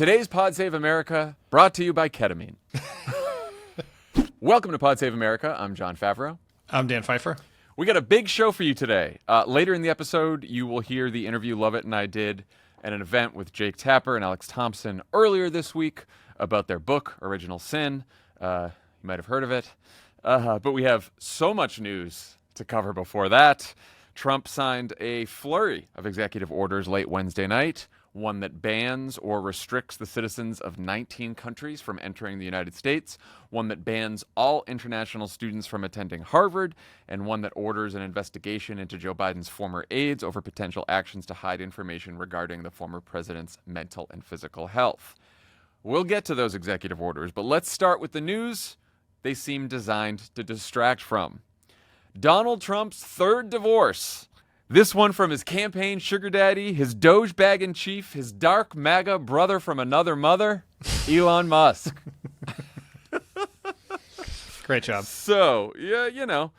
Today's Pod Save America brought to you by ketamine. Welcome to Pod Save America. I'm John Favreau. I'm Dan Pfeiffer. We got a big show for you today. Later in the episode, you will hear the interview Lovett and I did at an event with Jake Tapper and Alex Thompson earlier this week about their book, Original Sin. You might have heard of it. But we have so much news to cover before that. Trump signed a flurry of executive orders late Wednesday night, one that bans or restricts the citizens of 19 countries from entering the United States, one that bans all international students from attending Harvard, and one that orders an investigation into Joe Biden's former aides over potential actions to hide information regarding the former president's mental and physical health. We'll get to those executive orders, but let's start with the news they seem designed to distract from. Donald Trump's third divorce. This one from his campaign sugar daddy, his Doge bag in chief, his dark MAGA brother from another mother, Elon Musk. Great job. So, yeah, you know,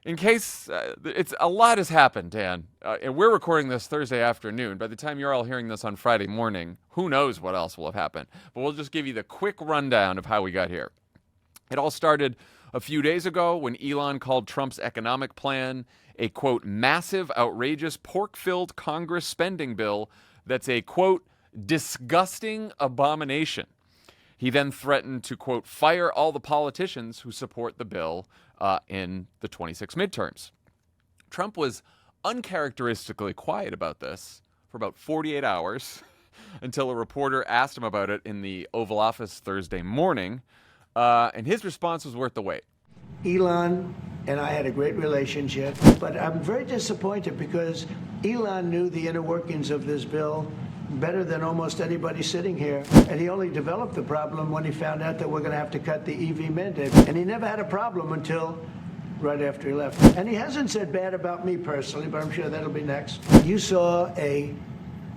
in case it's a lot has happened, Dan, and we're recording this Thursday afternoon. By the time you're all hearing this on Friday morning, who knows what else will have happened. But we'll just give you the quick rundown of how we got here. It all started a few days ago when Elon called Trump's economic plan a, quote, massive, outrageous, pork-filled Congress spending bill that's a, quote, disgusting abomination. He then threatened to, quote, fire all the politicians who support the bill in the 26 midterms. Trump was uncharacteristically quiet about this for about 48 hours until a reporter asked him about it in the Oval Office Thursday morning, and his response was worth the wait. Elon and I had a great relationship, but I'm very disappointed because Elon knew the inner workings of this bill better than almost anybody sitting here. And he only developed the problem when he found out that we're going to have to cut the EV mandate. And he never had a problem until right after he left. And he hasn't said bad about me personally, but I'm sure that'll be next. You saw a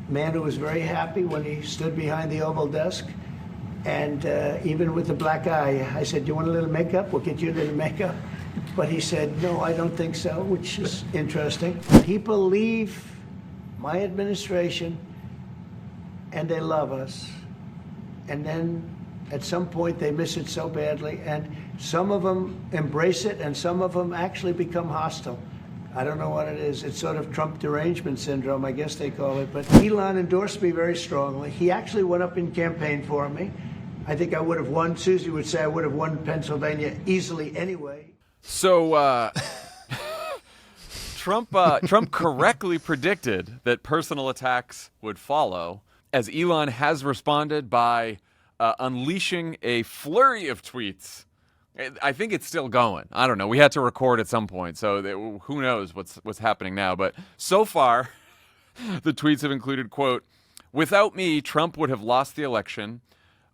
man who was very happy when he stood behind the Oval desk. And even with the black eye, I said, do you want a little makeup? We'll get you a little makeup. But he said, no, I don't think so, which is interesting. People leave my administration and they love us. And then at some point they miss it so badly. And some of them embrace it and some of them actually become hostile. I don't know what it is. It's sort of Trump derangement syndrome, I guess they call it. But Elon endorsed me very strongly. He actually went up in campaign for me. I think I would have won. Susie would say I would have won Pennsylvania easily anyway. So Trump correctly predicted that personal attacks would follow, as Elon has responded by unleashing a flurry of tweets. I think it's still going. I don't know. We had to record at some point, so who knows what's happening now. But so far, the tweets have included, quote, without me, Trump would have lost the election.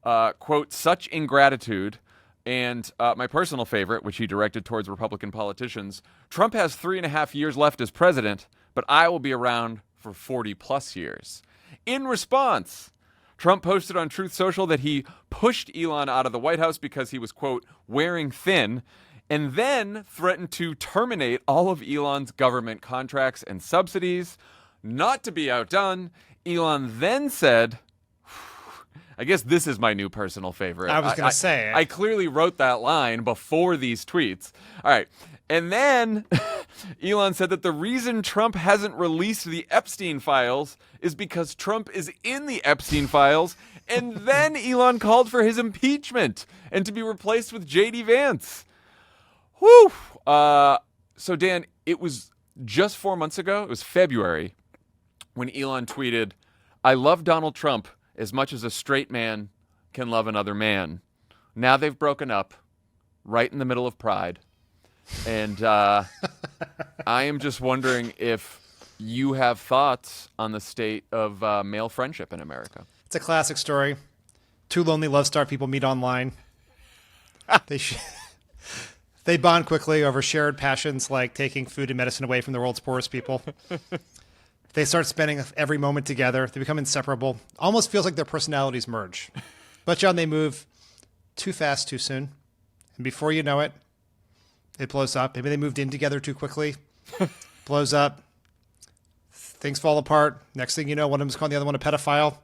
Quote, such ingratitude, and my personal favorite, which he directed towards Republican politicians, Trump has 3.5 years left as president, but I will be around for 40 plus years. In response, Trump posted on Truth Social that he pushed Elon out of the White House because he was, quote, wearing thin, and then threatened to terminate all of Elon's government contracts and subsidies. Not to be outdone, Elon then said, I guess this is my new personal favorite. I was going to say. I clearly wrote that line before these tweets. All right. And then Elon said that the reason Trump hasn't released the Epstein files is because Trump is in the Epstein files. And then Elon called for his impeachment and to be replaced with J.D. Vance. Whew. So, Dan, it was just 4 months ago. It was February when Elon tweeted, I love Donald Trump as much as a straight man can love another man. Now they've broken up right in the middle of Pride. And I am just wondering if you have thoughts on the state of male friendship in America. It's a classic story. Two lonely love-starved people meet online. They bond quickly over shared passions like taking food and medicine away from the world's poorest people. They start spending every moment together. They become inseparable. Almost feels like their personalities merge. But, John, they move too fast too soon. And before you know it, it blows up. Maybe they moved in together too quickly. Blows up. Things fall apart. Next thing you know, one of them's calling the other one a pedophile.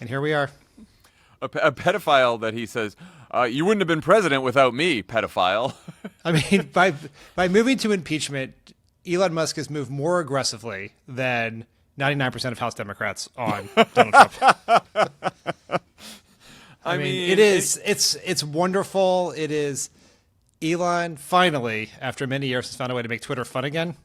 And here we are. A pedophile that he says, you wouldn't have been president without me, pedophile. I mean, by moving to impeachment, Elon Musk has moved more aggressively than 99% of House Democrats on Donald Trump. I mean, it's wonderful. It is. Elon finally, after many years, has found a way to make Twitter fun again.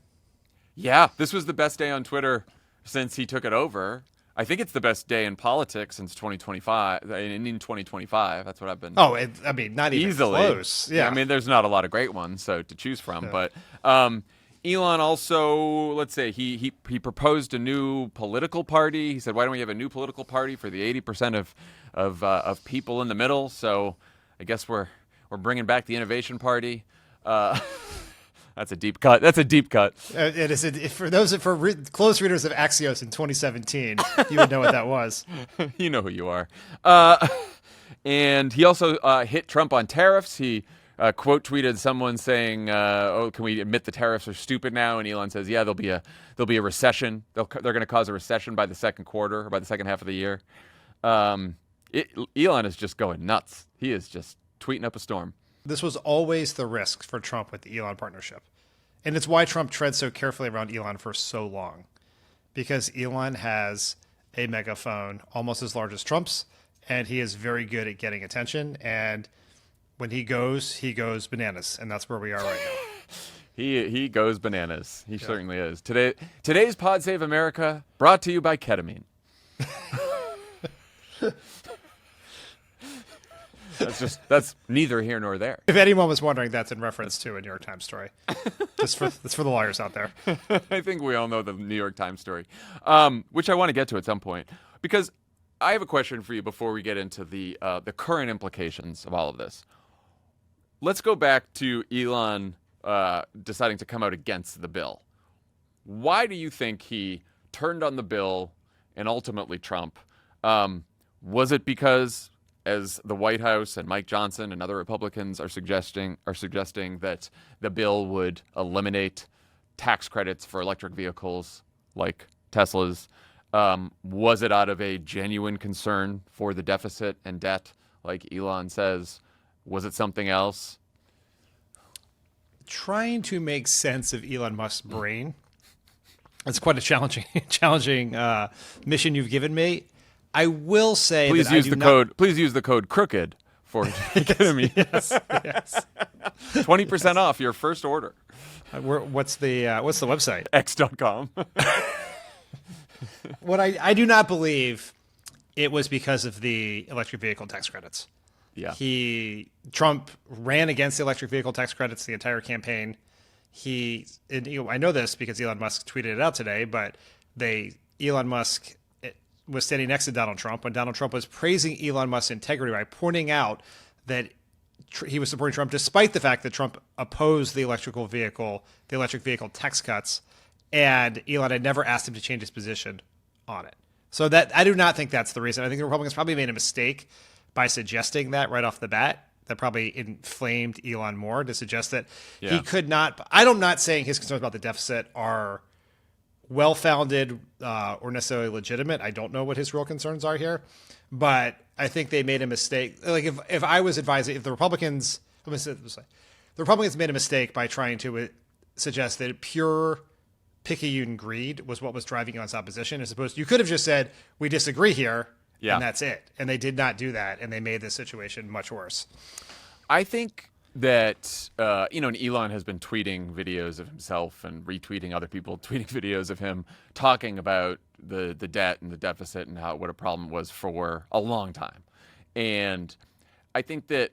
Yeah, this was the best day on Twitter since he took it over. I think it's the best day in politics since 2025. In 2025, that's what I've been. Oh, I mean, not even easily close. Yeah, I mean, there's not a lot of great ones so to choose from, but Elon also, let's say, he proposed a new political party. He said, "Why don't we have a new political party for the 80% of people in the middle?" So I guess we're bringing back the Innovation Party. That's a deep cut. It is for close readers of Axios in 2017. You would know what that was. You know who you are. And he also hit Trump on tariffs. He quote tweeted someone saying, "Oh, can we admit the tariffs are stupid now?" And Elon says, "Yeah, there'll be a recession. They're going to cause a recession by the second quarter or by the second half of the year." Elon is just going nuts. He is just tweeting up a storm. This was always the risk for Trump with the Elon partnership. And it's why Trump treads so carefully around Elon for so long. Because Elon has a megaphone almost as large as Trump's, and he is very good at getting attention. And when he goes bananas. And that's where we are right now. He goes bananas. He certainly is. Today's Pod Save America brought to you by ketamine. That's neither here nor there. If anyone was wondering, that's in reference to a New York Times story. That's for the lawyers out there. I think we all know the New York Times story, which I want to get to at some point, because I have a question for you before we get into the current implications of all of this. Let's go back to Elon deciding to come out against the bill. Why do you think he turned on the bill and ultimately Trump? Was it because, as the White House and Mike Johnson and other Republicans are suggesting that the bill would eliminate tax credits for electric vehicles like Teslas? Was it out of a genuine concern for the deficit and debt, like Elon says? Was it something else? Trying to make sense of Elon Musk's brain. It's quite a challenging mission you've given me. I will say please use the code crooked for ketamine. Yes. 20% off your first order. What's the website? X.com. What I do not believe it was because of the electric vehicle tax credits. Yeah. Trump ran against the electric vehicle tax credits the entire campaign. I know this because Elon Musk tweeted it out today, but Elon Musk was standing next to Donald Trump when Donald Trump was praising Elon Musk's integrity by pointing out that he was supporting Trump despite the fact that Trump opposed the electric vehicle tax cuts, and Elon had never asked him to change his position on it. So that I do not think that's the reason. I think the Republicans probably made a mistake by suggesting that right off the bat. That probably inflamed Elon more to suggest that he could not. I'm not saying his concerns about the deficit are well-founded or necessarily legitimate. I don't know what his real concerns are here, but I think they made a mistake. Like if I was advising, if the Republicans, let me say this way, the Republicans made a mistake by trying to suggest that pure Picayune greed was what was driving Elon's opposition, as opposed to, you could have just said, we disagree here, and that's it. And they did not do that, and they made this situation much worse. I think that, and Elon has been tweeting videos of himself and retweeting other people, tweeting videos of him talking about the debt and the deficit and what a problem it was for a long time. And I think that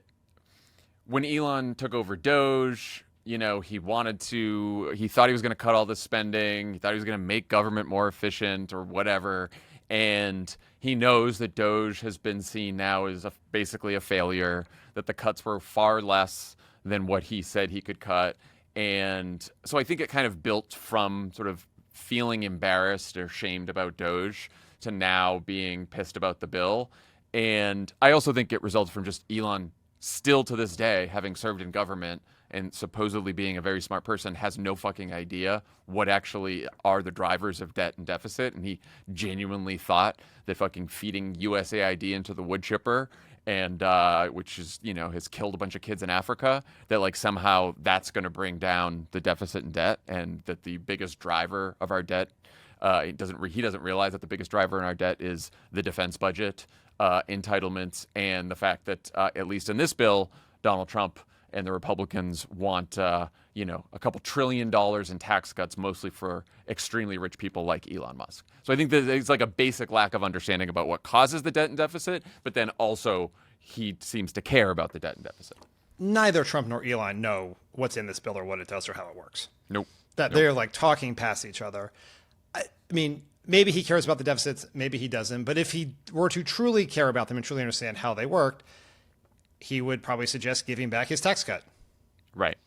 when Elon took over Doge, he thought he was going to cut all the spending. He thought he was going to make government more efficient or whatever. And he knows that Doge has been seen now as basically a failure, that the cuts were far less than what he said he could cut. And so I think it kind of built from sort of feeling embarrassed or shamed about Doge to now being pissed about the bill. And I also think it results from just Elon still to this day, having served in government and supposedly being a very smart person, has no fucking idea what actually are the drivers of debt and deficit. And he genuinely thought that fucking feeding USAID into the wood chipper, and which is, has killed a bunch of kids in Africa, that like somehow that's going to bring down the deficit and debt, and that the biggest driver of our debt, he doesn't realize that the biggest driver in our debt is the defense budget, entitlements, and the fact that at least in this bill, Donald Trump and the Republicans want a couple $1 trillion in tax cuts, mostly for extremely rich people like Elon Musk. So I think that it's like a basic lack of understanding about what causes the debt and deficit, but then also he seems to care about the debt and deficit. Neither Trump nor Elon know what's in this bill or what it does or how it works. Nope. They're like talking past each other. I mean, maybe he cares about the deficits, maybe he doesn't. But if he were to truly care about them and truly understand how they worked, he would probably suggest giving back his tax cut. Right.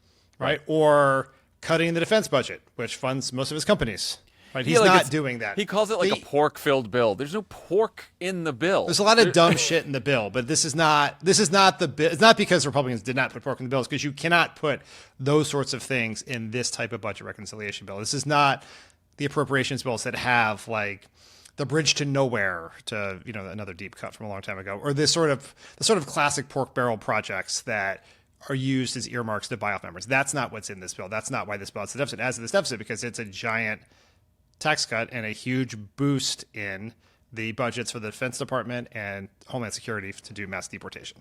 Or cutting the defense budget, which funds most of his companies. Right? He's not doing that. He calls it like a pork-filled bill. There's no pork in the bill. There's a lot of dumb shit in the bill, but this is not the bill. It's not because Republicans did not put pork in the bill. It's because you cannot put those sorts of things in this type of budget reconciliation bill. This is not the appropriations bills that have like the bridge to nowhere, to another deep cut from a long time ago, or the sort of classic pork barrel projects that are used as earmarks to buy off members. That's not what's in this bill. That's not why this bill has the deficit. It has this deficit because it's a giant tax cut and a huge boost in the budgets for the Defense Department and Homeland Security to do mass deportation.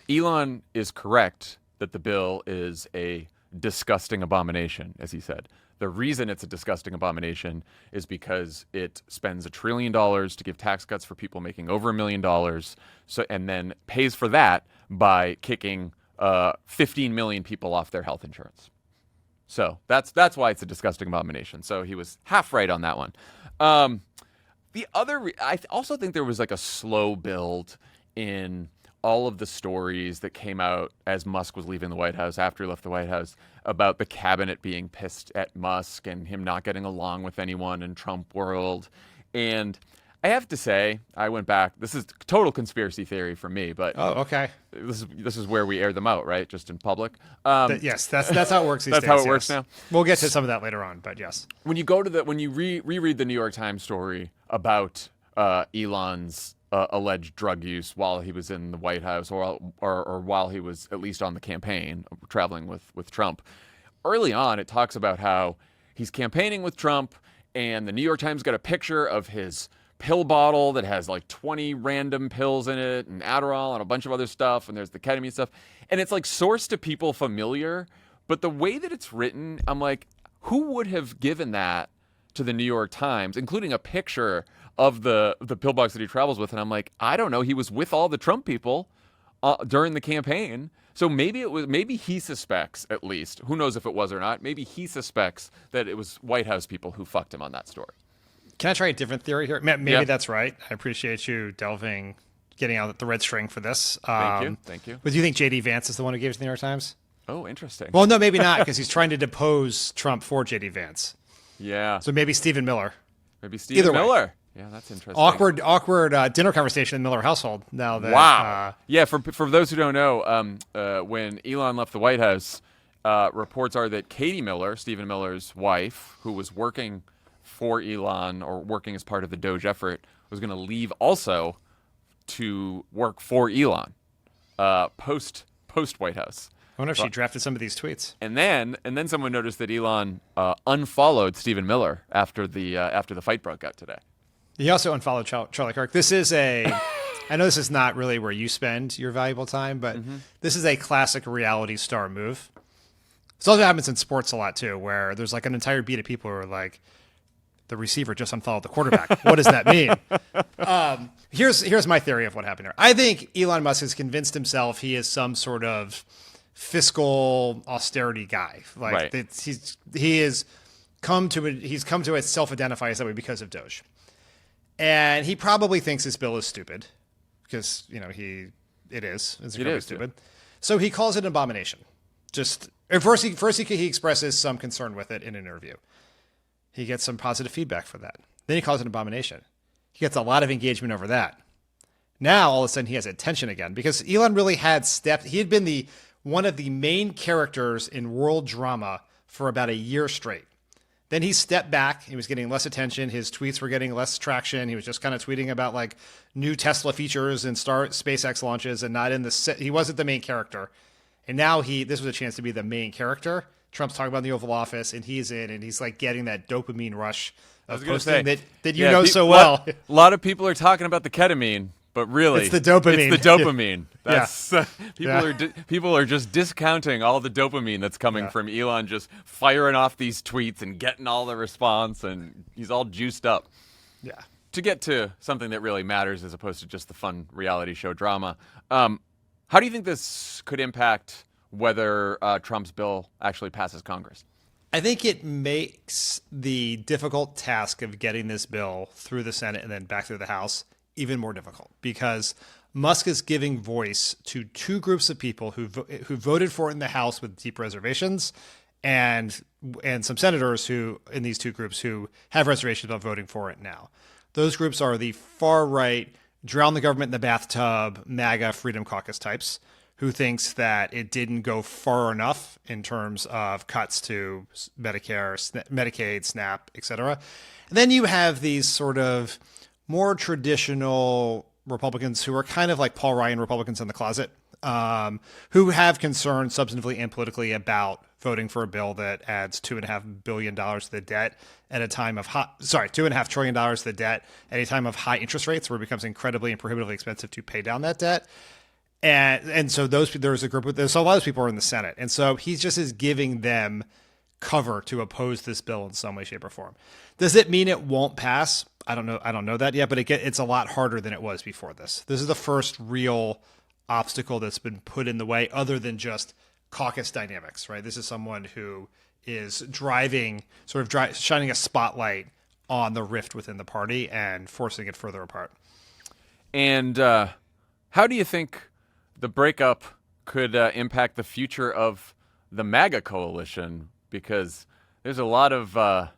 Elon is correct that the bill is a disgusting abomination, as he said. The reason it's a disgusting abomination is because it spends $1 trillion to give tax cuts for people making over $1 million, and then pays for that by kicking 15 million people off their health insurance. So that's why it's a disgusting abomination. So he was half right on that one. I also think there was like a slow build in all of the stories that came out as Musk was leaving the White House, after he left the White House, about the cabinet being pissed at Musk and him not getting along with anyone in Trump world. And I have to say, I went back. This is total conspiracy theory for me, but okay. This is where we air them out, right? Just in public. Yes, that's how it works these days. That's how it works now. We'll get to some of that later on, but yes. When you reread the New York Times story about Elon's alleged drug use while he was in the White House, or while he was at least on the campaign, traveling with Trump, early on it talks about how he's campaigning with Trump, and the New York Times got a picture of his pill bottle that has like 20 random pills in it, and Adderall and a bunch of other stuff, and there's the ketamine stuff, and it's like sourced to people familiar, but the way that it's written, I'm like, who would have given that to the New York Times, including a picture of the pill box that he travels with? And I'm like, I don't know, he was with all the Trump people during the campaign, so maybe he suspects, at least, who knows if it was or not, maybe he suspects that it was White House people who fucked him on that story. Can I try a different theory here? Maybe that's right. I appreciate you getting out the red string for this. Thank you. But do you think J.D. Vance is the one who gave it to the New York Times? Oh, interesting. Well, no, maybe not, because he's trying to depose Trump for J.D. Vance. Yeah. So maybe Stephen Miller. Either Miller. Way. Yeah, that's interesting. Awkward dinner conversation in the Miller household. Now that wow. Yeah, for those who don't know, when Elon left the White House, reports are that Katie Miller, Stephen Miller's wife, who was working for Elon or working as part of the Doge effort, was going to leave also to work for Elon post White House. I wonder if she drafted some of these tweets. And then someone noticed that Elon unfollowed Stephen Miller after the fight broke out today. He also unfollowed Charlie Kirk. This is I know this is not really where you spend your valuable time, but this is a classic reality star move. This also happens in sports a lot too, where there's like an entire beat of people who are like, the receiver just unfollowed the quarterback. What does that mean? Here's my theory of what happened here. I think Elon Musk has convinced himself he is some sort of fiscal austerity guy. Like right. he's come to self-identify as that way because of Doge. And he probably thinks this bill is stupid because, it is. It's incredibly stupid. Yeah. So he calls it an abomination. First he expresses some concern with it in an interview. He gets some positive feedback for that. Then he calls it an abomination. He gets a lot of engagement over that. Now, all of a sudden, he has attention again because Elon really had stepped. He had been the one of the main characters in world drama for about a year straight. Then he stepped back. He was getting less attention. His tweets were getting less traction. He was just kind of tweeting about like new Tesla features and SpaceX launches, and not in the. He wasn't the main character. And now this was a chance to be the main character. Trump's talking about the Oval Office, and he's in, and he's like getting that dopamine rush of posting that you know so well. A lot of people are talking about the ketamine, but really, it's the dopamine. It's the dopamine. That's Yeah. people are just discounting all the dopamine that's coming from Elon, just firing off these tweets and getting all the response, and he's all juiced up. Yeah. To get to something that really matters as opposed to just the fun reality show drama, how do you think this could impact whether Trump's bill actually passes Congress? I think it makes the difficult task of getting this bill through the Senate and then back through the House even more difficult, because Musk is giving voice to two groups of people who voted for it in the House with deep reservations, and some senators who in these two groups who have reservations about voting for it now. Those groups are the far right, drown the government in the bathtub, MAGA Freedom Caucus types, who thinks that it didn't go far enough in terms of cuts to Medicare, Medicaid, SNAP, etc. And then you have these sort of more traditional Republicans who are kind of like Paul Ryan Republicans in the closet, who have concerns substantively and politically about voting for a bill that adds $2.5 billion to the debt at a time of $2.5 trillion to the debt at a time of high interest rates, where it becomes incredibly and prohibitively expensive to pay down that debt. And so there's a group of, so a lot of those people are in the Senate. And so he just is giving them cover to oppose this bill in some way, shape, or form. Does it mean it won't pass? I don't know that yet, but it's a lot harder than it was before this. This is the first real obstacle that's been put in the way, other than just caucus dynamics, right? This is someone who is shining a spotlight on the rift within the party and forcing it further apart. And how do you think the breakup could impact the future of the MAGA coalition? Because there's a lot of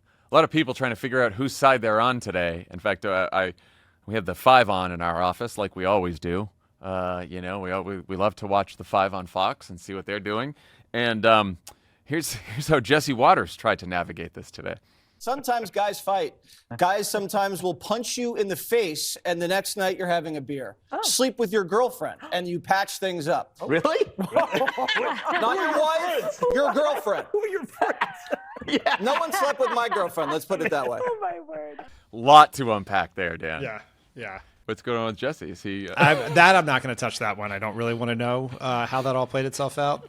people trying to figure out whose side they're on today. In fact, we have the 5 on in our office, like we always do. We love to watch the 5 on Fox and see what they're doing. And here's how Jesse Waters tried to navigate this today. Sometimes guys fight. Guys sometimes will punch you in the face, and the next night you're having a beer. Sleep with your girlfriend, and you patch things up. Really? Not your wife, your girlfriend. Who are your friends? Yeah. No one slept with my girlfriend, let's put it that way. Oh, my word. Lot to unpack there, Dan. Yeah. What's going on with Jesse? Is he? I'm not going to touch that one. I don't really want to know how that all played itself out.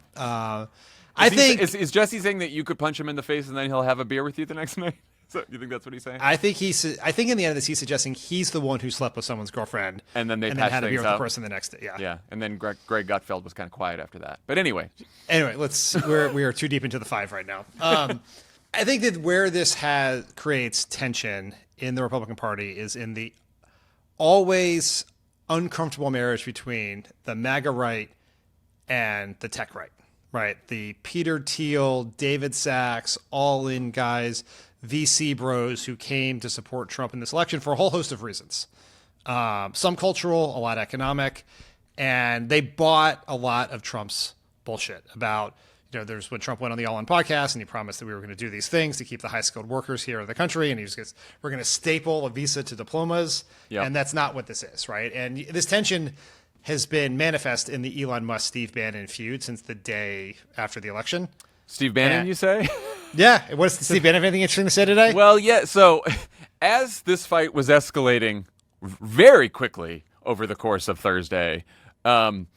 Is Jesse saying that you could punch him in the face and then he'll have a beer with you the next night? So you think that's what he's saying? I think in the end of this, he's suggesting he's the one who slept with someone's girlfriend, and then had a beer with the person the next day. Yeah. And then Greg Gutfeld was kind of quiet after that. But anyway, we are too deep into the 5 right now. I think that where this creates tension in the Republican Party is in the always uncomfortable marriage between the MAGA right and the tech right. Right, the Peter Thiel, David Sachs, all-in guys, VC bros who came to support Trump in this election for a whole host of reasons. Some cultural, a lot economic, and they bought a lot of Trump's bullshit about, there's when Trump went on the All In podcast and he promised that we were going to do these things to keep the high-skilled workers here in the country, and we're going to staple a visa to diplomas, and that's not what this is, right? And this tension has been manifest in the Elon Musk Steve Bannon feud since the day after the election. Steve Bannon, you say? Yeah. What's Steve Bannon have anything interesting to say today? Well, yeah. So as this fight was escalating very quickly over the course of Thursday, and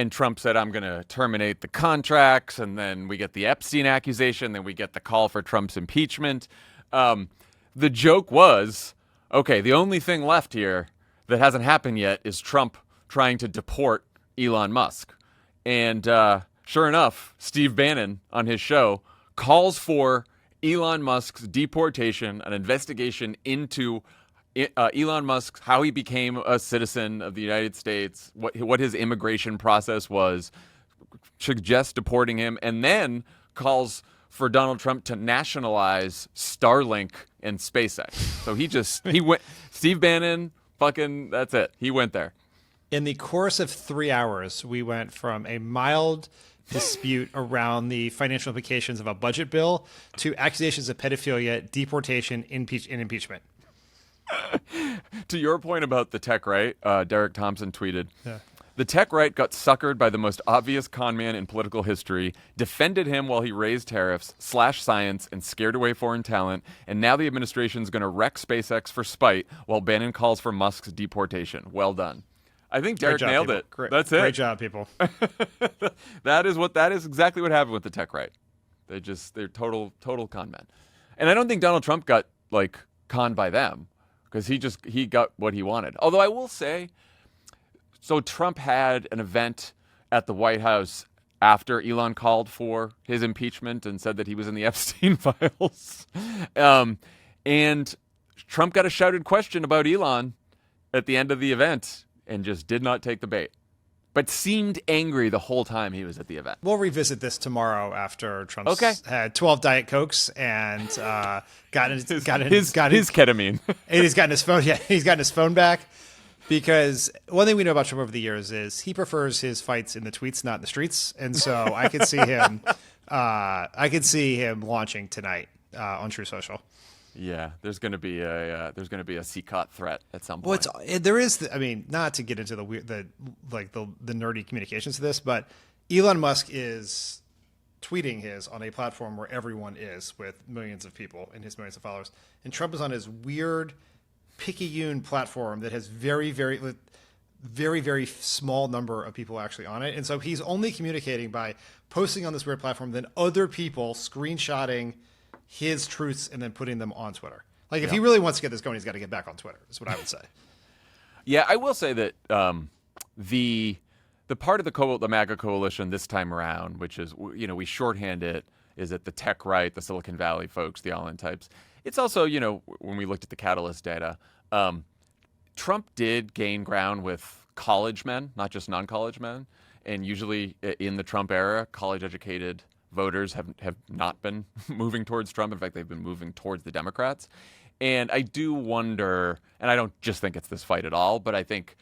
Trump said, I'm going to terminate the contracts, and then we get the Epstein accusation, then we get the call for Trump's impeachment. The joke was, okay, the only thing left here that hasn't happened yet is Trump trying to deport Elon Musk. And sure enough, Steve Bannon on his show calls for Elon Musk's deportation, an investigation into Elon Musk, how he became a citizen of the United States, what his immigration process was, suggests deporting him, and then calls for Donald Trump to nationalize Starlink and SpaceX. So he went, Steve Bannon, that's it. He went there. In the course of 3 hours, we went from a mild dispute around the financial implications of a budget bill to accusations of pedophilia, deportation, and impeachment. To your point about the tech right, Derek Thompson tweeted, the tech right got suckered by the most obvious con man in political history, defended him while he raised tariffs, slashed science, and scared away foreign talent, and now the administration's going to wreck SpaceX for spite while Bannon calls for Musk's deportation. Well done. I think Derek nailed it. That's it. Great job, people. That is exactly what happened with the tech right. They're total con men. And I don't think Donald Trump got like conned by them because he got what he wanted. Although I will say, so Trump had an event at the White House after Elon called for his impeachment and said that he was in the Epstein files. And Trump got a shouted question about Elon at the end of the event and just did not take the bait, but seemed angry the whole time he was at the event. We'll revisit this tomorrow after Trump's had 12 Diet Cokes and got his ketamine. And he's gotten his phone. Yeah, he's gotten his phone back. Because one thing we know about Trump over the years is he prefers his fights in the tweets, not in the streets, and so I could see him. I could see him launching tonight on True Social. Yeah, there's going to be a CCOT threat at some point. Well, there is. I mean, not to get into the nerdy communications of this, but Elon Musk is tweeting his on a platform where everyone is with millions of people and his millions of followers, and Trump is on his weird picayune platform that has very, very, very, very small number of people actually on it. And so he's only communicating by posting on this weird platform, then other people screenshotting his truths and then putting them on Twitter. Like if he really wants to get this going, he's got to get back on Twitter, is what I would say. Yeah, I will say that the part of the MAGA coalition this time around, which is, we shorthand it, is that the tech right, the Silicon Valley folks, the all-in types. It's also, when we looked at the Catalyst data, Trump did gain ground with college men, not just non-college men. And usually in the Trump era, college-educated voters have not been moving towards Trump. In fact, they've been moving towards the Democrats. And I do wonder, and I don't just think it's this fight at all, but I think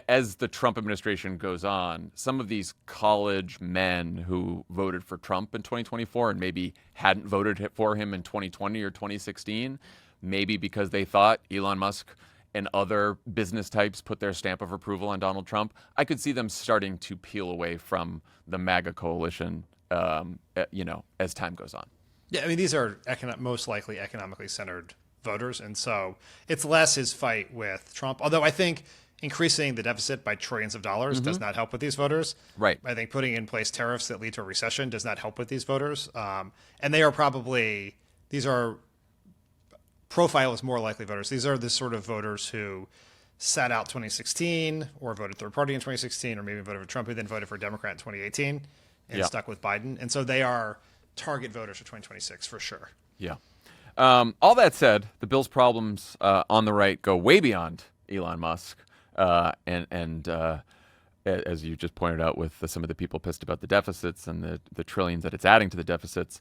as the Trump administration goes on, some of these college men who voted for Trump in 2024 and maybe hadn't voted for him in 2020 or 2016, maybe because they thought Elon Musk and other business types put their stamp of approval on Donald Trump, I could see them starting to peel away from the MAGA coalition, as time goes on. Yeah, I mean, these are most likely economically centered voters, and so it's less his fight with Trump, although I think increasing the deficit by trillions of dollars does not help with these voters. Right. I think putting in place tariffs that lead to a recession does not help with these voters. And they are these are profile as more likely voters. These are the sort of voters who sat out 2016 or voted third party in 2016 or maybe voted for Trump who then voted for a Democrat in 2018 and stuck with Biden. And so they are target voters for 2026 for sure. Yeah. All that said, the bill's problems on the right go way beyond Elon Musk. And as you just pointed out with some of the people pissed about the deficits and the trillions that it's adding to the deficits,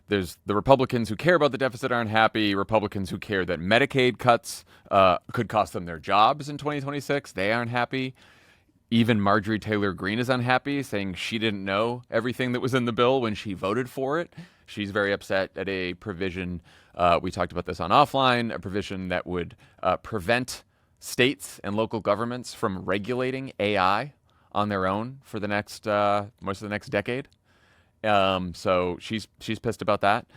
there's the Republicans who care about the deficit aren't happy. Republicans who care that Medicaid cuts could cost them their jobs in 2026. They aren't happy. Even Marjorie Taylor Greene is unhappy, saying she didn't know everything that was in the bill when she voted for it. She's very upset at a provision, we talked about this on offline, a provision that would prevent states and local governments from regulating AI on their own for the next most of the next decade. So she's pissed about that.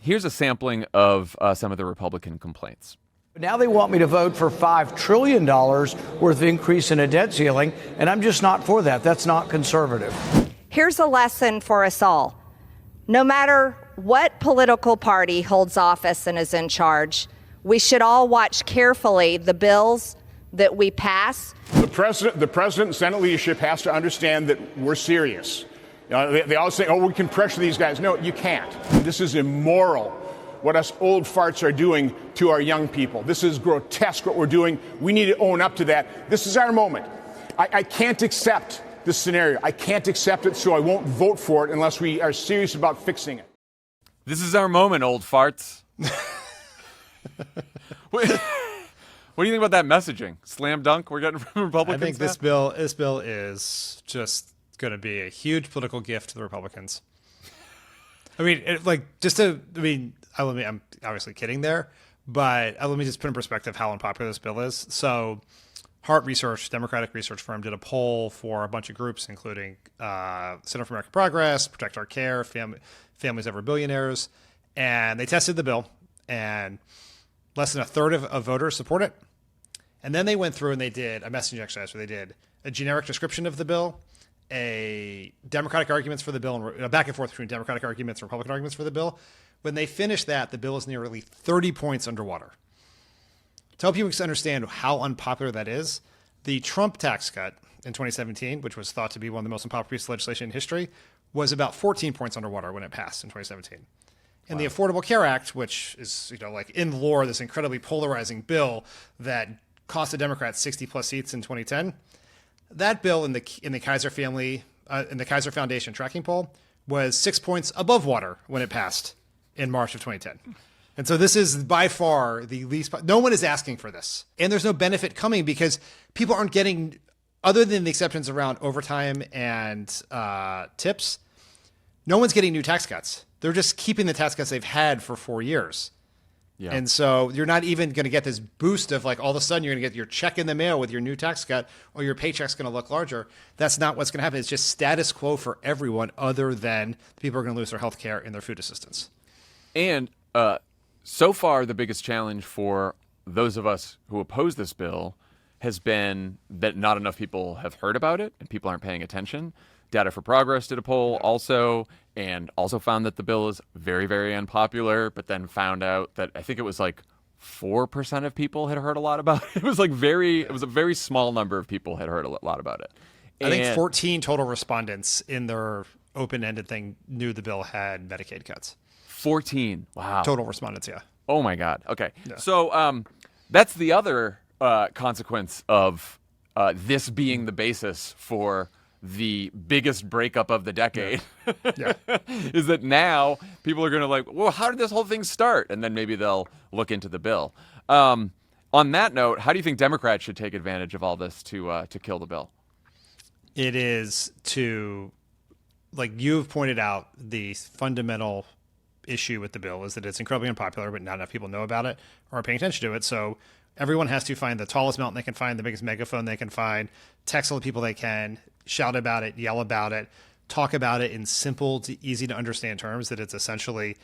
Here's a sampling of some of the Republican complaints. Now they want me to vote for $5 trillion worth of increase in a debt ceiling, and I'm just not for that. That's not conservative. Here's a lesson for us all. No matter what political party holds office and is in charge, we should all watch carefully the bills that we pass. The president and Senate leadership has to understand that we're serious. They always say, oh, we can pressure these guys. No, you can't. This is immoral, what us old farts are doing to our young people. This is grotesque what we're doing. We need to own up to that. This is our moment. I can't accept this scenario. I can't accept it, so I won't vote for it unless we are serious about fixing it. This is our moment, old farts. What do you think about that messaging? Slam dunk we're getting from Republicans? I think this bill is just going to be a huge political gift to the Republicans. I mean, I'm obviously kidding there, but let me just put in perspective how unpopular this bill is. So Hart Research, Democratic research firm, did a poll for a bunch of groups, including Center for American Progress, Protect Our Care, Families Ever Billionaires, and they tested the bill, and less than a third of voters support it. And then they went through and they did a messaging exercise where they did a generic description of the bill, a Democratic arguments for the bill, and a back and forth between Democratic arguments and Republican arguments for the bill. When they finished that, the bill is nearly 30 points underwater. To help you understand how unpopular that is, the Trump tax cut in 2017, which was thought to be one of the most unpopular pieces of legislation in history, was about 14 points underwater when it passed in 2017. And the Affordable Care Act, which is, like in lore, this incredibly polarizing bill that cost the Democrats 60 plus seats in 2010, that bill in the Kaiser family, in the Kaiser Foundation tracking poll was 6 points above water when it passed in March of 2010. And so this is by far the least, no one is asking for this. And there's no benefit coming because people aren't getting, other than the exceptions around overtime and tips, no one's getting new tax cuts. They're just keeping the tax cuts they've had for 4 years. Yeah. And so you're not even going to get this boost of like all of a sudden you're going to get your check in the mail with your new tax cut or your paycheck's going to look larger. That's not what's going to happen. It's just status quo for everyone other than people are going to lose their health care and their food assistance. And so far, the biggest challenge for those of us who oppose this bill has been that not enough people have heard about it and people aren't paying attention. Data for Progress did a poll also found that the bill is very, very unpopular, but then found out that I think it was like 4% of people had heard a lot about it. It was a very small number of people had heard a lot about it. I think 14 total respondents in their open-ended thing knew the bill had Medicaid cuts. 14. Wow. Total respondents, yeah. Oh my God. Okay. Yeah. So that's the other consequence of this being the basis for the biggest breakup of the decade. Yeah. Is that now people are going to like, well, how did this whole thing start? And then maybe they'll look into the bill. On that note, how do you think Democrats should take advantage of all this to kill the bill? It is to, like you've pointed out, the fundamental issue with the bill is that it's incredibly unpopular, but not enough people know about it or are paying attention to it. So everyone has to find the tallest mountain they can find, the biggest megaphone they can find, text all the people they can, shout about it, yell about it, talk about it in simple to easy to understand terms, that it's essentially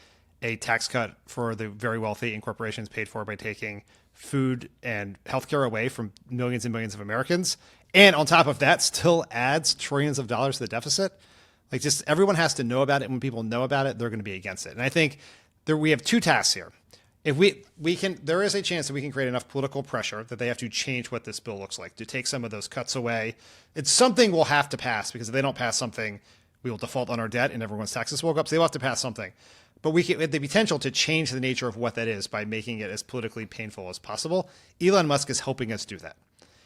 a tax cut for the very wealthy and corporations paid for by taking food and healthcare away from millions and millions of Americans. And on top of that, still adds trillions of dollars to the deficit. Like, just everyone has to know about it. When people know about it, they're going to be against it. And I think we have two tasks here. If we can, there is a chance that we can create enough political pressure that they have to change what this bill looks like, to take some of those cuts away. It's something we'll have to pass, because if they don't pass something, we will default on our debt and everyone's taxes will go up. So they will have to pass something. But we have the potential to change the nature of what that is by making it as politically painful as possible. Elon Musk is helping us do that.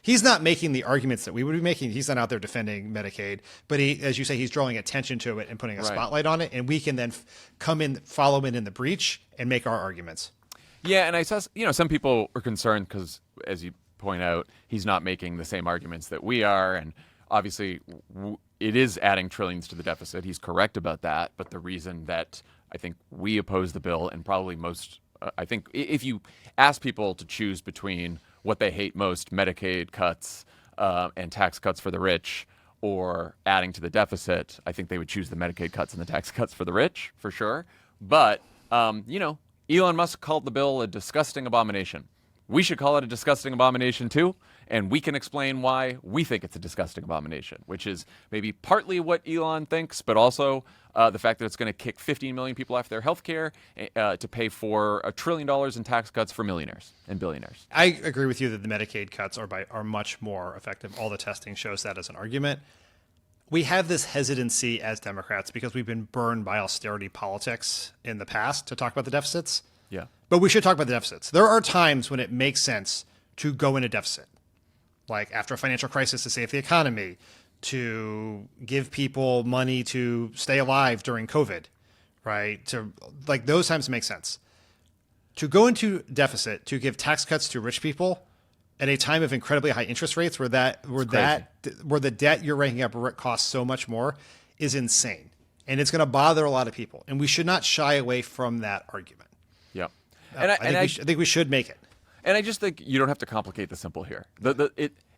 He's not making the arguments that we would be making. He's not out there defending Medicaid, but he, as you say, he's drawing attention to it and putting a spotlight on it. And we can then come in, follow in the breach and make our arguments. Yeah. And I saw, some people are concerned because, as you point out, he's not making the same arguments that we are. And obviously it is adding trillions to the deficit. He's correct about that. But the reason that I think we oppose the bill, and probably most, I think if you ask people to choose between what they hate most, Medicaid cuts and tax cuts for the rich, or adding to the deficit, I think they would choose the Medicaid cuts and the tax cuts for the rich, for sure. But, Elon Musk called the bill a disgusting abomination. We should call it a disgusting abomination too, and we can explain why we think it's a disgusting abomination, which is maybe partly what Elon thinks, but also the fact that it's going to kick 15 million people off their health care to pay for $1 trillion in tax cuts for millionaires and billionaires. I agree with you that the Medicaid cuts are much more effective. All the testing shows that as an argument. We have this hesitancy as Democrats because we've been burned by austerity politics in the past to talk about the deficits. Yeah. But we should talk about the deficits. There are times when it makes sense to go into deficit, like after a financial crisis to save the economy, to give people money to stay alive during COVID, right? To like those times make sense. To go into deficit to give tax cuts to rich people at a time of incredibly high interest rates where the debt you're ranking up costs so much more is insane. And it's going to bother a lot of people. And we should not shy away from that argument. Yeah. I think we should make it. And I just think you don't have to complicate the simple here.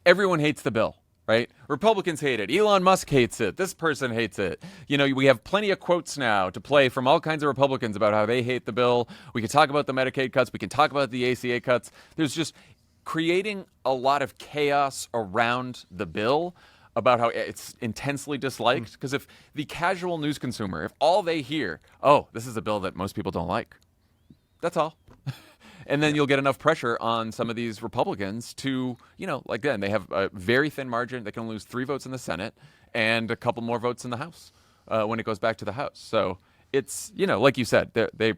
Everyone hates the bill, right? Republicans hate it. Elon Musk hates it. This person hates it. You know, we have plenty of quotes now to play from all kinds of Republicans about how they hate the bill. We can talk about the Medicaid cuts. We can talk about the ACA cuts. There's just creating a lot of chaos around the bill about how it's intensely disliked. Because if the casual news consumer, if all they hear, oh, this is a bill that most people don't like, that's all. And then you'll get enough pressure on some of these Republicans to, you know, like then they have a very thin margin. They can lose 3 votes in the Senate and a couple more votes in the House when it goes back to the House. So it's, you know, like you said, they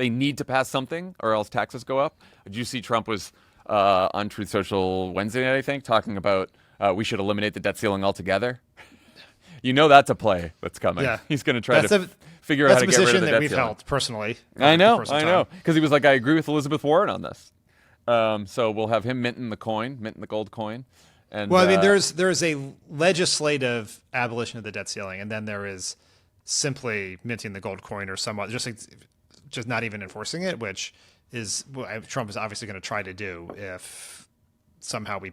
need to pass something or else taxes go up. Did you see Trump was on Truth Social Wednesday night, I think, talking about we should eliminate the debt ceiling altogether? You know that's a play that's coming. Yeah. He's going to try to figure out how to get rid of the debt ceiling. That's a position that we've held personally. I know. Because he was like, I agree with Elizabeth Warren on this. So we'll have him minting the gold coin. And, well, I mean, there's a legislative abolition of the debt ceiling, and then there is simply minting the gold coin or somewhat, just not even enforcing it, which is what Trump is obviously going to try to do if somehow we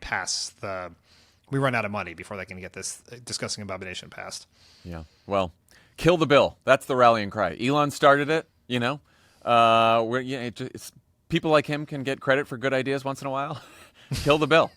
run out of money before they can get this disgusting abomination passed. Yeah. Well, kill the bill. That's the rallying cry. Elon started it, you know. People like him can get credit for good ideas once in a while. Kill the bill.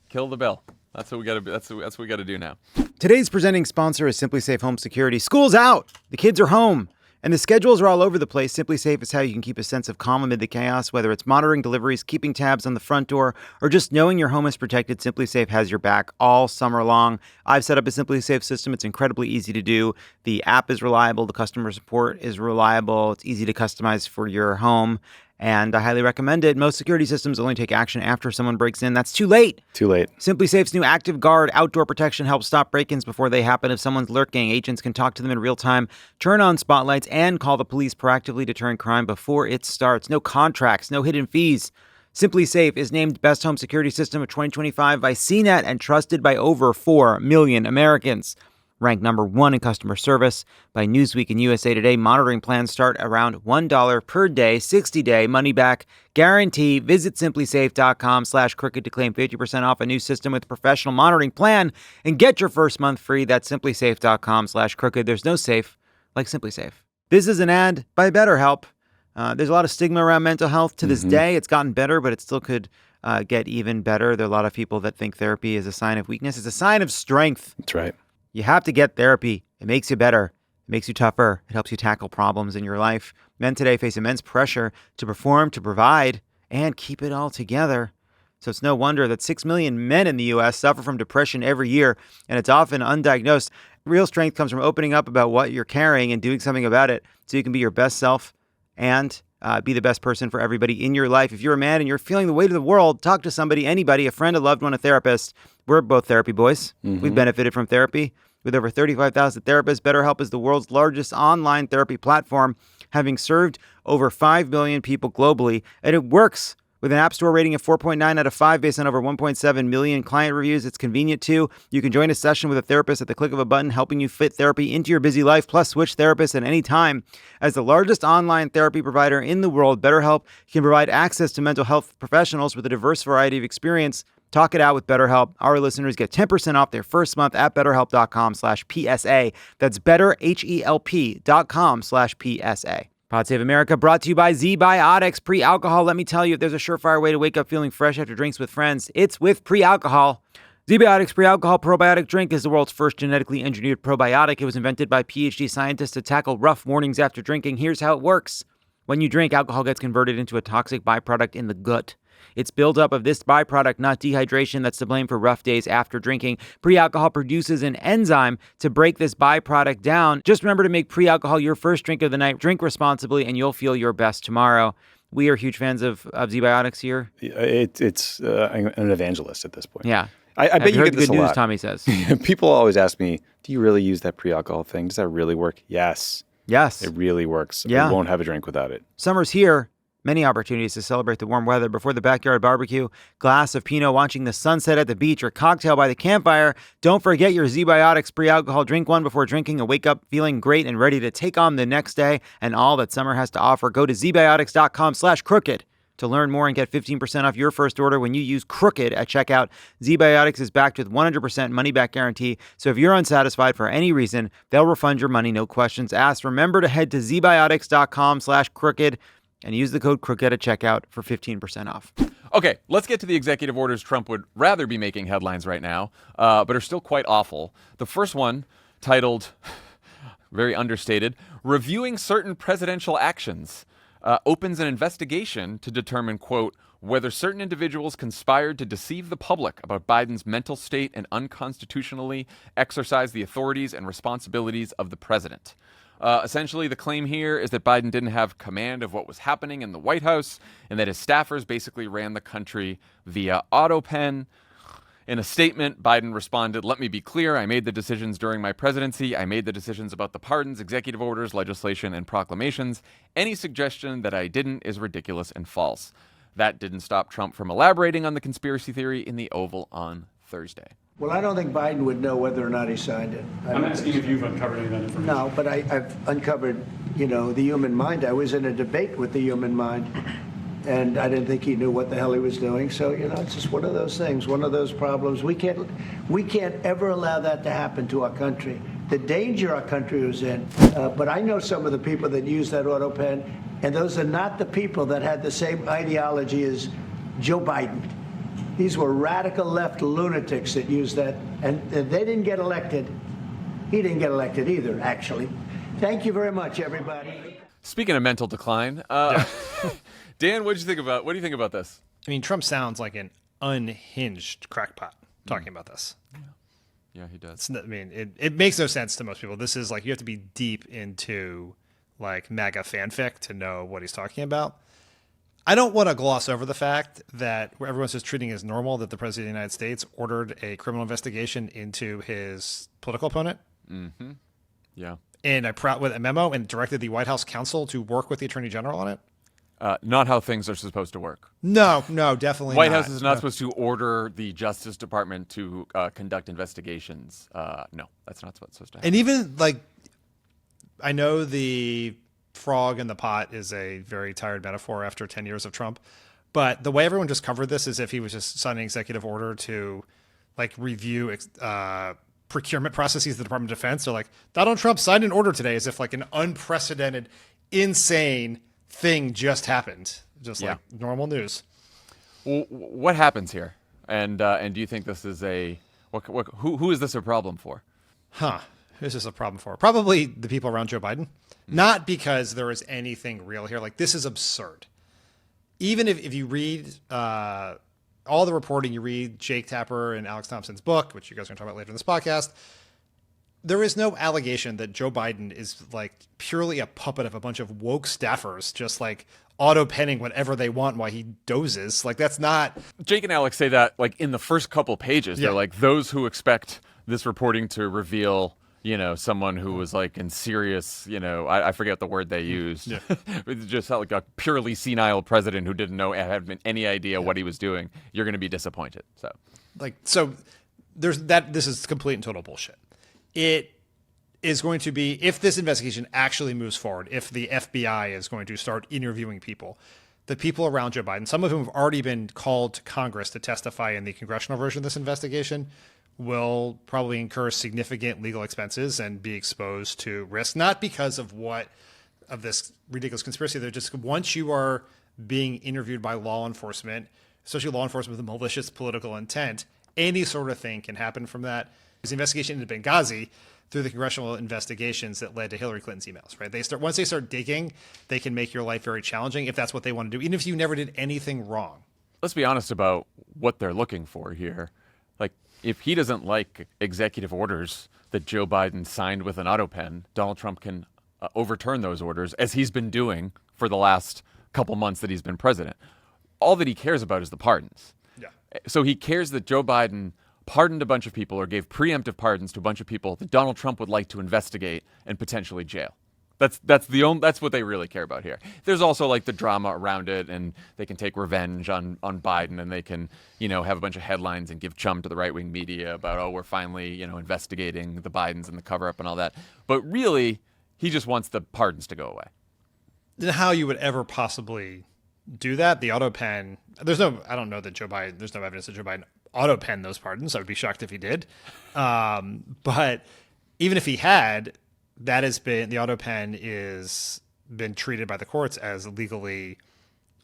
Kill the bill. That's what we got to. That's what we got to do now. Today's presenting sponsor is Simply Safe Home Security. School's out. The kids are home. And the schedules are all over the place. Simply Safe is how you can keep a sense of calm amid the chaos, whether it's monitoring deliveries, keeping tabs on the front door, or just knowing your home is protected. Simply Safe has your back all summer long. I've set up a Simply Safe system. It's incredibly easy to do. The app is reliable. The customer support is reliable. It's easy to customize for your home. And I highly recommend it. Most security systems only take action after someone breaks in. That's too late. Too late. Simply Safe's new Active Guard outdoor protection helps stop break-ins before they happen. If someone's lurking, agents can talk to them in real time, turn on spotlights, and call the police proactively, deterring crime before it starts. No contracts, no hidden fees. Simply Safe is named Best Home Security System of 2025 by CNET and trusted by over 4 million Americans. Ranked number 1 in customer service by Newsweek and USA Today. Monitoring plans start around $1 per day, 60-day money-back guarantee. Visit simplysafe.com/crooked to claim 50% off a new system with professional monitoring plan and get your first month free. That's simplysafe.com/crooked. There's no safe like Simply Safe. This is an ad by BetterHelp. There's a lot of stigma around mental health to this day. It's gotten better, but it still could get even better. There are a lot of people that think therapy is a sign of weakness. It's a sign of strength. That's right. You have to get therapy. It makes you better. It makes you tougher. It helps you tackle problems in your life. Men today face immense pressure to perform, to provide, and keep it all together. So it's no wonder that 6 million men in the U.S. suffer from depression every year, and it's often undiagnosed. Real strength comes from opening up about what you're carrying and doing something about it so you can be your best self and be the best person for everybody in your life. If you're a man and you're feeling the weight of the world, talk to somebody, anybody, a friend, a loved one, a therapist. We're both therapy boys. We've benefited from therapy. With over 35,000 therapists, BetterHelp is the world's largest online therapy platform, having served over 5 million people globally. And it works. With an App Store rating of 4.9 out of 5 based on over 1.7 million client reviews, it's convenient too. You can join a session with a therapist at the click of a button, helping you fit therapy into your busy life, plus switch therapists at any time. As the largest online therapy provider in the world, BetterHelp can provide access to mental health professionals with a diverse variety of experience. Talk it out with BetterHelp. Our listeners get 10% off their first month at BetterHelp.com/PSA. That's BetterHelp.com/PSA. Pod Save America brought to you by Z-Biotics. Pre-alcohol, let me tell you, if there's a surefire way to wake up feeling fresh after drinks with friends, it's with pre-alcohol. Z-Biotics Pre-Alcohol Probiotic Drink is the world's first genetically engineered probiotic. It was invented by PhD scientists to tackle rough mornings after drinking. Here's how it works. When you drink, alcohol gets converted into a toxic byproduct in the gut. It's buildup of this byproduct, not dehydration, that's to blame for rough days after drinking. Pre-alcohol produces an enzyme to break this byproduct down. Just remember to make pre-alcohol your first drink of the night. Drink responsibly, and you'll feel your best tomorrow. We are huge fans of Z-Biotics here. It's an evangelist at this point. Yeah. I bet you get this a lot. Good news, Tommy says. People always ask me, do you really use that pre-alcohol thing? Does that really work? Yes. Yes. It really works. Yeah. I won't have a drink without it. Summer's here. Many opportunities to celebrate the warm weather before the backyard barbecue, glass of Pinot watching the sunset at the beach, or cocktail by the campfire. Don't forget your Z-Biotics pre-alcohol. Drink one before drinking and wake up feeling great and ready to take on the next day and all that summer has to offer. Go to zbiotics.com/crooked to learn more and get 15% off your first order when you use crooked at checkout. Z-Biotics is backed with 100% money-back guarantee, so if you're unsatisfied for any reason, they'll refund your money, no questions asked. Remember to head to zbiotics.com/crooked and use the code crooked at checkout for 15% off. Okay, let's get to the executive orders Trump would rather be making headlines right now, but are still quite awful. The first one, titled, very understated, Reviewing Certain Presidential Actions, opens an investigation to determine, quote, whether certain individuals conspired to deceive the public about Biden's mental state and unconstitutionally exercise the authorities and responsibilities of the president. Essentially, the claim here is that Biden didn't have command of what was happening in the White House and that his staffers basically ran the country via autopen. In a statement, Biden responded, "Let me be clear. I made the decisions during my presidency. I made the decisions about the pardons, executive orders, legislation, and proclamations. Any suggestion that I didn't is ridiculous and false." That didn't stop Trump from elaborating on the conspiracy theory in the Oval on Thursday. Well, I don't think Biden would know whether or not he signed it. I'm asking if you've uncovered any of that information. No, but I've uncovered, the human mind. I was in a debate with the human mind, and I didn't think he knew what the hell he was doing. So, it's just one of those things, one of those problems. We can't ever allow that to happen to our country. The danger our country was in. But I know some of the people that use that auto pen, and those are not the people that had the same ideology as Joe Biden. These were radical left lunatics that used that, and they didn't get elected. He didn't get elected either, actually. Thank you very much, everybody. Speaking of mental decline, Dan, what do you think about this? I mean, Trump sounds like an unhinged crackpot talking about this. Yeah, he does. It makes no sense to most people. This is like, you have to be deep into like MAGA fanfic to know what he's talking about. I don't want to gloss over the fact that everyone's just treating as normal that the president of the United States ordered a criminal investigation into his political opponent. Mm-hmm. Yeah. And with a memo and directed the White House counsel to work with the attorney general on it. Not how things are supposed to work. No, definitely White not. House is not supposed to order the Justice Department to conduct investigations. No, that's not supposed to happen. And even like, I know the frog in the pot is a very tired metaphor after 10 years of Trump, but the way everyone just covered this is if he was just signing an executive order to like review procurement processes of the Department of Defense. They're like, Donald Trump signed an order today, as if like an unprecedented, insane thing just happened. Just like normal news. Well, what happens here? And do you think this is who is this a problem for? Who's this a problem for? Probably the people around Joe Biden. Not because there is anything real here. Like, this is absurd. Even if you read all the reporting, you read Jake Tapper and Alex Thompson's book, which you guys are going to talk about later in this podcast, there is no allegation that Joe Biden is like purely a puppet of a bunch of woke staffers just like auto-penning whatever they want while he dozes. Like, that's not... Jake and Alex say that like in the first couple pages. They're like, those who expect this reporting to reveal... someone who was like in serious, I forget the word they used. Yeah. It's just like a purely senile president who didn't have any idea what he was doing. You're going to be disappointed. So there's that. This is complete and total bullshit. It is going to be, if this investigation actually moves forward, if the FBI is going to start interviewing people, the people around Joe Biden, some of whom have already been called to Congress to testify in the congressional version of this investigation, will probably incur significant legal expenses and be exposed to risk, not because of this ridiculous conspiracy. They're just, once you are being interviewed by law enforcement, especially law enforcement with a malicious political intent, any sort of thing can happen from that. His investigation into Benghazi through the congressional investigations that led to Hillary Clinton's emails, right? Once they start digging, they can make your life very challenging if that's what they want to do, even if you never did anything wrong. Let's be honest about what they're looking for here. Like, if he doesn't like executive orders that Joe Biden signed with an auto pen, Donald Trump can overturn those orders, as he's been doing for the last couple months that he's been president. All that he cares about is the pardons. Yeah. So he cares that Joe Biden pardoned a bunch of people or gave preemptive pardons to a bunch of people that Donald Trump would like to investigate and potentially jail. That's what they really care about here. There's also like the drama around it, and they can take revenge on Biden, and they can, have a bunch of headlines and give chum to the right-wing media about, oh, we're finally, investigating the Bidens and the cover-up and all that. But really, he just wants the pardons to go away. How you would ever possibly do that? The auto pen. I don't know that Joe Biden. There's no evidence that Joe Biden auto penned those pardons. I would be shocked if he did. But even if he had, the auto pen is been treated by the courts as a legally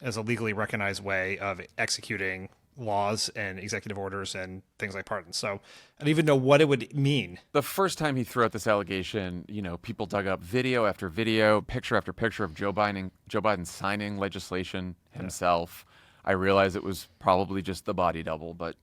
recognized way of executing laws and executive orders and things like pardons. So I don't even know what it would mean. The first time he threw out this allegation, people dug up video after video, picture after picture of Joe Biden signing legislation himself. I realize it was probably just the body double, but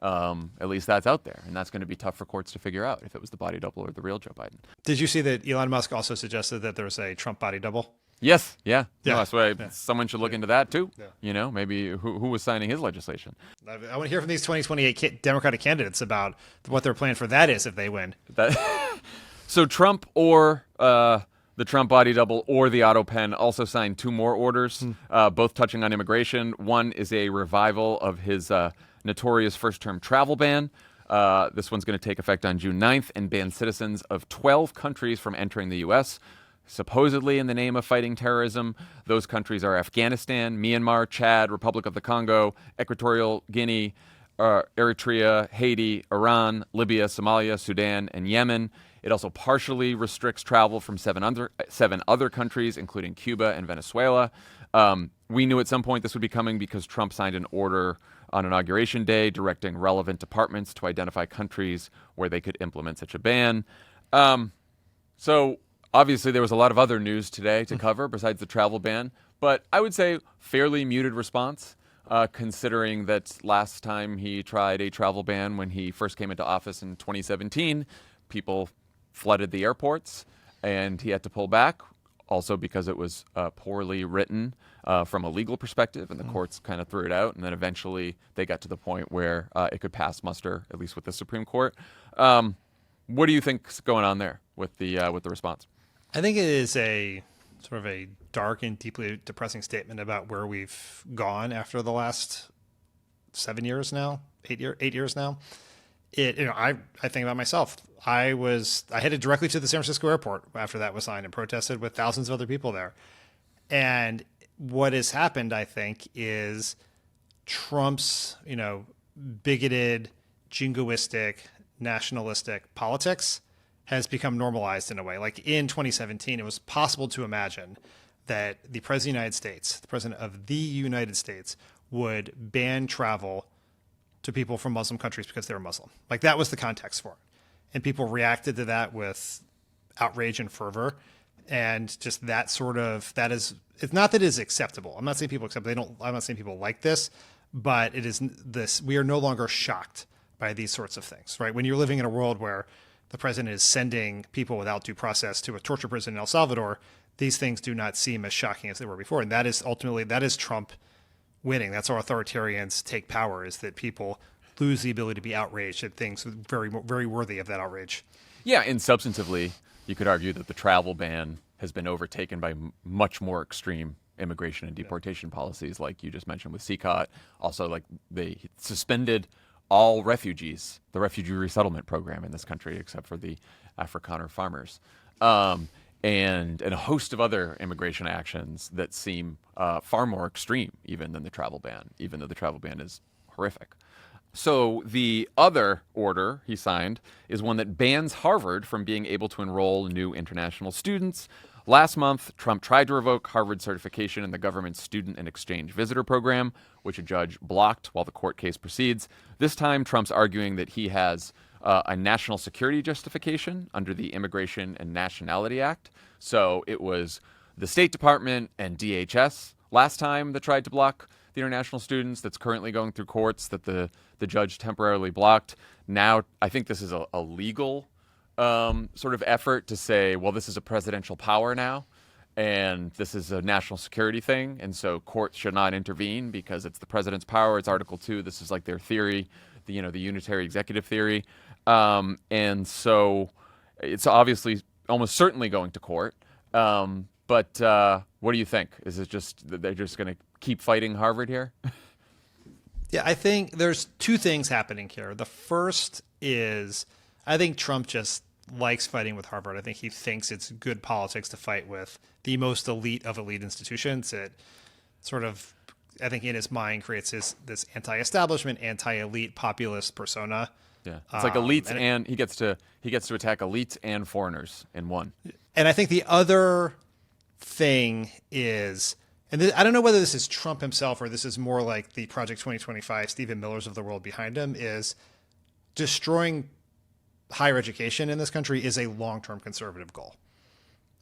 at least that's out there, and that's going to be tough for courts to figure out if it was the body double or the real Joe Biden. Did you see that Elon Musk also suggested that there was a Trump body double? Yes, yeah. No, that's why someone should look into that too. Yeah. Maybe who was signing his legislation. I want to hear from these 2028 Democratic candidates about what their plan for that is if they win. So Trump or the Trump body double or the auto pen also signed 2 more orders, both touching on immigration. One is a revival of his notorious first-term travel ban. This one's going to take effect on June 9th and ban citizens of 12 countries from entering the U.S., supposedly in the name of fighting terrorism. Those countries are Afghanistan, Myanmar, Chad, Republic of the Congo, Equatorial Guinea, Eritrea, Haiti, Iran, Libya, Somalia, Sudan, and Yemen. It also partially restricts travel from 7 other countries, including Cuba and Venezuela. We knew at some point this would be coming because Trump signed an order on Inauguration Day directing relevant departments to identify countries where they could implement such a ban. So obviously there was a lot of other news today to cover besides the travel ban, but I would say fairly muted response, considering that last time he tried a travel ban when he first came into office in 2017, people flooded the airports and he had to pull back, also because it was poorly written from a legal perspective, and the courts kind of threw it out, and then eventually they got to the point where it could pass muster, at least with the Supreme Court. What do you think's going on there with the response? I think it is a sort of a dark and deeply depressing statement about where we've gone after the last 7 years now, 8 years now. I think about myself. I headed directly to the San Francisco airport after that was signed and protested with thousands of other people there. And what has happened, I think, is Trump's, bigoted, jingoistic, nationalistic politics has become normalized in a way. Like in 2017, it was possible to imagine that the President of the United States, the President of the United States, would ban travel to people from Muslim countries because they were Muslim. Like that was the context for it. And people reacted to that with outrage and fervor. And just it's not that it is acceptable. I'm not saying people accept it. I'm not saying people like this, but it is this. We are no longer shocked by these sorts of things, right? When you're living in a world where the president is sending people without due process to a torture prison in El Salvador, these things do not seem as shocking as they were before. And that is Trump winning. That's how authoritarians take power, is that people lose the ability to be outraged at things very, very worthy of that outrage. Yeah, and substantively, you could argue that the travel ban has been overtaken by much more extreme immigration and deportation policies, like you just mentioned with CCOT. Also, like they suspended all refugees, the refugee resettlement program in this country, except for the Afrikaner farmers, and a host of other immigration actions that seem far more extreme even than the travel ban, even though the travel ban is horrific. So the other order he signed is one that bans Harvard from being able to enroll new international students. Last month, Trump tried to revoke Harvard's certification in the government's Student and Exchange Visitor Program, which a judge blocked while the court case proceeds. This time, Trump's arguing that he has a national security justification under the Immigration and Nationality Act. So it was the State Department and DHS last time that tried to block the international students. That's currently going through courts that the judge temporarily blocked. Now, I think this is a legal sort of effort to say, well, this is a presidential power now, and this is a national security thing, and so courts should not intervene because it's the president's power. It's Article 2. This is like their theory, the unitary executive theory. And so it's obviously almost certainly going to court. But what do you think? Is it just that they're just going to keep fighting Harvard here? Yeah, I think there's two things happening here. The first is I think Trump just likes fighting with Harvard. I think he thinks it's good politics to fight with the most elite of elite institutions. It sort of, I think in his mind, creates this anti-establishment, anti-elite populist persona. Yeah, it's like elites, and he gets to attack elites and foreigners in one. And I think the other thing is, and I don't know whether this is Trump himself or this is more like the Project 2025 Stephen Millers of the world behind him, is destroying higher education in this country is a long-term conservative goal.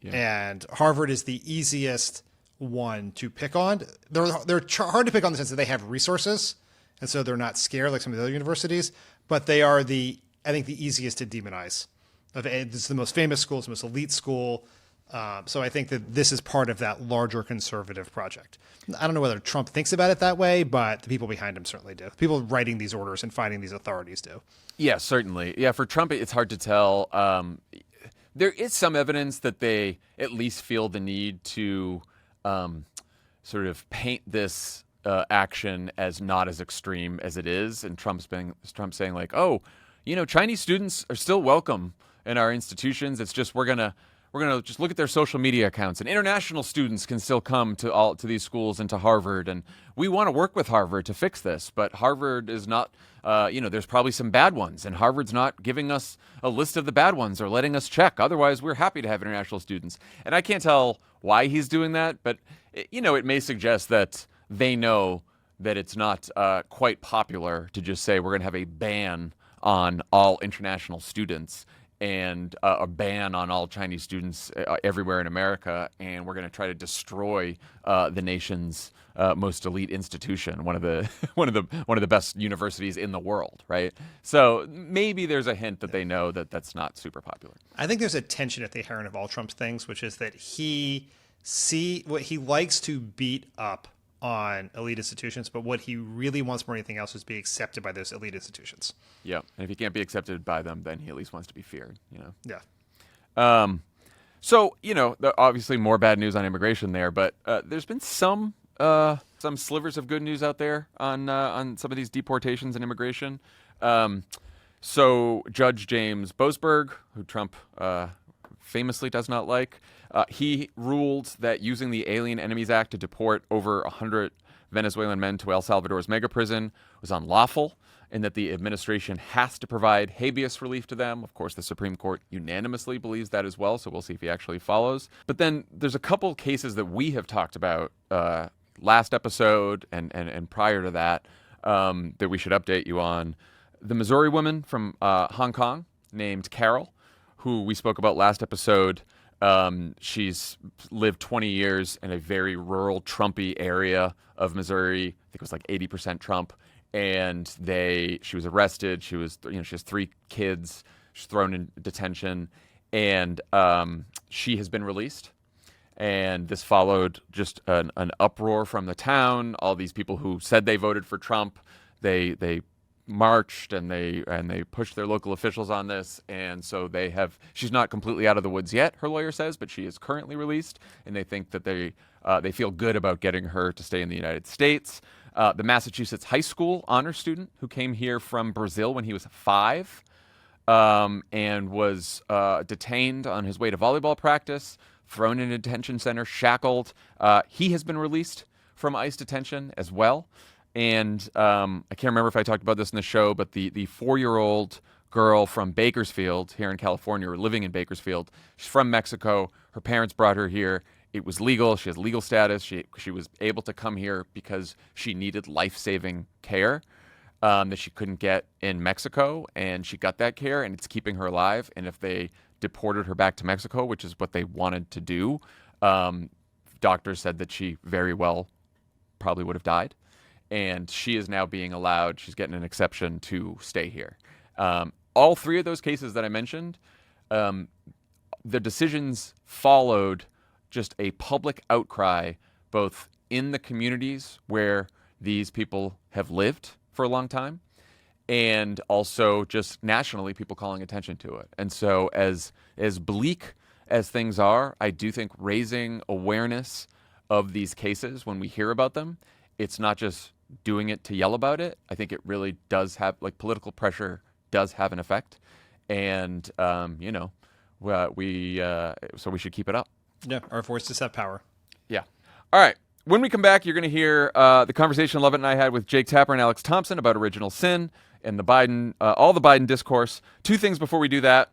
Yeah. And Harvard is the easiest one to pick on. They're hard to pick on in the sense that they have resources, and so they're not scared like some of the other universities, but they are I think the easiest to demonize. It's the most famous school, it's the most elite school. So I think that this is part of that larger conservative project. I don't know whether Trump thinks about it that way, but the people behind him certainly do. People writing these orders and finding these authorities do. Yeah, certainly. Yeah, for Trump, it's hard to tell. There is some evidence that they at least feel the need to sort of paint this action as not as extreme as it is. And Trump's saying like, oh, Chinese students are still welcome in our institutions. It's just we're gonna just look at their social media accounts, and international students can still come to these schools and to Harvard, and we want to work with Harvard to fix this. But Harvard is not, there's probably some bad ones, and Harvard's not giving us a list of the bad ones or letting us check. Otherwise, we're happy to have international students. And I can't tell why he's doing that, but it may suggest that they know that it's not quite popular to just say we're going to have a ban on all international students and a ban on all Chinese students everywhere in America, and we're going to try to destroy the nation's most elite institution, one of the best universities in the world, right? So maybe there's a hint that they know that that's not super popular. I think there's a tension at the inherent of all Trump's things, which is that he likes to beat up on elite institutions, but what he really wants more than anything else is be accepted by those elite institutions. Yeah, and if he can't be accepted by them, then he at least wants to be feared. Yeah. So obviously more bad news on immigration there, but there's been some slivers of good news out there on some of these deportations and immigration. So Judge James Boasberg, who Trump famously does not like, he ruled that using the Alien Enemies Act to deport over 100 Venezuelan men to El Salvador's mega prison was unlawful, and that the administration has to provide habeas relief to them. Of course, the Supreme Court unanimously believes that as well, so we'll see if he actually follows. But then there's a couple cases that we have talked about last episode and prior to that that we should update you on. The Missouri woman from Hong Kong named Karl, who we spoke about last episode. She's lived 20 years in a very rural, Trumpy area of Missouri. I think it was like 80% Trump. And she was arrested. She has 3 kids. She's thrown in detention, and she has been released. And this followed just an uproar from the town. All these people who said they voted for Trump, they marched and they pushed their local officials on this, and so she's not completely out of the woods yet, her lawyer says, but she is currently released, and they think that they feel good about getting her to stay in the United States. The Massachusetts high school honor student who came here from Brazil when he was 5 and was detained on his way to volleyball practice, thrown in a detention center, shackled. He has been released from ICE detention as well. And I can't remember if I talked about this in the show, but the 4-year-old girl from Bakersfield here in California, or living in Bakersfield, she's from Mexico. Her parents brought her here. It was legal. She has legal status. She was able to come here because she needed life-saving care that she couldn't get in Mexico, and she got that care, and it's keeping her alive. And if they deported her back to Mexico, which is what they wanted to do, doctors said that she very well probably would have died. And she is now being allowed, she's getting an exception to stay here. All 3 of those cases that I mentioned, the decisions followed just a public outcry, both in the communities where these people have lived for a long time, and also just nationally, people calling attention to it. And so as bleak as things are, I do think raising awareness of these cases when we hear about them, it's not just doing it to yell about it. I think it really does have, like, political pressure does have an effect. And, so we should keep it up. Yeah, our voices have power. Yeah. All right. When we come back, you're going to hear the conversation Lovett and I had with Jake Tapper and Alex Thompson about original sin and the Biden, all the Biden discourse. Two things before we do that.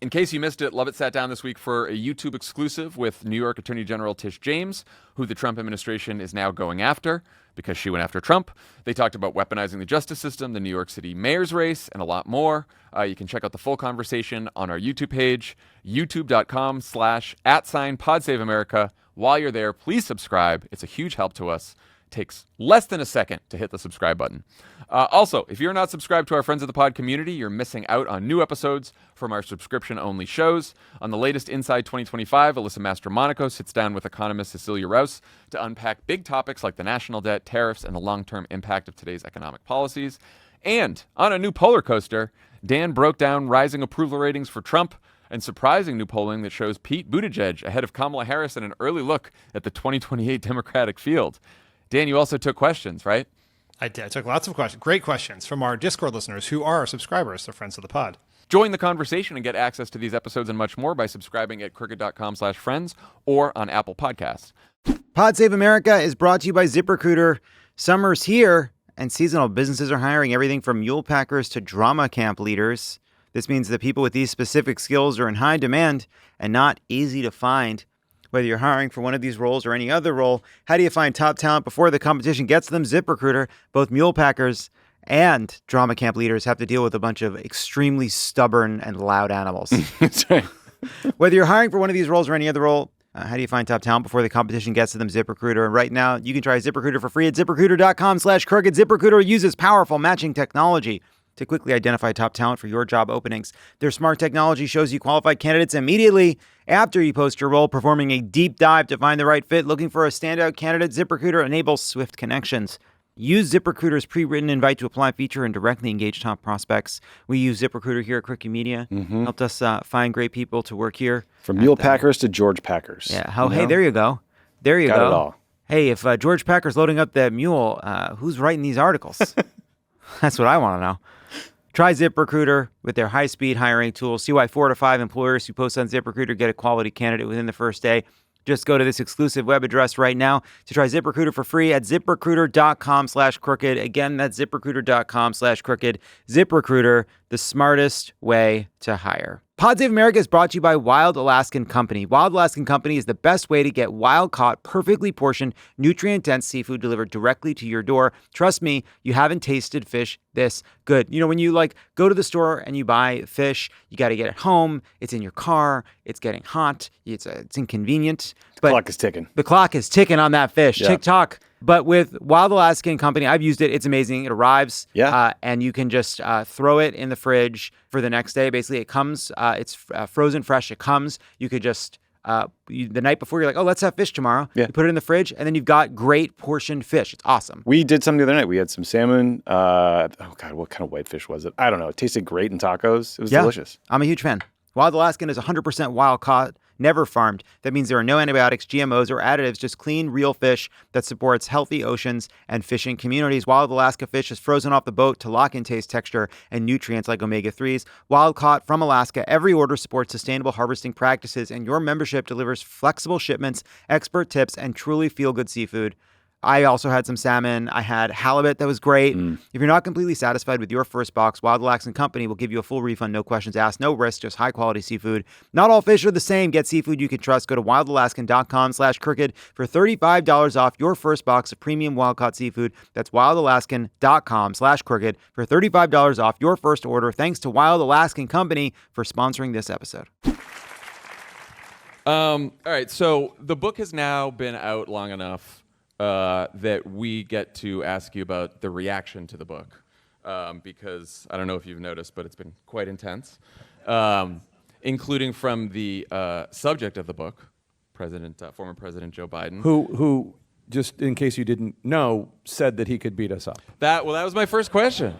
In case you missed it, Lovett sat down this week for a YouTube exclusive with New York Attorney General Tish James, who the Trump administration is now going after because she went after Trump. They talked about weaponizing the justice system, the New York City mayor's race, and a lot more. You can check out the full conversation on our YouTube page, youtube.com/@PodSaveAmerica. While you're there, please subscribe. It's a huge help to us. It takes less than a second to hit the subscribe button. Also, if you're not subscribed to our Friends of the Pod community, you're missing out on new episodes from our subscription-only shows. On the latest Inside 2025, Alyssa Mastromonaco sits down with economist Cecilia Rouse to unpack big topics like the national debt, tariffs, and the long-term impact of today's economic policies. And on a new polar coaster, Dan broke down rising approval ratings for Trump and surprising new polling that shows Pete Buttigieg ahead of Kamala Harris in an early look at the 2028 Democratic field. Dan, you also took questions, right? I did. I took lots of questions, great questions from our Discord listeners who are subscribers to Friends of the Pod. Join the conversation and get access to these episodes and much more by subscribing at crooked.com/friends or on Apple Podcasts. Pod Save America is brought to you by ZipRecruiter. Summer's here and seasonal businesses are hiring everything from mule packers to drama camp leaders. This means that people with these specific skills are in high demand and not easy to find. Whether you're hiring for one of these roles or any other role, how do you find top talent before the competition gets them? ZipRecruiter. Both mule packers and drama camp leaders have to deal with a bunch of extremely stubborn and loud animals. That's right. Whether you're hiring for one of these roles or any other role, how do you find top talent before the competition gets to them? ZipRecruiter. And right now, you can try ZipRecruiter for free at ZipRecruiter.com/crooked. ZipRecruiter uses powerful matching technology to quickly identify top talent for your job openings. Their smart technology shows you qualified candidates immediately after you post your role, performing a deep dive to find the right fit. Looking for a standout candidate? ZipRecruiter enables swift connections. Use ZipRecruiter's pre-written invite to apply feature and directly engage top prospects. We use ZipRecruiter here at Crooked Media. Helped us find great people to work here. From mule packers to George Packers. Yeah. Oh, hey, there you go. There you go. Got it all. Hey, if George Packer's loading up that mule, who's writing these articles? That's what I want to know. Try ZipRecruiter with their high-speed hiring tool. See why 4 to 5 employers who post on ZipRecruiter get a quality candidate within the first day. Just go to this exclusive web address right now to try ZipRecruiter for free at ZipRecruiter.com/crooked. Again, that's ZipRecruiter.com/crooked. ZipRecruiter, the smartest way to hire. Pod Save America is brought to you by Wild Alaskan Company. Wild Alaskan Company is the best way to get wild-caught, perfectly portioned, nutrient-dense seafood delivered directly to your door. Trust me, you haven't tasted fish this good. You know, when you go to the store and you buy fish, you got to get it home. It's in your car. It's getting hot. It's inconvenient. But The clock is ticking. The clock is ticking on that fish. Yeah. Tick-tock. But with Wild Alaskan Company, I've used it. It's amazing. It arrives, and you can just throw it in the fridge for the next day. Basically, it comes, it's frozen fresh. It comes. You could just, the night before, you're like, oh, let's have fish tomorrow. Yeah. You put it in the fridge, and then you've got great portioned fish. It's awesome. We did something the other night. We had some salmon. Oh, God, what kind of whitefish was it? I don't know. It tasted great in tacos. It was delicious. I'm a huge fan. Wild Alaskan is 100% wild caught, never farmed. That means there are no antibiotics, GMOs, or additives, just clean, real fish that supports healthy oceans and fishing communities. Wild Alaska fish is frozen off the boat to lock in taste, texture, and nutrients like omega-3s. Wild caught from Alaska, every order supports sustainable harvesting practices, and your membership delivers flexible shipments, expert tips, and truly feel-good seafood. I also had some salmon. I had halibut that was great. If you're not completely satisfied with your first box, Wild Alaskan Company will give you a full refund, no questions asked, no risk, just high-quality seafood. Not all fish are the same. Get seafood you can trust. Go to wildalaskan.com/crooked for $35 off your first box of premium wild-caught seafood. That's wildalaskan.com/crooked for $35 off your first order. Thanks to Wild Alaskan Company for sponsoring this episode. All right, so the book has now been out long enough that we get to ask you about the reaction to the book, because I don't know if you've noticed, but it's been quite intense, including from the subject of the book, former President Joe Biden, who, just in case you didn't know, said that he could beat us up. That was my first question.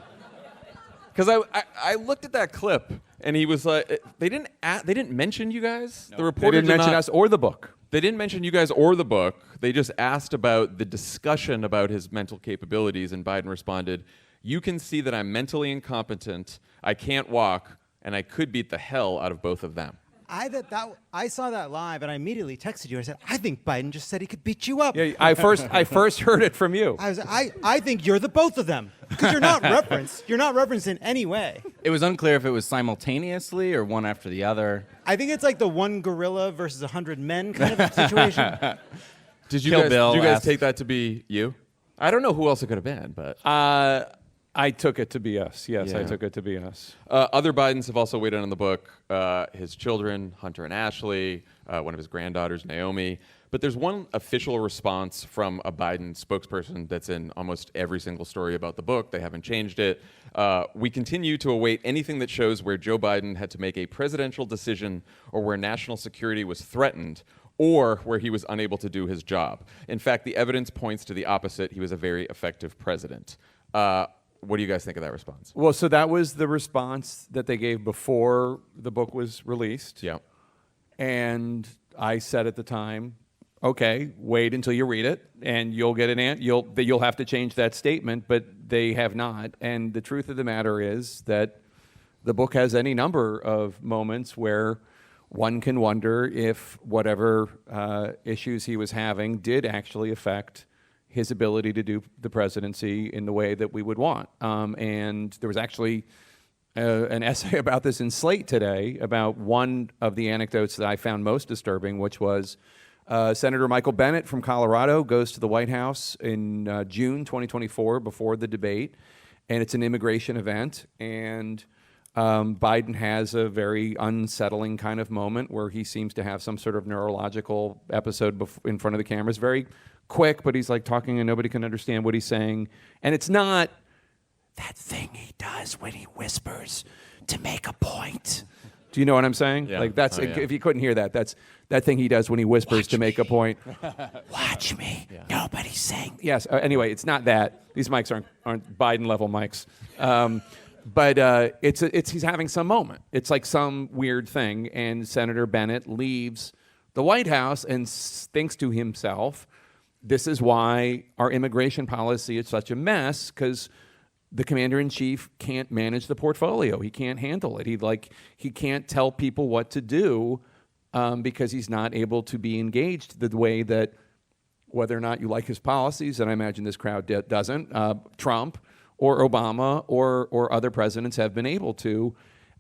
Because I looked at that clip and he was like, they didn't mention you guys. No. The reporter didn't mention us or the book. They didn't mention you guys or the book. They just asked about the discussion about his mental capabilities, and Biden responded, "You can see that I'm mentally incompetent. I can't walk, and I could beat the hell out of both of them." I saw that live, and I immediately texted you. I said, "I think Biden just said he could beat you up." Yeah, I first heard it from you. I think you're the both of them because you're not referenced. You're not referenced in any way. It was unclear if it was simultaneously or one after the other. I think it's like the one gorilla versus 100 men kind of situation. Did you guys take that to be you? I don't know who else it could have been, but I took it to be us. Yes, I took it to be us. Other Bidens have also weighed in on the book. His children, Hunter and Ashley, one of his granddaughters, Naomi. But there's one official response from a Biden spokesperson that's in almost every single story about the book. They haven't changed it. We continue to await anything that shows where Joe Biden had to make a presidential decision or where national security was threatened or where he was unable to do his job. In fact, the evidence points to the opposite. He was a very effective president. What do you guys think of that response? Well, so that was the response that they gave before the book was released. Yeah. And I said at the time, okay, wait until you read it, and you'll get you'll have to change that statement, but they have not. And the truth of the matter is that the book has any number of moments where one can wonder if whatever issues he was having did actually affect his ability to do the presidency in the way that we would want. And there was actually an essay about this in Slate today about one of the anecdotes that I found most disturbing, which was Senator Michael Bennet from Colorado goes to the White House in June 2024 before the debate, and it's an immigration event, and Biden has a very unsettling kind of moment where he seems to have some sort of neurological episode in front of the cameras. Very quick, but he's like talking and nobody can understand what he's saying. And it's not that thing he does when he whispers to make a point. Do you know what I'm saying? Yeah. Like that's if you couldn't hear that, that's that thing he does when he whispers to make a point. Watch me. Yeah. Nobody's saying. Yes. Anyway, it's not that. These mics aren't Biden level mics. But it's he's having some moment. It's like some weird thing, and Senator Bennet leaves the White House and thinks to himself, this is why our immigration policy is such a mess, because the commander-in-chief can't manage the portfolio. He can't handle it. He can't tell people what to do because he's not able to be engaged the way that, whether or not you like his policies, and I imagine this crowd doesn't, Trump or Obama or other presidents have been able to.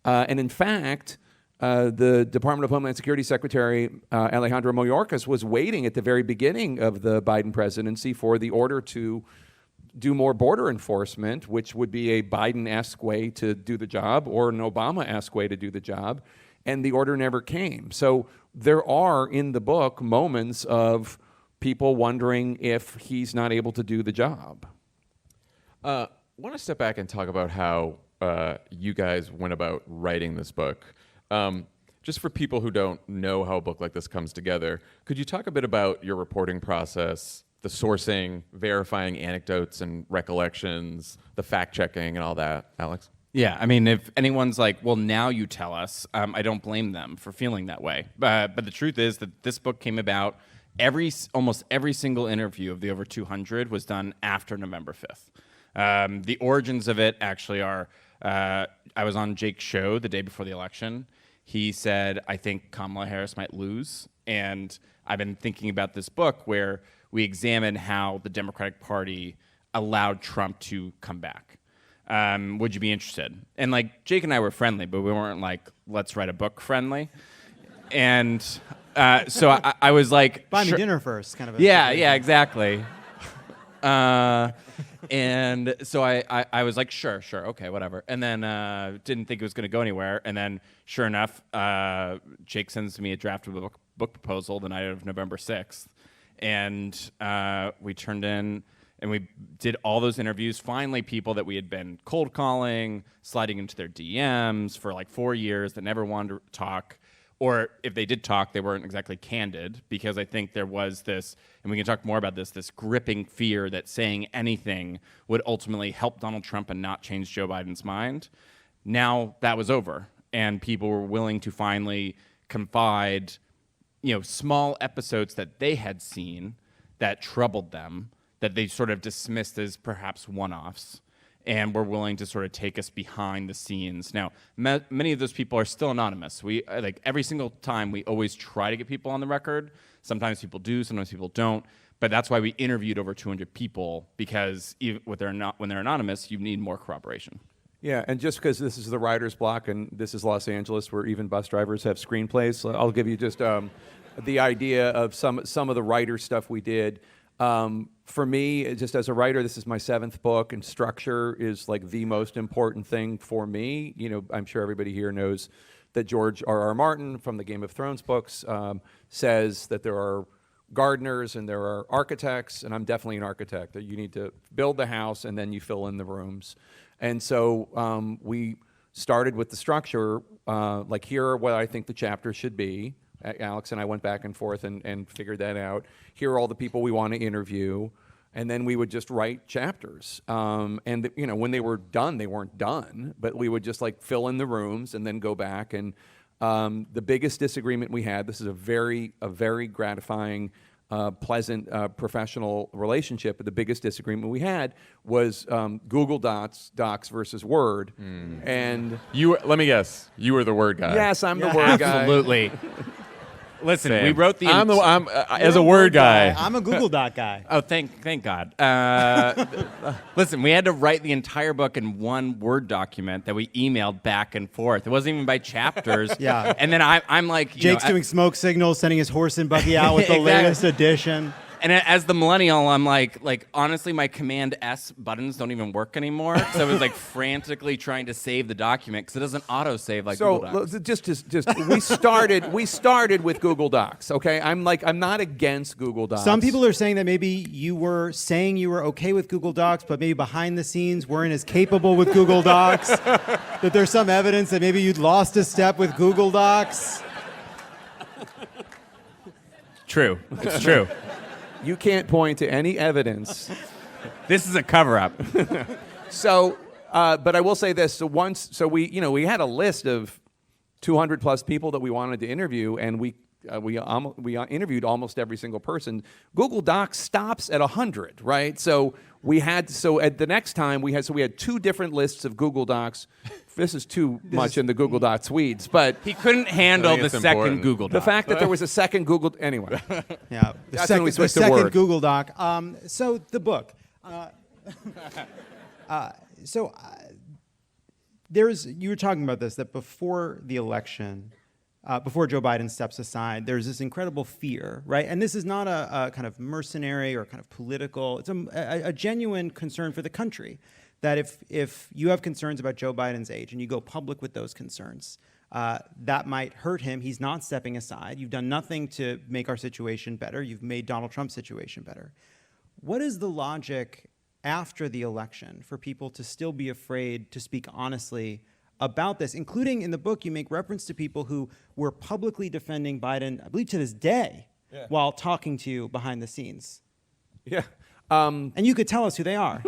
And in fact, the Department of Homeland Security Secretary Alejandro Mayorkas was waiting at the very beginning of the Biden presidency for the order to do more border enforcement, which would be a Biden-esque way to do the job or an Obama-esque way to do the job, and the order never came. So there are, in the book, moments of people wondering if he's not able to do the job. I want to step back and talk about how you guys went about writing this book. Just for people who don't know how a book like this comes together, could you talk a bit about your reporting process, the sourcing, verifying anecdotes and recollections, the fact-checking and all that, Alex? Yeah, I mean, if anyone's like, well, now you tell us, I don't blame them for feeling that way. But the truth is that this book came about, almost every single interview of the over 200 was done after November 5th. The origins of it actually are, I was on Jake's show the day before the election. He said, I think Kamala Harris might lose. And I've been thinking about this book where we examine how the Democratic Party allowed Trump to come back. Would you be interested? And like Jake and I were friendly, but we weren't like, let's write a book friendly. And so I was like, buy me dinner first, kind of. Yeah, exactly. And so I was like, sure, okay, whatever. And then didn't think it was going to go anywhere. And then sure enough, Jake sends me a draft of a book proposal the night of November 6th. And we turned in and we did all those interviews. Finally, people that we had been cold calling, sliding into their DMs for like 4 years that never wanted to talk. or if they did talk, they weren't exactly candid, because I think there was this, and we can talk more about this gripping fear that saying anything would ultimately help Donald Trump and not change Joe Biden's mind. Now that was over, and people were willing to finally confide, small episodes that they had seen that troubled them, that they sort of dismissed as perhaps one-offs, and were willing to sort of take us behind the scenes. Now, many of those people are still anonymous. We every single time we always try to get people on the record. Sometimes people do, sometimes people don't. But that's why we interviewed over 200 people, because even when they're anonymous, you need more corroboration. Yeah, and just because this is the writer's block and this is Los Angeles, where even bus drivers have screenplays, so I'll give you just the idea of some of the writer stuff we did. For me, just as a writer, this is my 7th book, and structure is like the most important thing for me. I'm sure everybody here knows that George R.R. Martin from the Game of Thrones books says that there are gardeners and there are architects, and I'm definitely an architect, that you need to build the house and then you fill in the rooms. And so we started with the structure, like here are what I think the chapters should be. Alex and I went back and forth and figured that out. Here are all the people we want to interview. And then we would just write chapters. And when they were done, they weren't done, but we would just fill in the rooms and then go back. And the biggest disagreement we had, this is a very gratifying, pleasant, professional relationship, but the biggest disagreement we had was Google Docs versus Word. And let me guess, you were the Word guy. Yes, I'm the Word guy. Absolutely. Listen, Same. we wrote the. I'm as a Word guy. I'm a Google Doc guy. Oh, thank God. Listen, we had to write the entire book in one Word document that we emailed back and forth. It wasn't even by chapters. Yeah. And then I'm like, Jake's doing smoke signals, sending his horse and buggy out with the Exactly. latest edition. And as the millennial, I'm like honestly, my Command S buttons don't even work anymore. So I was frantically trying to save the document because it doesn't auto save like Google Docs. So just we started with Google Docs. Okay, I'm not against Google Docs. Some people are saying that maybe you were saying you were okay with Google Docs, but maybe behind the scenes weren't as capable with Google Docs. That there's some evidence that maybe you'd lost a step with Google Docs. True, it's true. You can't point to any evidence. This is a cover-up. So, but I will say this. So we had a list of 200 plus people that we wanted to interview, and we interviewed almost every single person. Google Docs stops at 100, right? So at the next time we had 2 different lists of Google Docs. This is too much in the Google Docs weeds, but he couldn't handle the second Google Doc. The fact that there was a second Google anyway. Yeah, That's when we switched to second Word. Google Doc. So the book. You were talking about this, that before the election, before Joe Biden steps aside, there's this incredible fear, right? And this is not a kind of mercenary or kind of political. It's a genuine concern for the country. That if you have concerns about Joe Biden's age and you go public with those concerns, that might hurt him. He's not stepping aside. You've done nothing to make our situation better. You've made Donald Trump's situation better. What is the logic after the election for people to still be afraid to speak honestly about this? Including in the book, you make reference to people who were publicly defending Biden, I believe to this day, while talking to you behind the scenes. Yeah. And you could tell us who they are.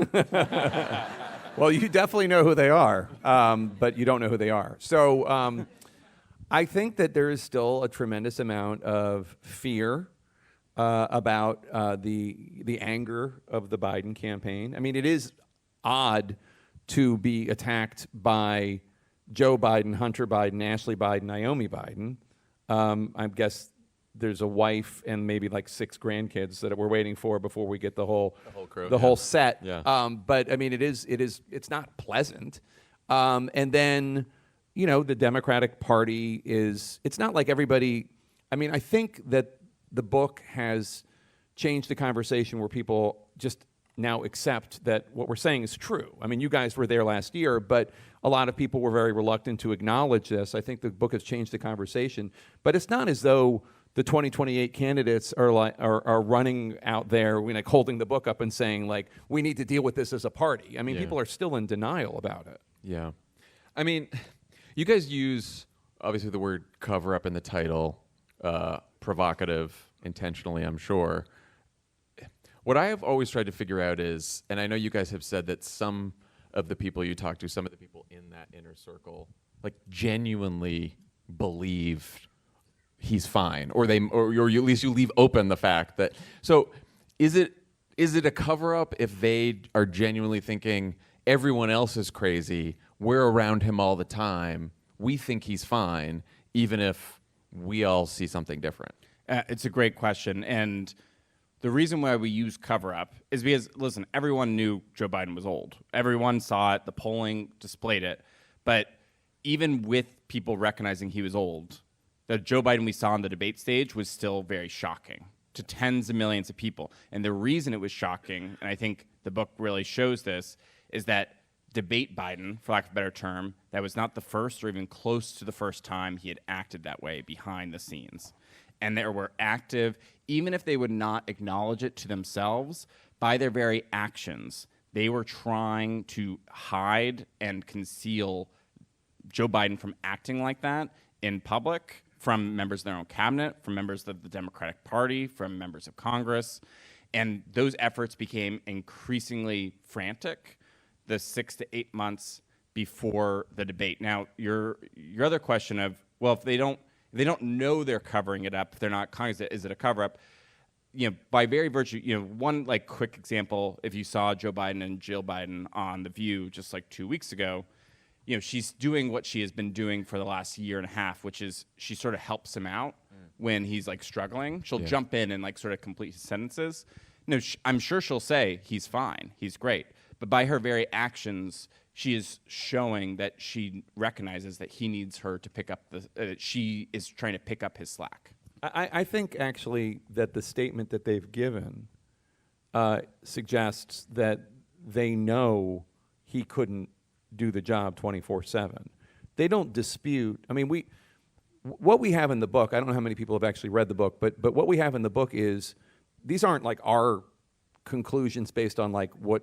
Well, you definitely know who they are, but you don't know who they are. So I think that there is still a tremendous amount of fear about the anger of the Biden campaign. I mean, it is odd to be attacked by Joe Biden, Hunter Biden, Ashley Biden, Naomi Biden. I guess there's a wife and maybe 6 grandkids that we're waiting for before we get the whole crew, whole set. Yeah. But I mean, it's not pleasant. And then, the Democratic Party it's not like everybody. I mean, I think that the book has changed the conversation where people just now accept that what we're saying is true. I mean, you guys were there last year, but a lot of people were very reluctant to acknowledge this. I think the book has changed the conversation, but it's not as though the 2028 candidates are running out there, holding the book up and saying we need to deal with this as a party. I mean, people are still in denial about it. Yeah. I mean, you guys use obviously the word cover up in the title, provocative, intentionally, I'm sure. What I have always tried to figure out is, and I know you guys have said that some of the people you talk to, some of the people in that inner circle, like genuinely believe he's fine, or at least you leave open the fact that. So, is it a cover up if they are genuinely thinking everyone else is crazy, we're around him all the time, we think he's fine, even if we all see something different? It's a great question, and the reason why we use cover-up is because, listen, everyone knew Joe Biden was old. Everyone saw it. The polling displayed it. But even with people recognizing he was old, the Joe Biden we saw on the debate stage was still very shocking to tens of millions of people. And the reason it was shocking, and I think the book really shows this, is that debate Biden, for lack of a better term, that was not the first or even close to the first time he had acted that way behind the scenes. And they were active, even if they would not acknowledge it to themselves, by their very actions. They were trying to hide and conceal Joe Biden from acting like that in public, from members of their own cabinet, from members of the Democratic Party, from members of Congress. And those efforts became increasingly frantic the 6 to 8 months before the debate. Now, your other question of, well, if they don't know they're covering it up, if they're not cognizant, is it a cover-up? By very virtue, one quick example, if you saw Joe Biden and Jill Biden on The View just 2 weeks ago, she's doing what she has been doing for the last year and a half, which is she sort of helps him out when he's struggling. She'll jump in and sort of complete his sentences. No, I'm sure she'll say he's fine, he's great. But by her very actions, she is showing that she recognizes that he needs her to pick up she is trying to pick up his slack. I think actually that the statement that they've given suggests that they know he couldn't do the job 24/7. They don't dispute. I mean, what we have in the book, I don't know how many people have actually read the book, but what we have in the book is, these aren't our conclusions based on what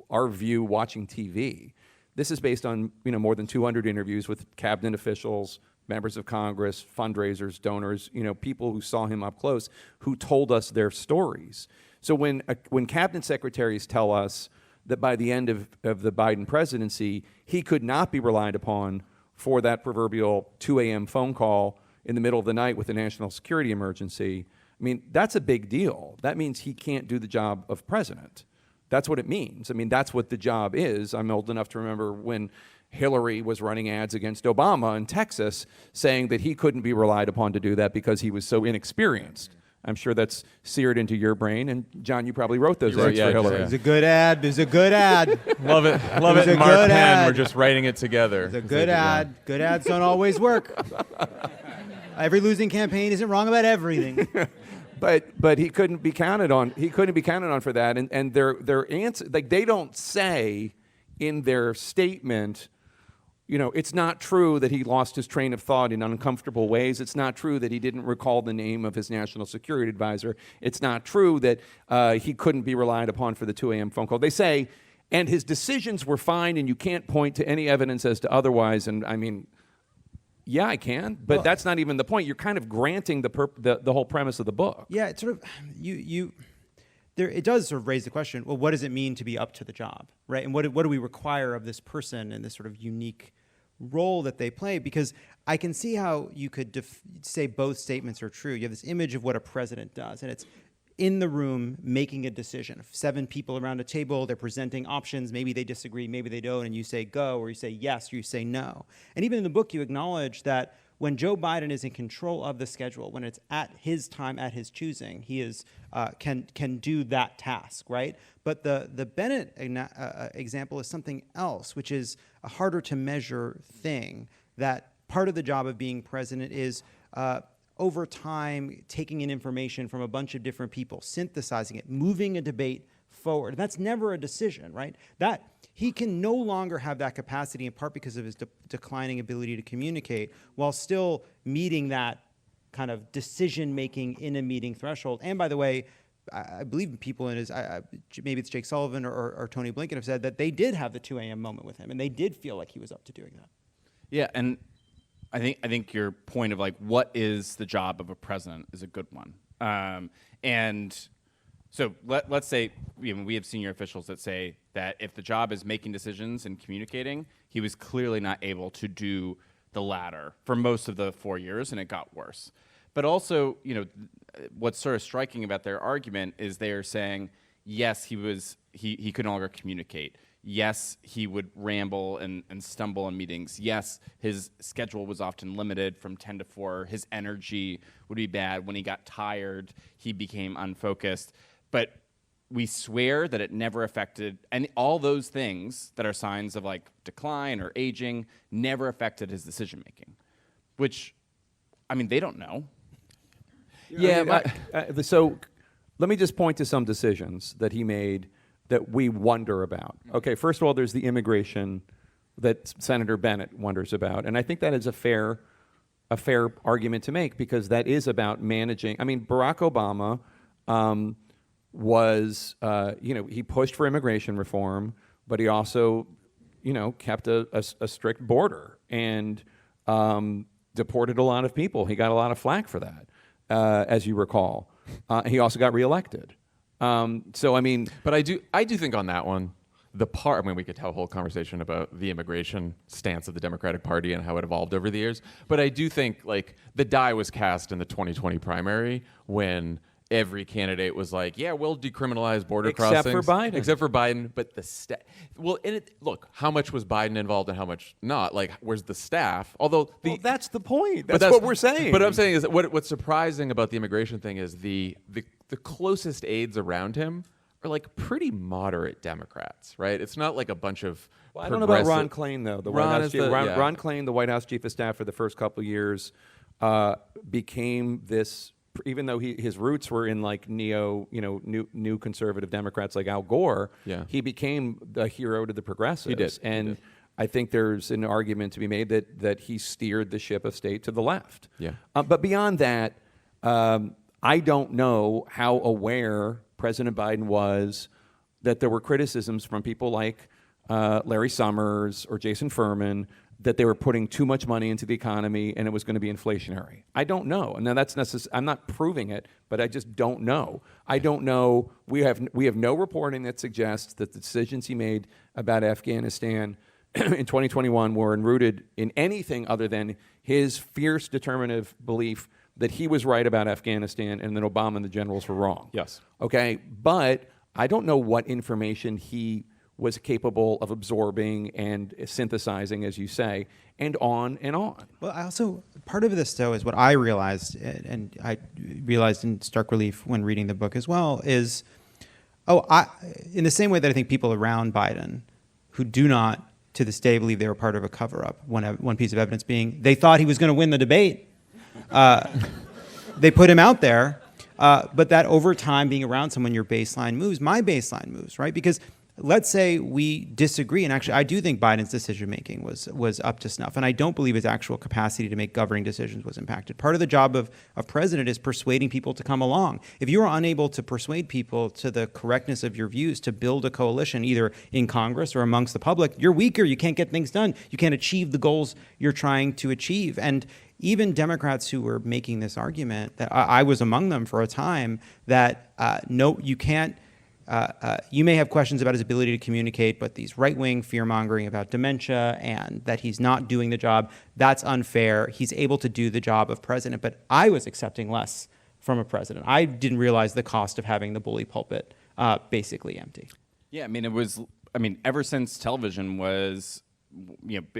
our view watching TV. This is based on more than 200 interviews with cabinet officials, members of Congress, fundraisers, donors, people who saw him up close, who told us their stories. So when cabinet secretaries tell us that by the end of the Biden presidency, he could not be relied upon for that proverbial 2 a.m. phone call in the middle of the night with a national security emergency, I mean, that's a big deal. That means he can't do the job of president. That's what it means. I mean, that's what the job is. I'm old enough to remember when Hillary was running ads against Obama in Texas, saying that he couldn't be relied upon to do that because he was so inexperienced. I'm sure that's seared into your brain. And John, you probably wrote those ads for Hillary. It was a good ad. It was a good ad. Love it. Love it. Mark Penn, we're just writing it together. It's a good ad. Good ads don't always work. Every losing campaign isn't wrong about everything. But he couldn't be counted on. He couldn't be counted on for that. And their answer, they don't say in their statement, it's not true that he lost his train of thought in uncomfortable ways. It's not true that he didn't recall the name of his national security advisor. It's not true that he couldn't be relied upon for the 2 a.m. phone call. They say, and his decisions were fine, and you can't point to any evidence as to otherwise. And I mean, yeah, I can, but that's not even the point. You're kind of granting the whole premise of the book. Yeah, it's sort of it does sort of raise the question, well, what does it mean to be up to the job, right? And what do we require of this person in this sort of unique role that they play? Because I can see how you could say both statements are true. You have this image of what a president does, and it's in the room making a decision. 7 people around a table, they're presenting options. Maybe they disagree, maybe they don't, and you say go, or you say yes, or you say no. And even in the book, you acknowledge that when Joe Biden is in control of the schedule, when it's at his time, at his choosing, he is can do that task, right? But the Bennett example is something else, which is a harder to measure thing. That part of the job of being president is over time taking in information from a bunch of different people, synthesizing it, moving a debate forward. That's never a decision, right? That he can no longer have that capacity, in part because of his declining ability to communicate, while still meeting that kind of decision-making in a meeting threshold. And by the way, I believe people in his, maybe it's Jake Sullivan or Tony Blinken have said that they did have the 2 a.m. moment with him, and they did feel like he was up to doing that. Yeah, and I think your point of like what is the job of a president is a good one. And so let's say we have senior officials that say that if the job is making decisions and communicating, he was clearly not able to do the latter for most of the 4 years, and it got worse. But also, what's sort of striking about their argument is they are saying, yes, he could no longer communicate. Yes, he would ramble and stumble in meetings. Yes, his schedule was often limited from 10 to 4. His energy would be bad. When he got tired, he became unfocused. But we swear that it never affected, and all those things that are signs of like decline or aging never affected his decision making, which, I mean, they don't know. So let me just point to some decisions that he made that we wonder about. Okay, first of all, there's the immigration that Senator Bennett wonders about, and I think that is a fair argument to make because that is about managing. I mean, Barack Obama was, he pushed for immigration reform, but he also, kept a strict border and deported a lot of people. He got a lot of flack for that, as you recall. He also got reelected. But I do think on that one, we could have a whole conversation about the immigration stance of the Democratic Party and how it evolved over the years. But I do think like the die was cast in the 2020 primary when every candidate was like, yeah, we'll decriminalize border crossings. Except for Biden. But look, how much was Biden involved and how much not? Like, where's the staff? Although that's the point. That's what we're saying. But I'm saying is that what's surprising about the immigration thing is the closest aides around him are like pretty moderate Democrats, right? It's not like a bunch of I don't know about Ron Klain, though. Ron Klain, the White House chief of staff for the first couple of years, became this, even though his roots were in like new conservative Democrats like Al Gore, he became the hero to the progressives. He did. I think there's an argument to be made that he steered the ship of state to the left. Yeah. But beyond that, I don't know how aware President Biden was that there were criticisms from people like Larry Summers or Jason Furman that they were putting too much money into the economy and it was going to be inflationary. I don't know. And now that's necessary. I'm not proving it, but I just don't know. I don't know. We have no reporting that suggests that the decisions he made about Afghanistan in 2021 were rooted in anything other than his fierce determinative belief that he was right about Afghanistan and that Obama and the generals were wrong. Yes. Okay, but I don't know what information he was capable of absorbing and synthesizing, as you say, and on and on. Well, I also, part of this, though, is what I realized, and I realized in stark relief when reading the book as well, is, in the same way that I think people around Biden who do not, to this day, believe they were part of a cover-up, one piece of evidence being they thought he was going to win the debate. They put him out there, but that over time being around someone, your baseline moves, my baseline moves, right? Because let's say we disagree, and actually I do think Biden's decision-making was up to snuff, and I don't believe his actual capacity to make governing decisions was impacted. Part of the job of president is persuading people to come along. If you are unable to persuade people to the correctness of your views, to build a coalition either in Congress or amongst the public, you're weaker, you can't get things done, you can't achieve the goals you're trying to achieve. And even Democrats who were making this argument, that I was among them for a time, that no, you can't, you may have questions about his ability to communicate, but these right-wing fear-mongering about dementia and that he's not doing the job, that's unfair. He's able to do the job of president, but I was accepting less from a president. I didn't realize the cost of having the bully pulpit basically empty. Yeah, ever since television was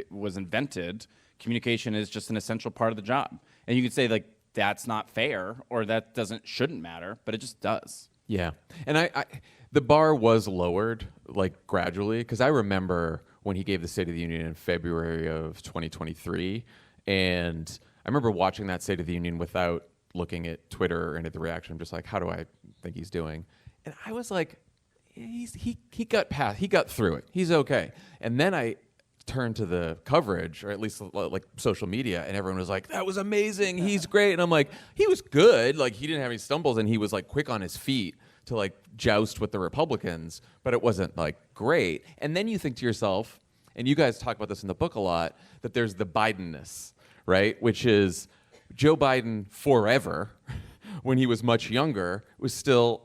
invented, communication is just an essential part of the job. And you could say like that's not fair or that shouldn't matter, but it just does. Yeah. And I the bar was lowered like gradually because I remember when he gave the State of the Union in February of 2023, and I remember watching that State of the Union without looking at Twitter or any of the reaction. I'm just like, how do I think he's doing? And I was like, he got through it. He's okay. And then I turned to the coverage, or at least like social media, and everyone was like, that was amazing, he's great. And I'm like, he was good, like he didn't have any stumbles, and he was like quick on his feet to like joust with the Republicans, but it wasn't like great. And then you think to yourself, and you guys talk about this in the book a lot, that there's the Bidenness, right? Which is Joe Biden forever, when he was much younger, was still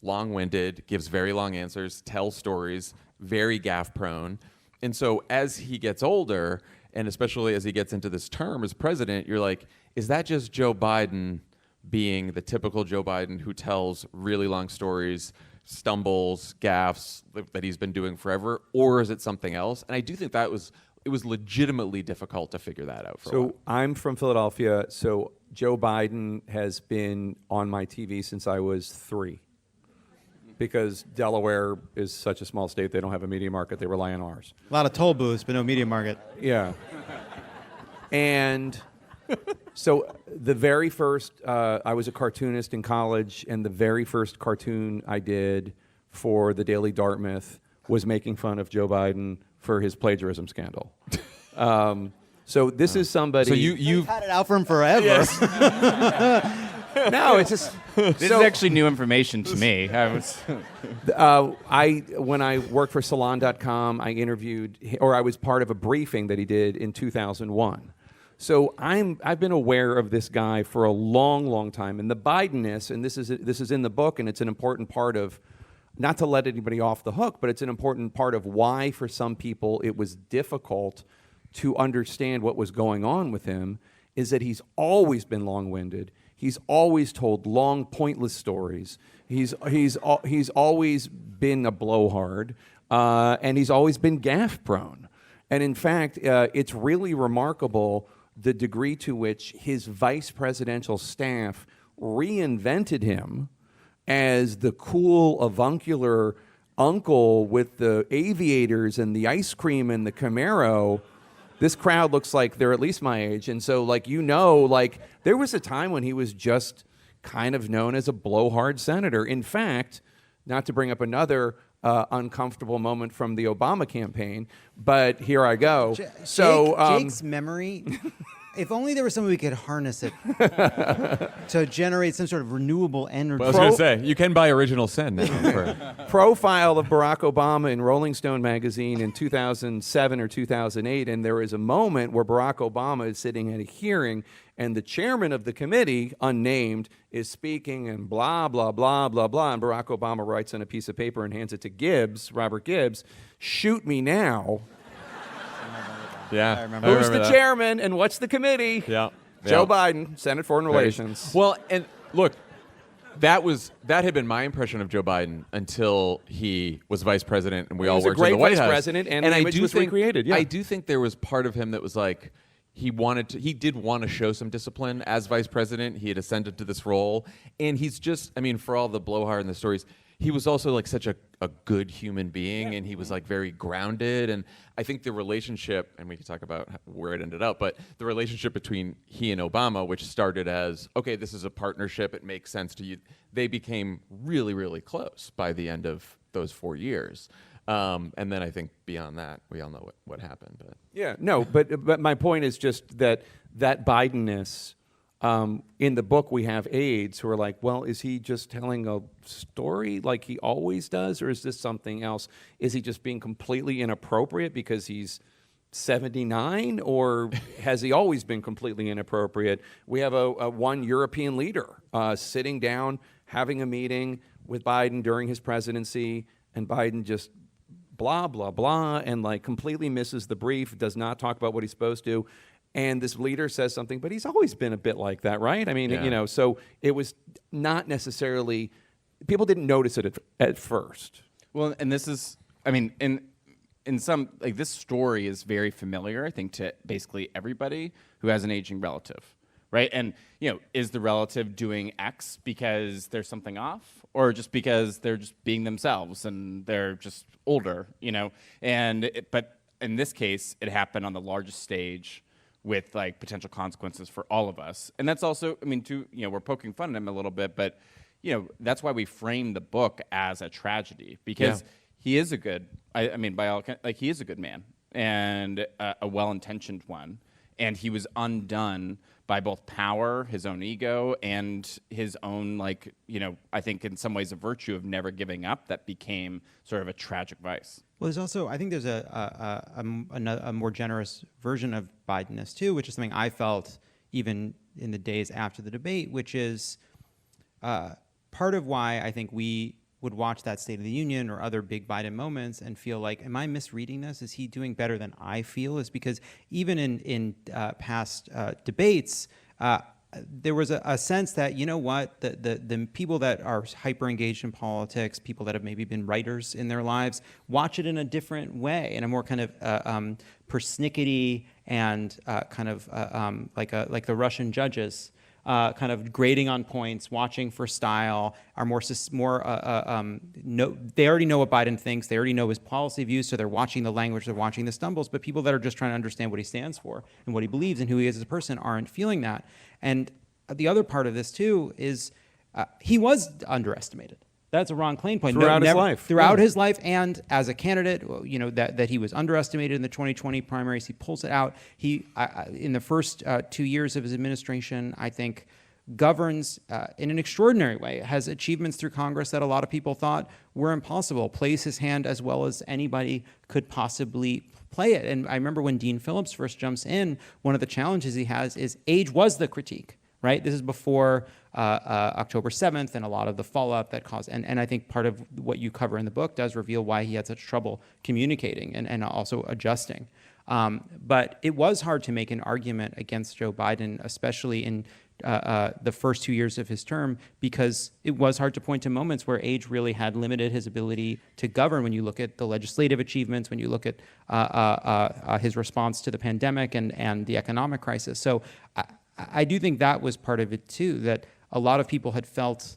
long-winded, gives very long answers, tells stories, very gaffe-prone. And so as he gets older, and especially as he gets into this term as president, you're like, is that just Joe Biden being the typical Joe Biden who tells really long stories, stumbles, gaffes that he's been doing forever, or is it something else? And I do think it was legitimately difficult to figure that out for a while. So I'm from Philadelphia, so Joe Biden has been on my TV since I was 3. Because Delaware is such a small state, they don't have a media market, they rely on ours. A lot of toll booths, but no media market. Yeah. And so the very first, I was a cartoonist in college, and the very first cartoon I did for the Daily Dartmouth was making fun of Joe Biden for his plagiarism scandal. So this is somebody... So you've had it out for him forever. Yes. No, it's just... This is actually new information to me. When I worked for Salon.com, I interviewed, or I was part of a briefing that he did in 2001. So I've been aware of this guy for a long, long time. And the Bidenness, and this is in the book, and it's an important part of, not to let anybody off the hook, but it's an important part of why for some people it was difficult to understand what was going on with him, is that he's always been long-winded. He's always told long, pointless stories. He's always been a blowhard, and he's always been gaffe-prone. And in fact, it's really remarkable the degree to which his vice presidential staff reinvented him as the cool, avuncular uncle with the aviators and the ice cream and the Camaro. This crowd looks like they're at least my age. And so, there was a time when he was just kind of known as a blowhard senator. In fact, not to bring up another uncomfortable moment from the Obama campaign, but here I go. Jake's memory, if only there was someone we could harness it to generate some sort of renewable energy. Well, I was going to say, you can buy Original Sin now. Profile of Barack Obama in Rolling Stone magazine in 2007 or 2008, and there is a moment where Barack Obama is sitting at a hearing, and the chairman of the committee, unnamed, is speaking and blah, blah, blah, blah, blah, and Barack Obama writes on a piece of paper and hands it to Gibbs, Robert Gibbs, "Shoot me now." Yeah, I remember. Who's the chairman and what's the committee? Yeah. Joe Biden, Senate Foreign Relations. Well, and look, that had been my impression of Joe Biden until he was vice president and we all worked in the White House. He was a great vice president, and the image was recreated. Yeah. I do think there was part of him that was like, he did want to show some discipline as vice president. He had ascended to this role, and he's just, for all the blowhard and the stories, he was also like such a good human being, and he was like very grounded. And I think the relationship, and we can talk about where it ended up, but the relationship between he and Obama, which started as, okay, this is a partnership, it makes sense to you, they became really, really close by the end of those 4 years. And then I think beyond that, we all know what happened. But yeah, no, but my point is just that Bidenness. In the book, we have aides who are like, well, is he just telling a story like he always does, or is this something else? Is he just being completely inappropriate because he's 79, or has he always been completely inappropriate? We have one European leader sitting down, having a meeting with Biden during his presidency, and Biden just blah, blah, blah, and completely misses the brief, does not talk about what he's supposed to. And this leader says something, but he's always been a bit like that, right? So it was not necessarily, people didn't notice it at first. Well, and this is, in some, this story is very familiar, I think, to basically everybody who has an aging relative, right? And, is the relative doing X because there's something off, or just because they're just being themselves and they're just older, but in this case, it happened on the largest stage with potential consequences for all of us. And that's also, we're poking fun at him a little bit, but that's why we frame the book as a tragedy, because he is a good, by all accounts, he is a good man and a well-intentioned one. And he was undone by both power, his own ego, and his own, like, I think in some ways a virtue of never giving up that became sort of a tragic vice. Well, there's also, I think there's a more generous version of Bidenness too, which is something I felt even in the days after the debate, which is part of why I think we would watch that State of the Union or other big Biden moments and feel like, am I misreading this? Is he doing better than I feel? Is because even in past debates, there was a sense that, you know what, the people that are hyper engaged in politics, people that have maybe been writers in their lives, watch it in a different way, in a more kind of persnickety and kind of like the Russian judges. Kind of grading on points, watching for style, are more they already know what Biden thinks, they already know his policy views, so they're watching the language, they're watching the stumbles, but people that are just trying to understand what he stands for and what he believes and who he is as a person aren't feeling that. And the other part of this too is he was underestimated. That's a Ron Klain point. Throughout his life. Throughout his life, and as a candidate, that he was underestimated in the 2020 primaries. He pulls it out. He, in the first 2 years of his administration, I think, governs in an extraordinary way, has achievements through Congress that a lot of people thought were impossible, plays his hand as well as anybody could possibly play it. And I remember when Dean Phillips first jumps in, one of the challenges he has is age was the critique. Right? This is before October 7th and a lot of the fallout that caused, and I think part of what you cover in the book does reveal why he had such trouble communicating and also adjusting. But it was hard to make an argument against Joe Biden, especially in the first 2 years of his term, because it was hard to point to moments where age really had limited his ability to govern. When you look at the legislative achievements, when you look at his response to the pandemic and the economic crisis. So I do think that was part of it too, that a lot of people had felt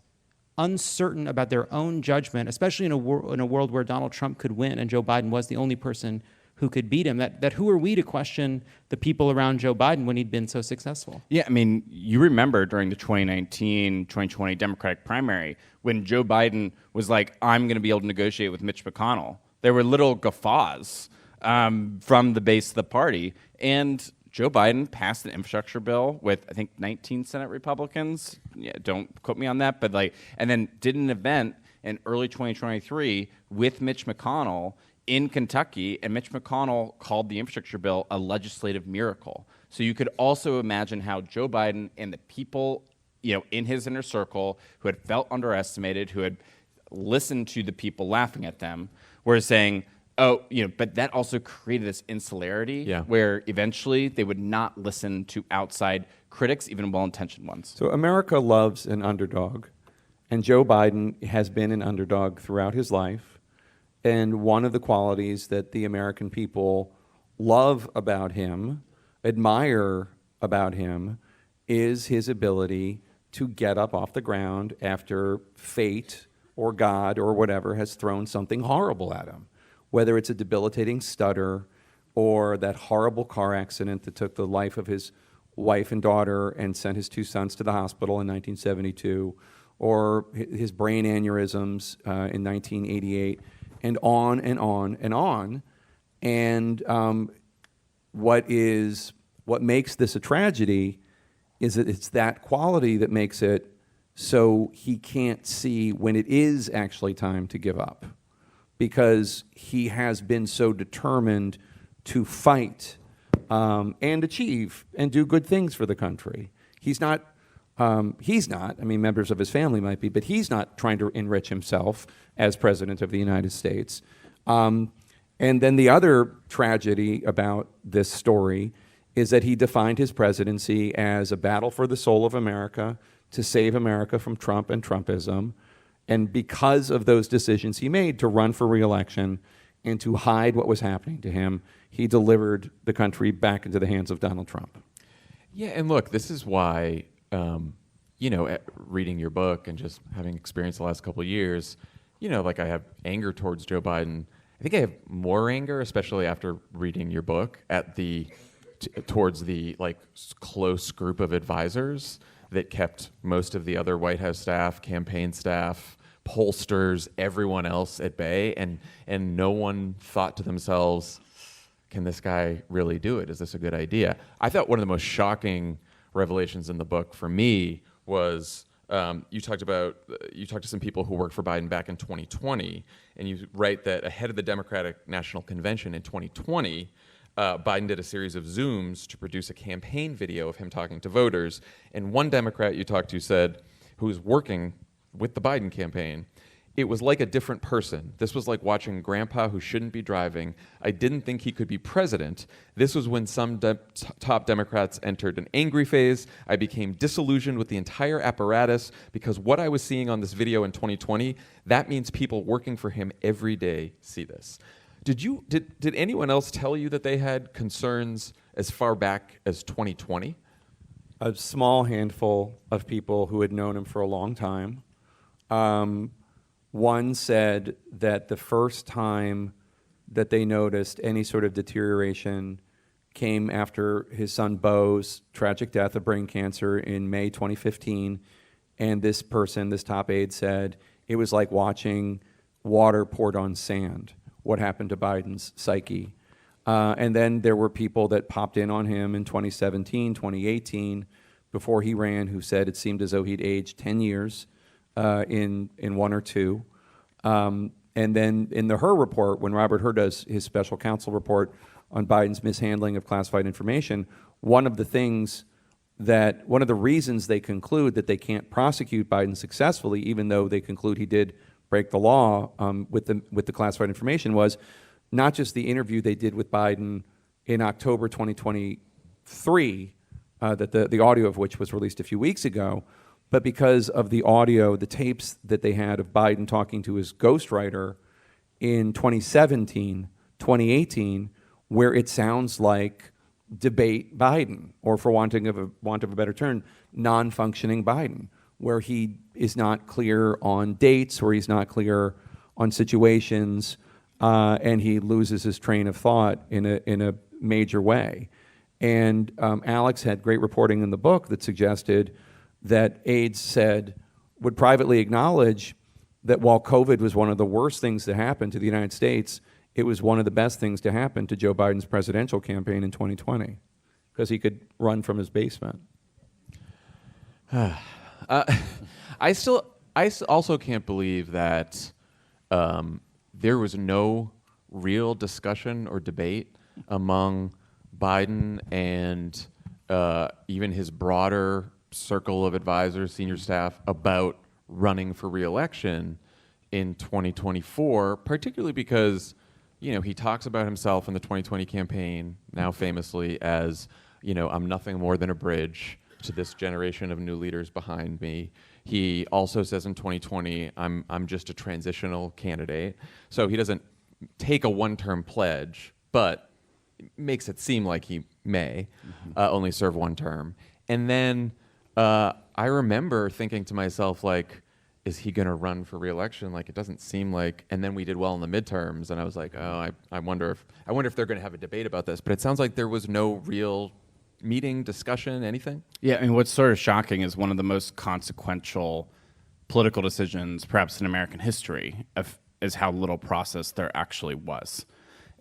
uncertain about their own judgment, especially in a world where Donald Trump could win and Joe Biden was the only person who could beat him. That who are we to question the people around Joe Biden when he'd been so successful? Yeah, I mean, you remember during the 2019-2020 Democratic primary when Joe Biden was like, I'm going to be able to negotiate with Mitch McConnell. There were little guffaws from the base of the party. And Joe Biden passed an infrastructure bill with, I think, 19 Senate Republicans. Yeah, don't quote me on that, but and then did an event in early 2023 with Mitch McConnell in Kentucky, and Mitch McConnell called the infrastructure bill a legislative miracle. So you could also imagine how Joe Biden and the people, in his inner circle who had felt underestimated, who had listened to the people laughing at them, were saying, but that also created this insularity where eventually they would not listen to outside critics, even well-intentioned ones. So America loves an underdog, and Joe Biden has been an underdog throughout his life. And one of the qualities that the American people love about him, admire about him, is his ability to get up off the ground after fate or God or whatever has thrown something horrible at him. Whether it's a debilitating stutter or that horrible car accident that took the life of his wife and daughter and sent his 2 sons to the hospital in 1972, or his brain aneurysms in 1988, and on and on and on. And what makes this a tragedy is that it's that quality that makes it so he can't see when it is actually time to give up, because he has been so determined to fight and achieve and do good things for the country. He's not, I mean, members of his family might be, but he's not trying to enrich himself as president of the United States. And then the other tragedy about this story is that he defined his presidency as a battle for the soul of America, to save America from Trump and Trumpism. And because of those decisions he made to run for re-election and to hide what was happening to him, he delivered the country back into the hands of Donald Trump. Yeah, and look, this is why, reading your book and just having experienced the last couple of years, I have anger towards Joe Biden. I think I have more anger, especially after reading your book, towards the close group of advisors that kept most of the other White House staff, campaign staff, pollsters, everyone else at bay, and no one thought to themselves, can this guy really do it? Is this a good idea? I thought one of the most shocking revelations in the book for me was you talked to some people who worked for Biden back in 2020, and you write that ahead of the Democratic National Convention in 2020, Biden did a series of Zooms to produce a campaign video of him talking to voters. And one Democrat you talked to said, who was working with the Biden campaign, it was like a different person. This was like watching grandpa who shouldn't be driving. I didn't think he could be president. This was when some top Democrats entered an angry phase. I became disillusioned with the entire apparatus because what I was seeing on this video in 2020, that means people working for him every day see this. Did anyone else tell you that they had concerns as far back as 2020? A small handful of people who had known him for a long time. One said that the first time that they noticed any sort of deterioration came after his son Beau's tragic death of brain cancer in May 2015. And this person, this top aide, said it was like watching water poured on sand, what happened to Biden's psyche. And then there were people that popped in on him in 2017, 2018, before he ran, who said it seemed as though he'd aged 10 years in one or two. And then in the Hur report, when Robert Hur does his special counsel report on Biden's mishandling of classified information, one of the reasons they conclude that they can't prosecute Biden successfully, even though they conclude he did break the law with the classified information, was not just the interview they did with Biden in October 2023, that the audio of which was released a few weeks ago, but because of the audio, the tapes that they had of Biden talking to his ghostwriter in 2017, 2018, where it sounds like debate Biden, or for want of a better term, non-functioning Biden, where he is not clear on dates, where he's not clear on situations, and he loses his train of thought in a major way. And Alex had great reporting in the book that suggested that aides would privately acknowledge that while COVID was one of the worst things to happen to the United States, it was one of the best things to happen to Joe Biden's presidential campaign in 2020, because he could run from his basement. I also can't believe that there was no real discussion or debate among Biden and even his broader circle of advisors, senior staff, about running for re-election in 2024, particularly because, he talks about himself in the 2020 campaign, now famously, as, I'm nothing more than a bridge to this generation of new leaders behind me. He also says in 2020, I'm just a transitional candidate. So he doesn't take a one-term pledge, but makes it seem like he may only serve one term. And then I remember thinking to myself, like, is he going to run for re-election? Like, it doesn't seem like. And then we did well in the midterms, and I was like, oh, I wonder if they're going to have a debate about this. But it sounds like there was no real meeting, discussion, anything. Yeah, I mean, what's sort of shocking is one of the most consequential political decisions, perhaps in American history, is how little process there actually was.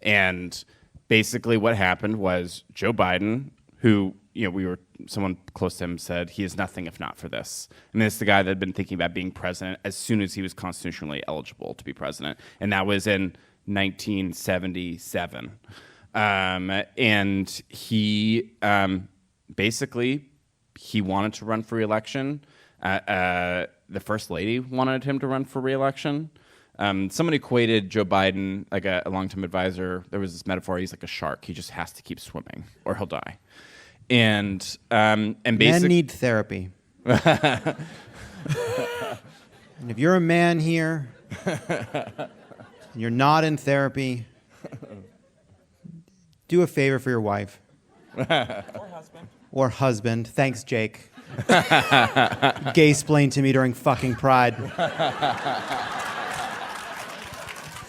And basically, what happened was Joe Biden, who someone close to him said he is nothing if not for this. I mean, it's the guy that had been thinking about being president as soon as he was constitutionally eligible to be president, and that was in 1977. And he basically he wanted to run for re-election. The first lady wanted him to run for re-election. Someone equated Joe Biden, like a longtime advisor. There was this metaphor: he's like a shark; he just has to keep swimming, or he'll die. And basically, men need therapy. And if you're a man here, and you're not in therapy, do a favor for your wife. Or husband. Thanks, Jake. Gay-splained to me during fucking Pride.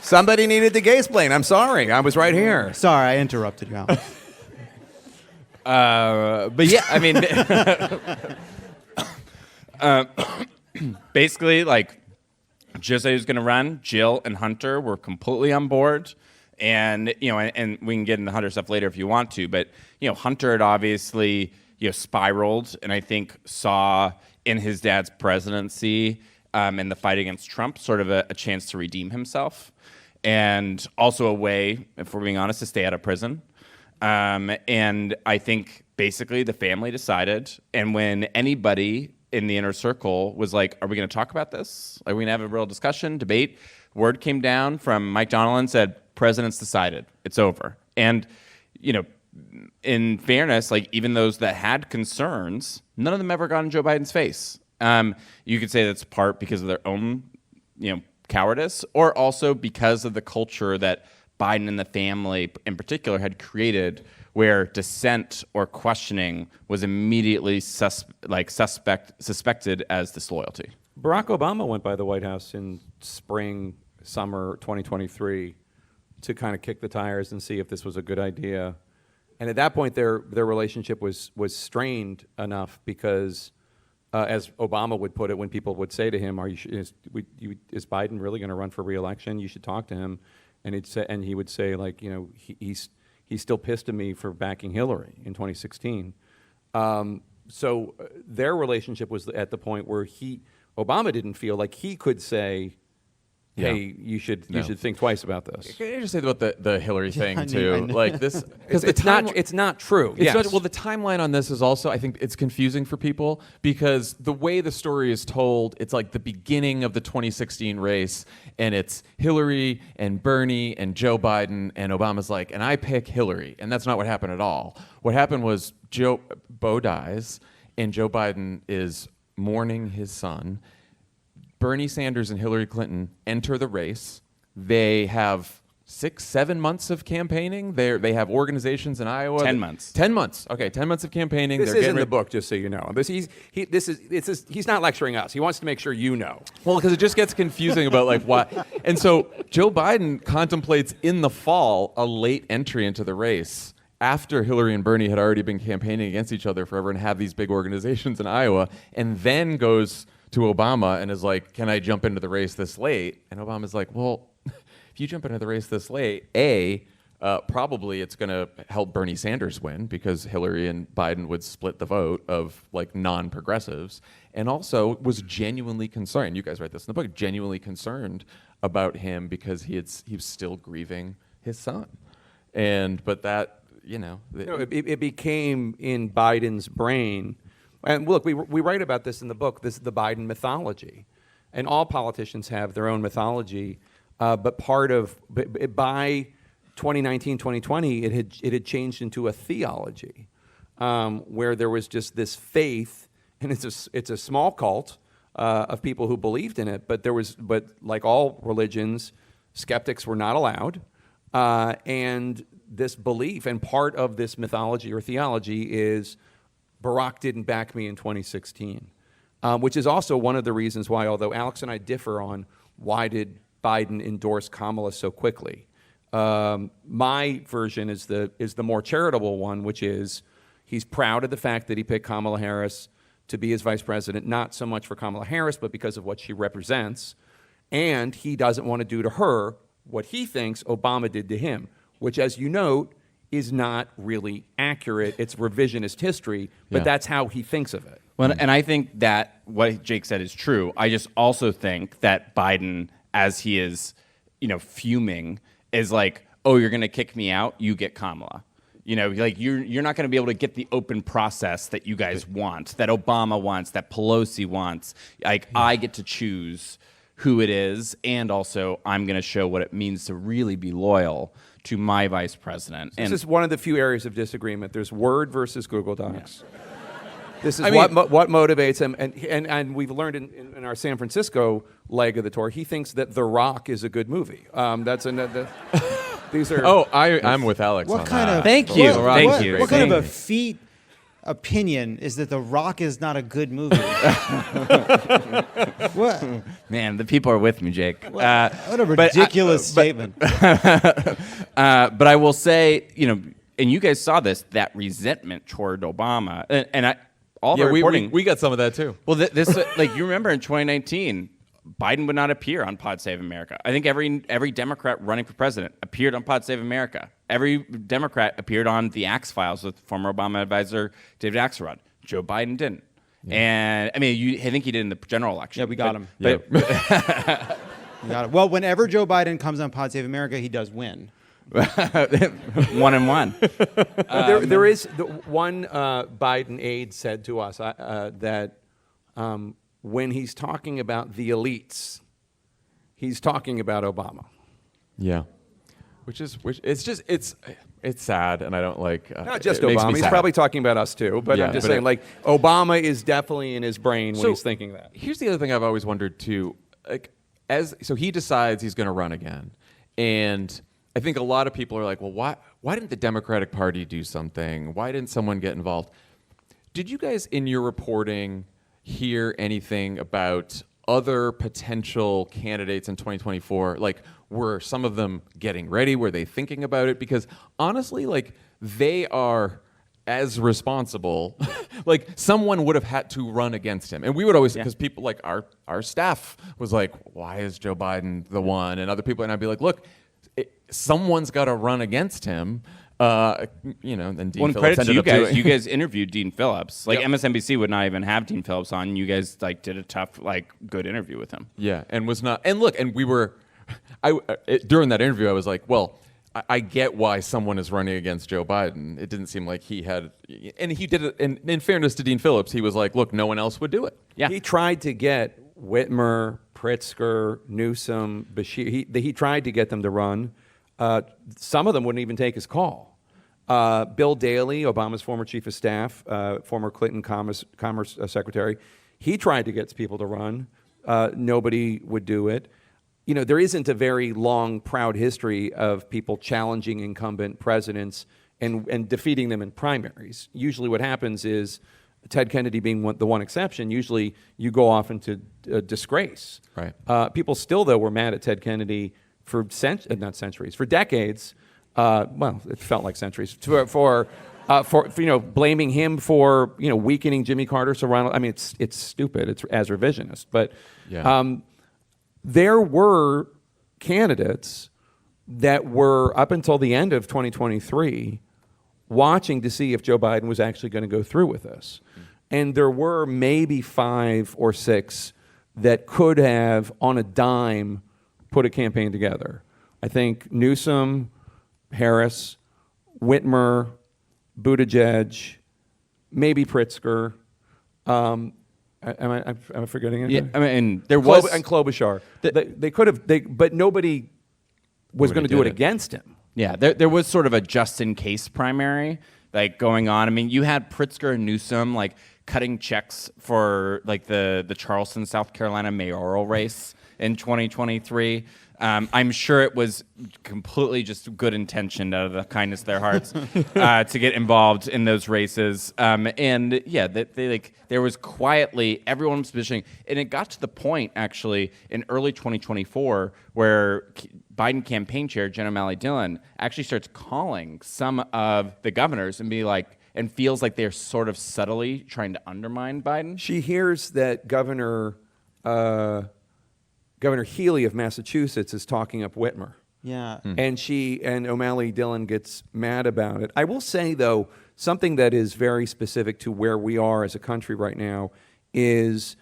Somebody needed to gay-splain. I'm sorry. I was right here. Sorry, I interrupted you, Alex. But yeah, I mean, basically, like, just said he was going to run. Jill and Hunter were completely on board. And, and we can get into Hunter stuff later if you want to. But, Hunter had obviously spiraled, and I think saw in his dad's presidency and the fight against Trump sort of a chance to redeem himself, and also a way, if we're being honest, to stay out of prison. And I think basically the family decided, and when anybody in the inner circle was like, are we going to talk about this? Are we going to have a real discussion, debate? Word came down from Mike Donnellan, said, president's decided, it's over. And, in fairness, like even those that had concerns, none of them ever got in Joe Biden's face. You could say that's part because of their own, cowardice, or also because of the culture that Biden and the family in particular had created, where dissent or questioning was immediately suspected as disloyalty. Barack Obama went by the White House in summer 2023 to kind of kick the tires and see if this was a good idea. And at that point, their relationship was strained enough because, as Obama would put it, when people would say to him, is Biden really going to run for re-election? You should talk to him. And he would say, like, he's still pissed at me for backing Hillary in 2016. So their relationship was at the point where Obama didn't feel like he could say, hey, you should think twice about this. Can I just say about the Hillary thing too? I know. Like this, because it's not true. It's not, well, the timeline on this is also, I think it's confusing for people because the way the story is told, it's like the beginning of the 2016 race, and it's Hillary and Bernie and Joe Biden, and Obama's like, and I pick Hillary, and that's not what happened at all. What happened was Bo dies, and Joe Biden is mourning his son. Bernie Sanders and Hillary Clinton enter the race. They have 6-7 months of campaigning. They have organizations in Iowa. 10 months. 10 months. Okay, 10 months of campaigning. This is in the book, just so you know. He's not lecturing us. He wants to make sure you know. Well, because it just gets confusing about like what. And so Joe Biden contemplates in the fall a late entry into the race after Hillary and Bernie had already been campaigning against each other forever and have these big organizations in Iowa, and then goes to Obama and is like, can I jump into the race this late? And Obama's like, well, if you jump into the race this late, probably it's going to help Bernie Sanders win because Hillary and Biden would split the vote of like non-progressives, and also was genuinely concerned. You guys write this in the book, genuinely concerned about him because he was still grieving his son. But that, it became in Biden's brain. And look, we write about this in the book. This is the Biden mythology, and all politicians have their own mythology. But by 2019, 2020, it had changed into a theology, where there was just this faith, and it's a small cult of people who believed in it. But like all religions, skeptics were not allowed, and this belief and part of this mythology or theology is, Barack didn't back me in 2016, which is also one of the reasons why, although Alex and I differ on why did Biden endorse Kamala so quickly, my version is the more charitable one, which is he's proud of the fact that he picked Kamala Harris to be his vice president, not so much for Kamala Harris, but because of what she represents, and he doesn't want to do to her what he thinks Obama did to him, which, as you note, is not really accurate. It's revisionist history, but that's how he thinks of it. Well, and I think that what Jake said is true. I just also think that Biden, as he is, fuming, is like, oh, you're going to kick me out, you get Kamala. Like you're not going to be able to get the open process that you guys want, that Obama wants, that Pelosi wants. Like I get to choose who it is, and also I'm going to show what it means to really be loyal to my vice president. This is one of the few areas of disagreement. There's Word versus Google Docs. Yeah. This is what motivates him, and we've learned in our San Francisco leg of the tour, he thinks that The Rock is a good movie. These are. Oh, I'm with Alex. What kind of? Thank you. What kind of effete opinion is that The Rock is not a good movie? What? Man, the people are with me, Jake. What a ridiculous statement. But I will say, and you guys saw this, that resentment toward Obama, and all the reporting. We got some of that too. Well, this like you remember in 2019, Biden would not appear on Pod Save America. I think every Democrat running for president appeared on Pod Save America. Every Democrat appeared on the Axe Files with former Obama advisor David Axelrod. Joe Biden didn't. Yeah. And I mean, I think he did in the general election. Yeah, we got him. But We got it. Well, whenever Joe Biden comes on Pod Save America, he does win. 1-1. There is one Biden aide said to us that when he's talking about the elites, he's talking about Obama. Yeah. It's sad, and I don't like. Not just it makes Obama. me He's sad. probably talking about us too. But Yeah, I'm just but saying, like, Obama is definitely in his brain when he's thinking that. Here's the other thing I've always wondered too. Like, so he decides he's going to run again, and I think a lot of people are like, well, why didn't the Democratic Party do something? Why didn't someone get involved? Did you guys, in your reporting, hear anything about other potential candidates in 2024? Like, were some of them getting ready? Were they thinking about it? Because honestly, like, they are as responsible. Like, someone would have had to run against him. And we would always, because people like our staff was like, why is Joe Biden the one? And other people, and I'd be like, look, someone's got to run against him. And Dean Phillips credit to you ended up guys. You guys interviewed Dean Phillips. Like, Yep. MSNBC would not even have Dean Phillips on. You guys like did a tough, like, good interview with him. Yeah, and was not. And look, and we were. During that interview, I was like, well, I get why someone is running against Joe Biden. It didn't seem like he had, and he did it. And in fairness to Dean Phillips, he was like, look, no one else would do it. Yeah, he tried to get Whitmer, Pritzker, Newsom, Bashir. He tried to get them to run. Some of them wouldn't even take his call. Bill Daley, Obama's former chief of staff, former Clinton Commerce secretary, he tried to get people to run. Nobody would do it. You know, there isn't a very long, proud history of people challenging incumbent presidents and defeating them in primaries. Usually what happens is, Ted Kennedy being the one exception, usually you go off into disgrace. Right. People still, though, were mad at Ted Kennedy for for decades. Well, it felt like centuries for blaming him for weakening Jimmy Carter. So Ronald, I mean, it's stupid. It's as revisionist, but there were candidates that were up until the end of 2023 watching to see if Joe Biden was actually going to go through with this, and there were maybe 5 or 6 that could have, on a dime, put a campaign together. I think Newsom, Harris, Whitmer, Buttigieg, maybe Pritzker. Am I forgetting anything? Yeah, I mean, there was and Klobuchar. They could have, but nobody was going to do it against him. Yeah, there was sort of a just-in-case primary, like, going on. I mean, you had Pritzker and Newsom, like, cutting checks for, like, the Charleston, South Carolina mayoral race in 2023. I'm sure it was completely just good intention out of the kindness of their hearts to get involved in those races. And yeah, there was quietly, everyone was positioning, and it got to the point actually in early 2024 where Biden campaign chair Jen O'Malley Dillon actually starts calling some of the governors and be like, and feels like they're sort of subtly trying to undermine Biden. She hears that Governor Healy of Massachusetts is talking up Whitmer. Yeah. And O'Malley Dillon gets mad about it. I will say, though, something that is very specific to where we are as a country right now is,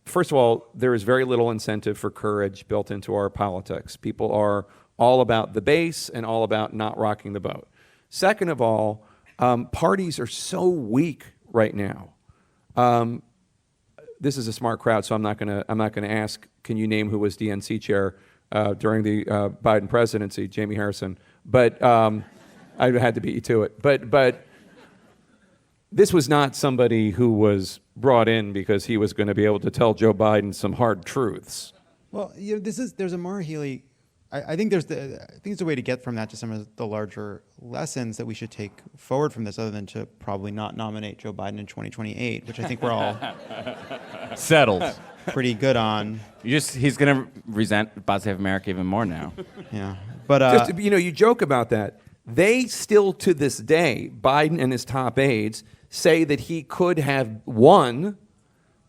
first of all, there is very little incentive for courage built into our politics. People are all about the base and all about not rocking the boat. Second of all, parties are so weak right now. This is a smart crowd, so I'm not gonna ask, can you name who was DNC chair during the Biden presidency? Jamie Harrison. But I had to beat you to it. But this was not somebody who was brought in because he was going to be able to tell Joe Biden some hard truths. Well, there's a Maura Healey. I think there's a way to get from that to some of the larger lessons that we should take forward from this, other than to probably not nominate Joe Biden in 2028, which I think we're all settled pretty good on. He's going to resent Pod Save America even more now. Yeah, but you joke about that. They still, to this day, Biden and his top aides say that he could have won,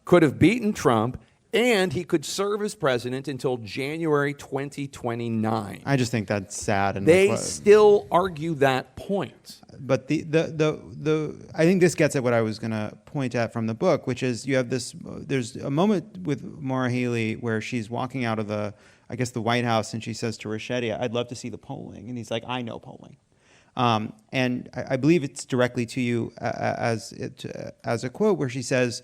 could have beaten Trump, and he could serve as president until January 2029. I just think that's sad. And They still argue that point. But I think this gets at what I was going to point at from the book, which is you have this. There's a moment with Maura Healey where she's walking out of the White House, and she says to Ricchetti, "I'd love to see the polling," and he's like, "I know polling." And I believe it's directly to you as a quote where she says,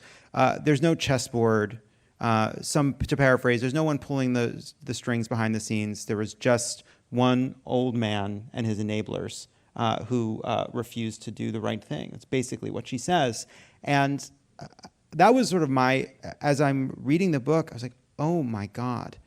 "There's no chessboard." To paraphrase, there's no one pulling the strings behind the scenes. There was just one old man and his enablers who refused to do the right thing. That's basically what she says. And that was sort of as I'm reading the book, I was like, oh my God,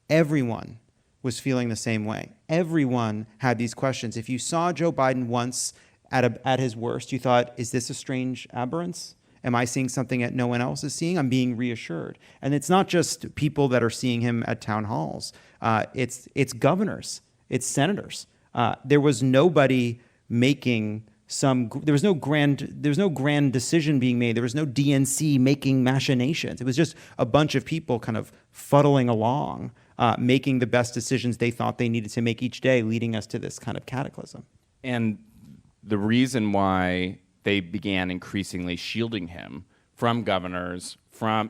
everyone was feeling the same way. Everyone had these questions. If you saw Joe Biden once at his worst, you thought, is this a strange aberrance? Am I seeing something that no one else is seeing? I'm being reassured. And it's not just people that are seeing him at town halls. It's governors. It's senators. There was nobody making there was no grand decision being made. There was no DNC making machinations. It was just a bunch of people kind of fuddling along, making the best decisions they thought they needed to make each day, leading us to this kind of cataclysm. And the reason why they began increasingly shielding him from governors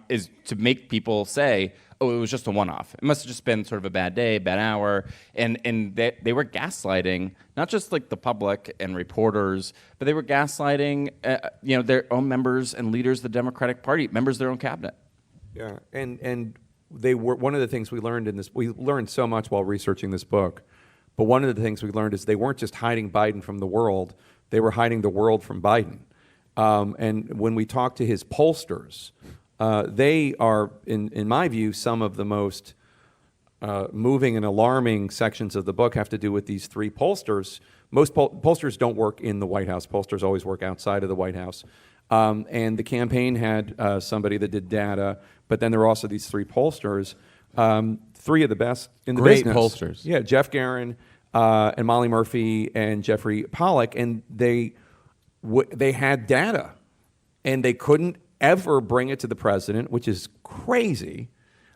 is to make people say, oh, it was just a one-off. It must have just been sort of a bad day, bad hour. And they were gaslighting, not just like the public and reporters, but they were gaslighting their own members and leaders of the Democratic Party, members of their own cabinet. Yeah, and they were one of the things we learned in this. We learned so much while researching this book, but one of the things we learned is they weren't just hiding Biden from the world; they were hiding the world from Biden. And when we talk to his pollsters, they are, in my view, some of the most moving and alarming sections of the book have to do with these three pollsters. Most pollsters don't work in the White House. Pollsters always work outside of the White House. And the campaign had somebody that did data, but then there are also these three pollsters, three of the best in the Great business. pollsters. Yeah, Jeff Guerin and Molly Murphy and Jeffrey Pollack, and they had data, and they couldn't ever bring it to the president, which is crazy.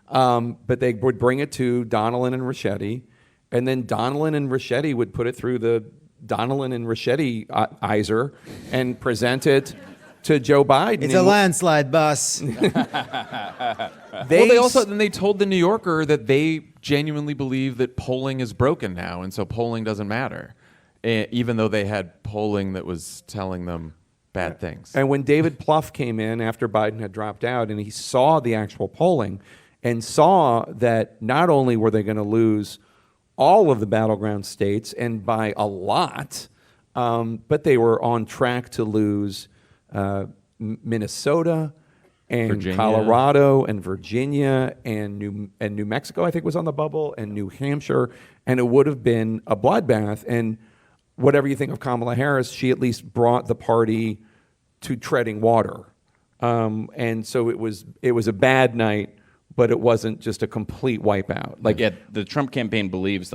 But they would bring it to Donnellan and Ricchetti, and then Donnellan and Ricchetti would put it through the Donnellan and Ricchetti-izer and present it to Joe Biden. It's a landslide, boss. They told the New Yorker that they genuinely believe that polling is broken now, and so polling doesn't matter, even though they had polling that was telling them bad things. And when David Plouffe came in after Biden had dropped out, and he saw the actual polling and saw that not only were they going to lose all of the battleground states, and by a lot, but they were on track to lose Minnesota and Virginia. Colorado and Virginia and New Mexico, I think, was on the bubble, and New Hampshire, and it would have been a bloodbath. And whatever you think of Kamala Harris, she at least brought the party to treading water. And so it was a bad night, but it wasn't just a complete wipeout. The Trump campaign believes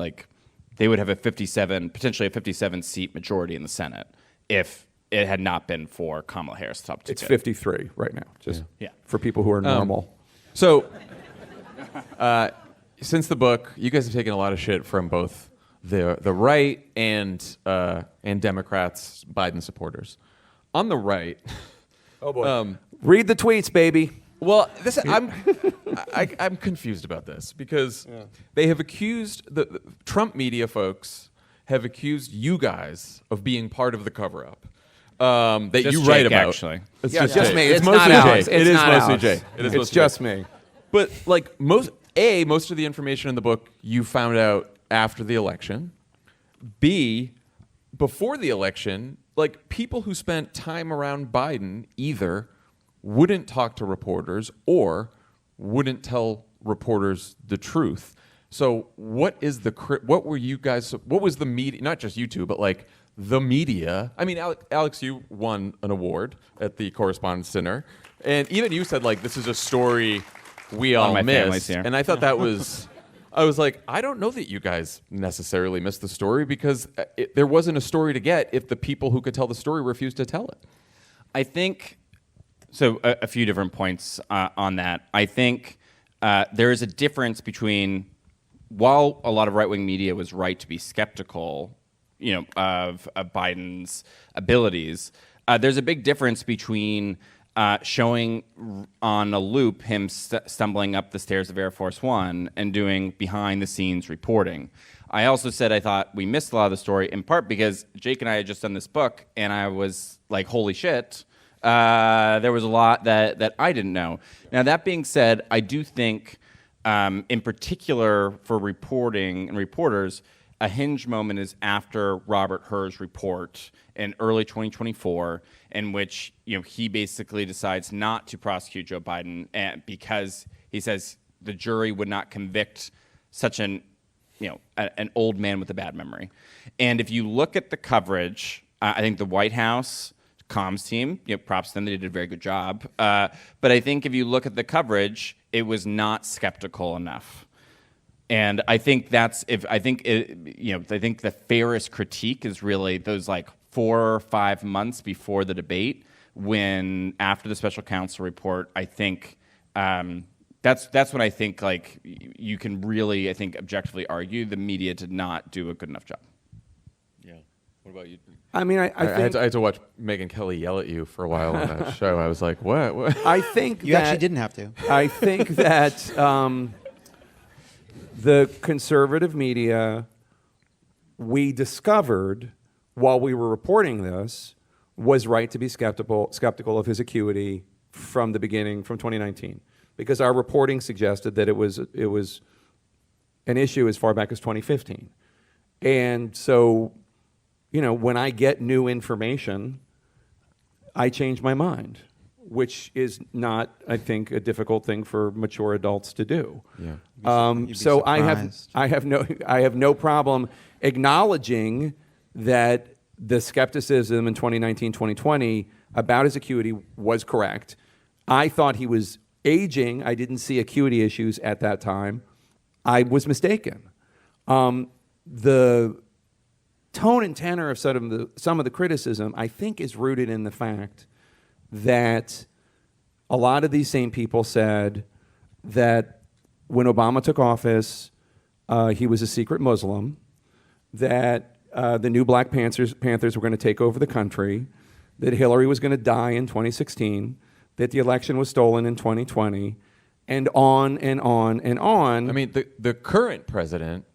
they would have potentially a 57 seat majority in the Senate if it had not been for Kamala Harris' top ticket. It's 53 right now, just for people who are normal. So, since the book, you guys have taken a lot of shit from both the right and Democrats, Biden supporters. On the right, oh boy, read the tweets, baby. Well, I'm confused about this because they have accused the Trump media folks have accused you guys of being part of the cover-up. That just you write Jake, about. Actually, It's just Jake. me. It's It's mostly not Jake. Alex. It is mostly Jake. It's just me. But most of the information in the book you found out after the election. B, before the election, people who spent time around Biden either wouldn't talk to reporters or wouldn't tell reporters the truth. So what was the media, not just you two, but the media? I mean, Alex, you won an award at the Correspondents' Dinner, and even you said this is a story we all missed. And I thought that was, I was like, I don't know that you guys necessarily missed the story because there wasn't a story to get if the people who could tell the story refused to tell it. I think So a few different points on that. I think there is a difference between, while a lot of right-wing media was right to be skeptical, of Biden's abilities, there's a big difference between showing on a loop him stumbling up the stairs of Air Force One and doing behind-the-scenes reporting. I also said I thought we missed a lot of the story, in part because Jake and I had just done this book, and I was like, holy shit, there was a lot that I didn't know. Now, that being said, I do think, in particular for reporting and reporters, a hinge moment is after Robert Hur's report in early 2024, in which he basically decides not to prosecute Joe Biden because he says the jury would not convict such an old man with a bad memory. And if you look at the coverage, I think the White House comms team, props to them, they did a very good job. But I think if you look at the coverage, it was not skeptical enough. And I think I think the fairest critique is really those 4 or 5 months before the debate, when after the special counsel report, I think that's when I think you can really, I think, objectively argue the media did not do a good enough job. Yeah. What about you? I mean, I think I had to watch Megyn Kelly yell at you for a while on that show. I was like, what? I think you actually didn't have to. I think that the conservative media, we discovered while we were reporting this, was right to be skeptical of his acuity from the beginning, from 2019, because our reporting suggested that it was an issue as far back as 2015. And so, when I get new information, I change my mind, which is not, I think, a difficult thing for mature adults to do. Yeah. So I have no problem acknowledging that the skepticism in 2019, 2020 about his acuity was correct. I thought he was aging. I didn't see acuity issues at that time. I was mistaken. The tone and tenor of some of the criticism, I think, is rooted in the fact that a lot of these same people said that when Obama took office, he was a secret Muslim, that the new Black Panthers were going to take over the country, that Hillary was going to die in 2016, that the election was stolen in 2020, and on and on and on. I mean, the current president,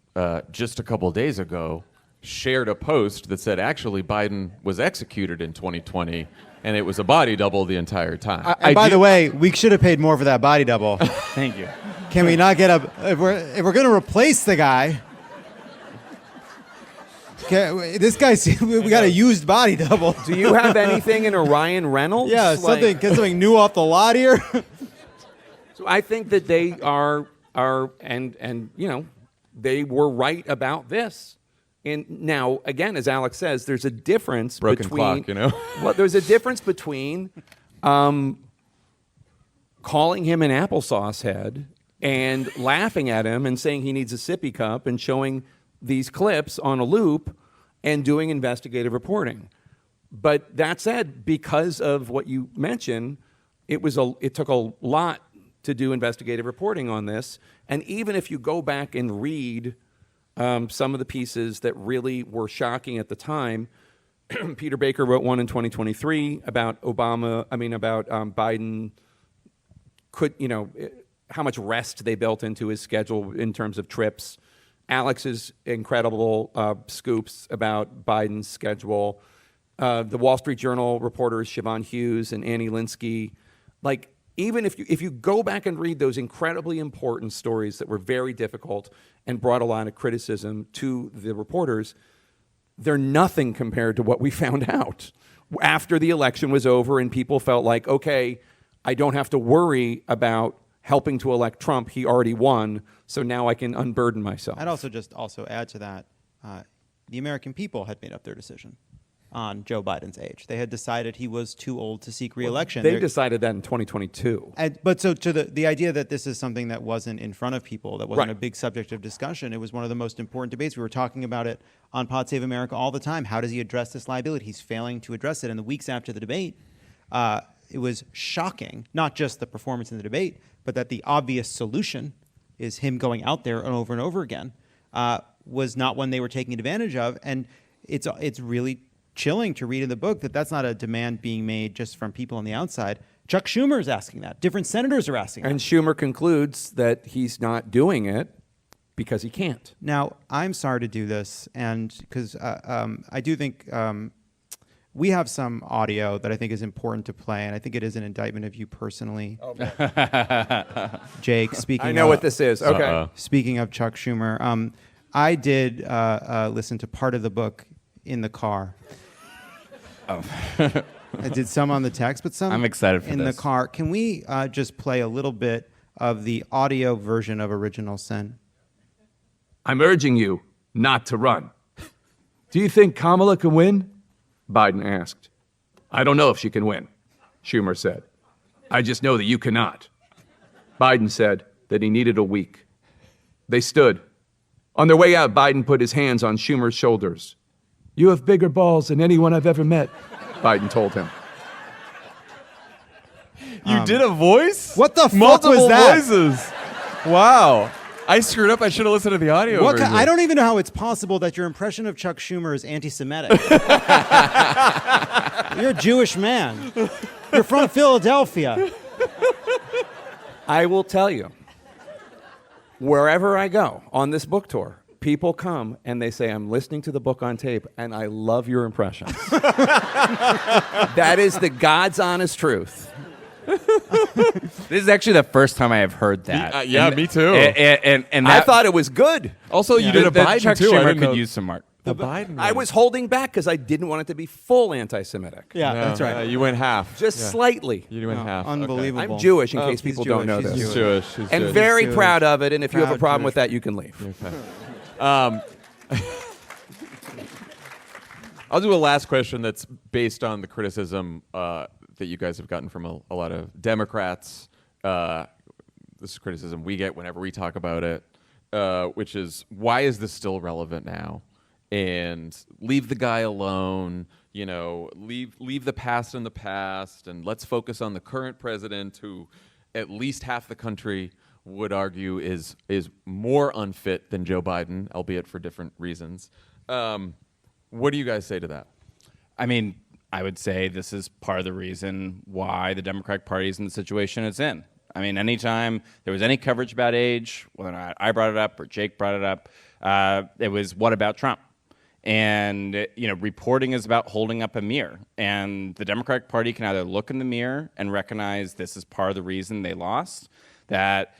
just a couple days ago, shared a post that said actually Biden was executed in 2020, and it was a body double the entire time. And by the way, we should have paid more for that body double. Thank you. Can we not get if we're going to replace the guy? This guy, we got a used body double. Do you have anything in Orion Reynolds? Yeah, get something new off the lot here. So I think that they are and they were right about this. And now, again, as Alex says, there's a difference Broken between clock, Well, there's a difference between calling him an applesauce head and laughing at him and saying he needs a sippy cup and showing these clips on a loop and doing investigative reporting. But that said, because of what you mentioned, it took a lot to do investigative reporting on this. And even if you go back and read some of the pieces that really were shocking at the time, Peter Baker wrote one in 2023 about Biden how much rest they built into his schedule in terms of trips. Alex's incredible scoops about Biden's schedule. The Wall Street Journal reporters Siobhan Hughes and Annie Linsky, even if you go back and read those incredibly important stories that were very difficult and brought a lot of criticism to the reporters, they're nothing compared to what we found out after the election was over and people felt like, okay, I don't have to worry about helping to elect Trump. He already won, so now I can unburden myself. I'd also add to that, the American people had made up their decision on Joe Biden's age. They had decided he was too old to seek re-election. They decided that in 2022. But so to the idea that this is something that wasn't in front of people, that wasn't a big subject of discussion, it was one of the most important debates. We were talking about it on Pod Save America all the time. How does he address this liability? He's failing to address it. In the weeks after the debate, it was shocking, not just the performance in the debate, but that the obvious solution is him going out there and over again, was not one they were taking advantage of. And it's really chilling to read in the book that that's not a demand being made just from people on the outside. Chuck Schumer is asking that. Different senators are asking And that. Schumer concludes that he's not doing it because he can't. Now, I'm sorry to do this, and because I do think we have some audio that I think is important to play, and I think it is an indictment of you personally. Jake, speaking I know what this is. Okay. Speaking of Chuck Schumer, I did listen to part of the book in the car. Oh. I did some on the text, but some I'm excited for in this. the car. Can we just play a little bit of the audio version of Original Sin? I'm urging you not to run. Do you think Kamala can win? Biden asked. I don't know if she can win, Schumer said. I just know that you cannot. Biden said that he needed a week. They stood. On their way out, Biden put his hands on Schumer's shoulders. You have bigger balls than anyone I've ever met, Biden told him. You did a voice? What the fuck Multiple was that? voices. Wow. I screwed up. I should have listened to the audio version. I don't even know how it's possible that your impression of Chuck Schumer is anti-Semitic. You're a Jewish man. You're from Philadelphia. I will tell you, wherever I go on this book tour, people come and they say, I'm listening to the book on tape and I love your impressions. That is the God's honest truth. This is actually the first time I have heard that. Yeah, me too. And I that, thought it was good. Also, you did a that Biden Chuck too. I Schumer didn't know- could use some mark. The Biden. I was holding back because I didn't want it to be full anti-Semitic. Yeah, that's right. You went half. Just Yeah. slightly. You went half. Unbelievable. I'm Jewish, in Oh, case he's people don't know Jewish. this. He's Jewish. He's And Jewish. very Jewish. proud of it, and if you have a Proud problem Jewish. with that, you can leave. I'll do a last question that's based on the criticism that you guys have gotten from a lot of Democrats. This is criticism we get whenever we talk about it, which is, why is this still relevant now? And leave the guy alone, you know, leave the past in the past, and let's focus on the current president, who at least half the country would argue is more unfit than Joe Biden, albeit for different reasons. What do you guys say to that? I mean, I would say this is part of the reason why the Democratic Party is in the situation it's in. I mean, anytime there was any coverage about age, whether or not I brought it up or Jake brought it up, it was, what about Trump? And, you know, reporting is about holding up a mirror. And the Democratic Party can either look in the mirror and recognize this is part of the reason they lost, that,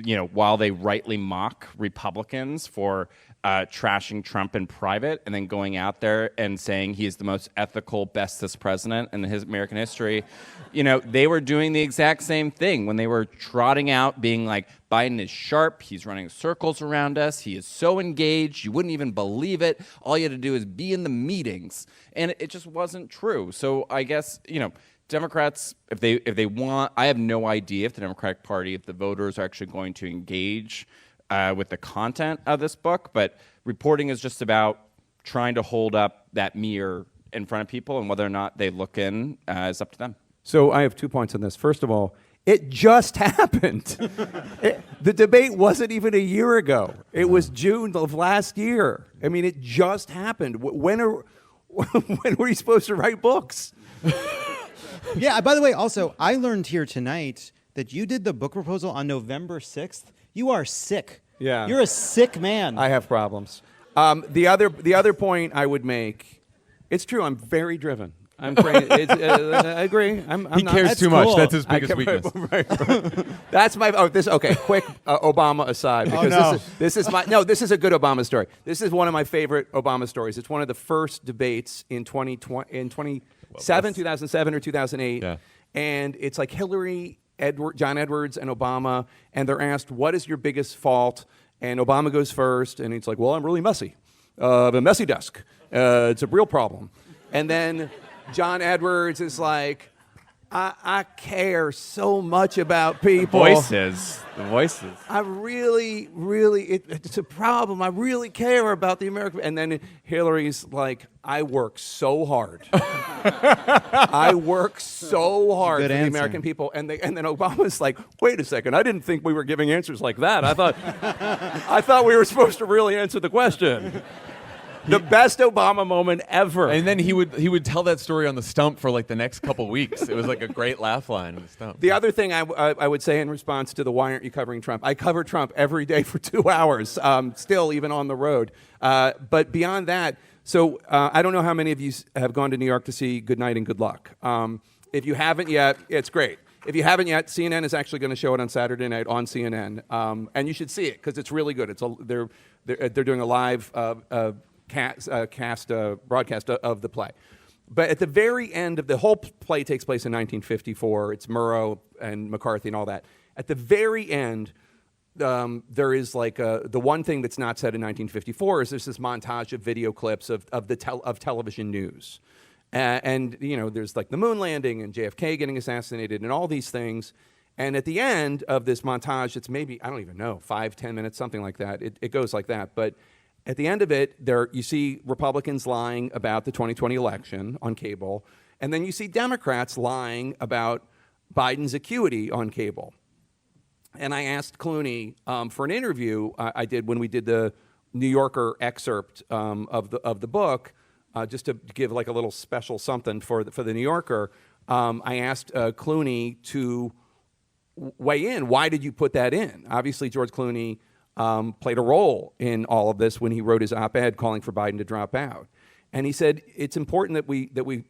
you know, while they rightly mock Republicans for trashing Trump in private and then going out there and saying he is the most ethical, bestest president in his American history, you know, they were doing the exact same thing when they were trotting out, being like, Biden is sharp, he's running circles around us, he is so engaged, you wouldn't even believe it, all you had to do is be in the meetings. And it just wasn't true. So I guess, you know, Democrats, if they want, I have no idea if the Democratic Party, if the voters are actually going to engage with the content of this book, but reporting is just about trying to hold up that mirror in front of people, and whether or not they look in is up to them. So I have 2 points on this. First of all, it just happened. The debate wasn't even a year ago. It was June of last year. I mean, it just happened. When were you supposed to write books? Yeah, by the way, also, I learned here tonight that you did the book proposal on November 6th. You are sick. Yeah. You're a sick man. I have problems. The other point I would make, it's true, I'm very driven. I'm crazy. I agree. He cares too much. That's his biggest weakness. Right. That's my. Okay. Quick Obama aside, because this is a good Obama story. This is one of my favorite Obama stories. It's one of the first debates in 2007 or 2008, and it's like Hillary, John Edwards, and Obama, and they're asked, "What is your biggest fault?" And Obama goes first, and he's like, "Well, I'm really messy. A messy desk. It's a real problem." And then John Edwards is like, I care so much about people. The voices. I really, it's a problem. I really care about the American. And then Hillary's like, I work so hard. I work so hard Good for the answer. American people. And then Obama's like, wait a second. I didn't think we were giving answers like that. I thought we were supposed to really answer the question. The best Obama moment ever. And then he would tell that story on the stump for like the next couple weeks. It was like a great laugh line on the stump. The other thing I would say in response to the why aren't you covering Trump? I cover Trump every day for 2 hours, still even on the road. But beyond that, so I don't know how many of you have gone to New York to see Good Night and Good Luck. If you haven't yet, it's great. If you haven't yet, CNN is actually going to show it on Saturday night on CNN, and you should see it because it's really good. They're doing a live broadcast of the play. But at the very end of the whole play takes place in 1954. It's Murrow and McCarthy and all that. At the very end, there is like the one thing that's not said in 1954 is there's this montage of video clips of television news. And you know, there's like the moon landing and JFK getting assassinated and all these things. And at the end of this montage, it's maybe, I don't even know, 5-10 minutes, something like that. It goes like that. But at the end of it, you see Republicans lying about the 2020 election on cable, and then you see Democrats lying about Biden's acuity on cable. And I asked Clooney for an interview I did when we did the New Yorker excerpt of the book, just to give like a little special something for the New Yorker. I asked Clooney to weigh in. Why did you put that in? Obviously, George Clooney played a role in all of this when he wrote his op-ed calling for Biden to drop out. And he said it's important that we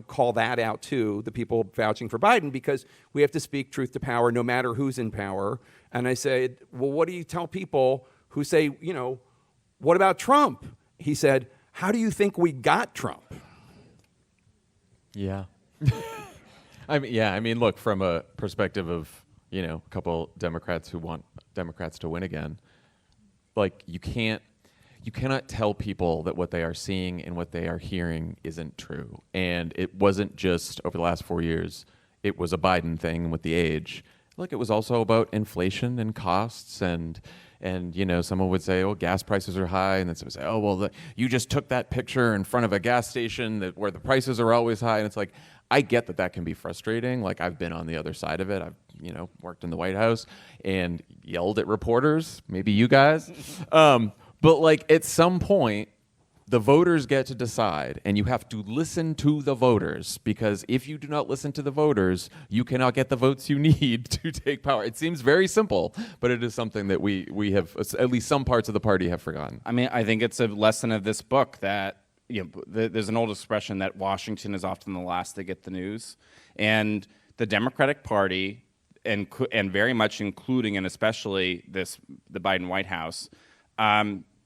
call that out too, the people vouching for Biden, because we have to speak truth to power no matter who's in power. And I said, well, what do you tell people who say, what about Trump? He said, how do you think we got Trump? Yeah. I mean, look, from a perspective of, a couple Democrats who want Democrats to win again, like you cannot tell people that what they are seeing and what they are hearing isn't true. And it wasn't just over the last 4 years. It was a Biden thing with the age. Look, it was also about inflation and costs and someone would say, oh, gas prices are high. And then someone would say, oh, well, you just took that picture in front of a gas station where the prices are always high. And it's like, I get that can be frustrating. Like, I've been on the other side of it. I've, worked in the White House and yelled at reporters, maybe you guys. But like at some point, the voters get to decide, and you have to listen to the voters, because if you do not listen to the voters, you cannot get the votes you need to take power. It seems very simple, but it is something that we have, at least some parts of the party have forgotten. I mean, I think it's a lesson of this book that there's an old expression that Washington is often the last to get the news, and the Democratic Party, and very much including and especially the Biden White House,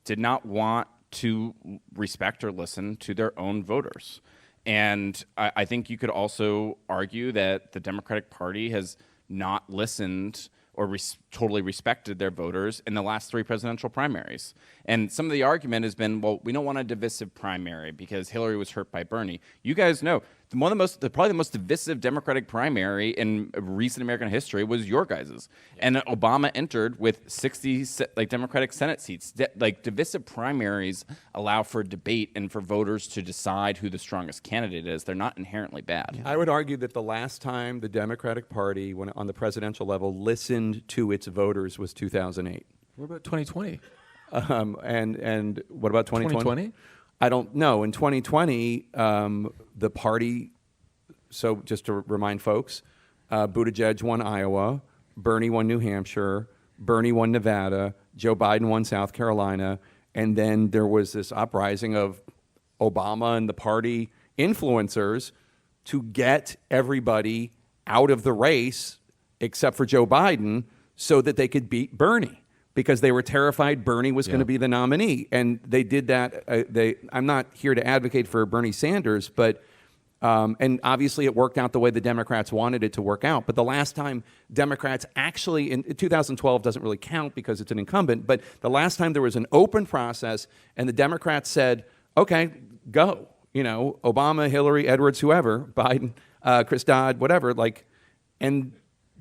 did not want to respect or listen to their own voters. And I think you could also argue that the Democratic Party has not listened or totally respected their voters in the last 3 presidential primaries. And some of the argument has been, well, we don't want a divisive primary because Hillary was hurt by Bernie. You guys know, probably the most divisive Democratic primary in recent American history was your guys's. And Obama entered with 60 Democratic Senate seats. Divisive primaries allow for debate and for voters to decide who the strongest candidate is. They're not inherently bad. I would argue that the last time the Democratic Party, when on the presidential level, listened to its voters was 2008. What about 2020? And what about 2020? 2020? I don't know. In 2020, the party, so just to remind folks, Buttigieg won Iowa, Bernie won New Hampshire, Bernie won Nevada, Joe Biden won South Carolina, and then there was this uprising of Obama and the party influencers to get everybody out of the race except for Joe Biden so that they could beat Bernie, because they were terrified Bernie was going to be the nominee. And they did that. I'm not here to advocate for Bernie Sanders, but and obviously it worked out the way the Democrats wanted it to work out. But the last time Democrats actually, in 2012 doesn't really count because it's an incumbent, but the last time there was an open process and the Democrats said, okay, go. Obama, Hillary, Edwards, whoever, Biden, Chris Dodd, whatever. Like, and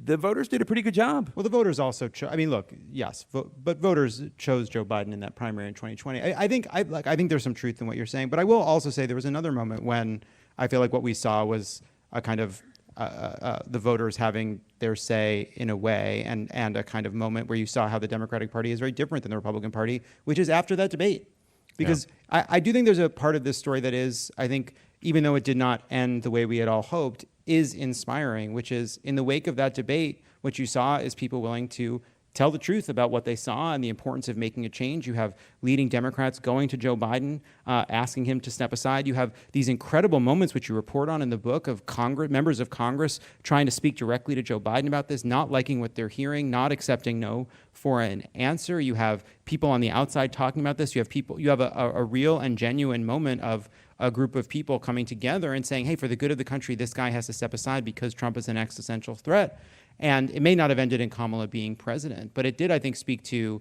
the voters did a pretty good job. Well, the voters also I mean, look, yes, but voters chose Joe Biden in that primary in 2020. I think there's some truth in what you're saying, but I will also say there was another moment when I feel like what we saw was a kind of the voters having their say in a way, and a kind of moment where you saw how the Democratic Party is very different than the Republican Party, which is after that debate. Because I do think there's a part of this story that is, I think, even though it did not end the way we had all hoped, is inspiring, which is in the wake of that debate, what you saw is people willing to tell the truth about what they saw and the importance of making a change. You have leading Democrats going to Joe Biden, asking him to step aside. You have these incredible moments, which you report on in the book, of members of Congress trying to speak directly to Joe Biden about this, not liking what they're hearing, not accepting no for an answer. You have people on the outside talking about this. You have a real and genuine moment of a group of people coming together and saying, hey, for the good of the country, this guy has to step aside because Trump is an existential threat. And it may not have ended in Kamala being president, but it did, I think, speak to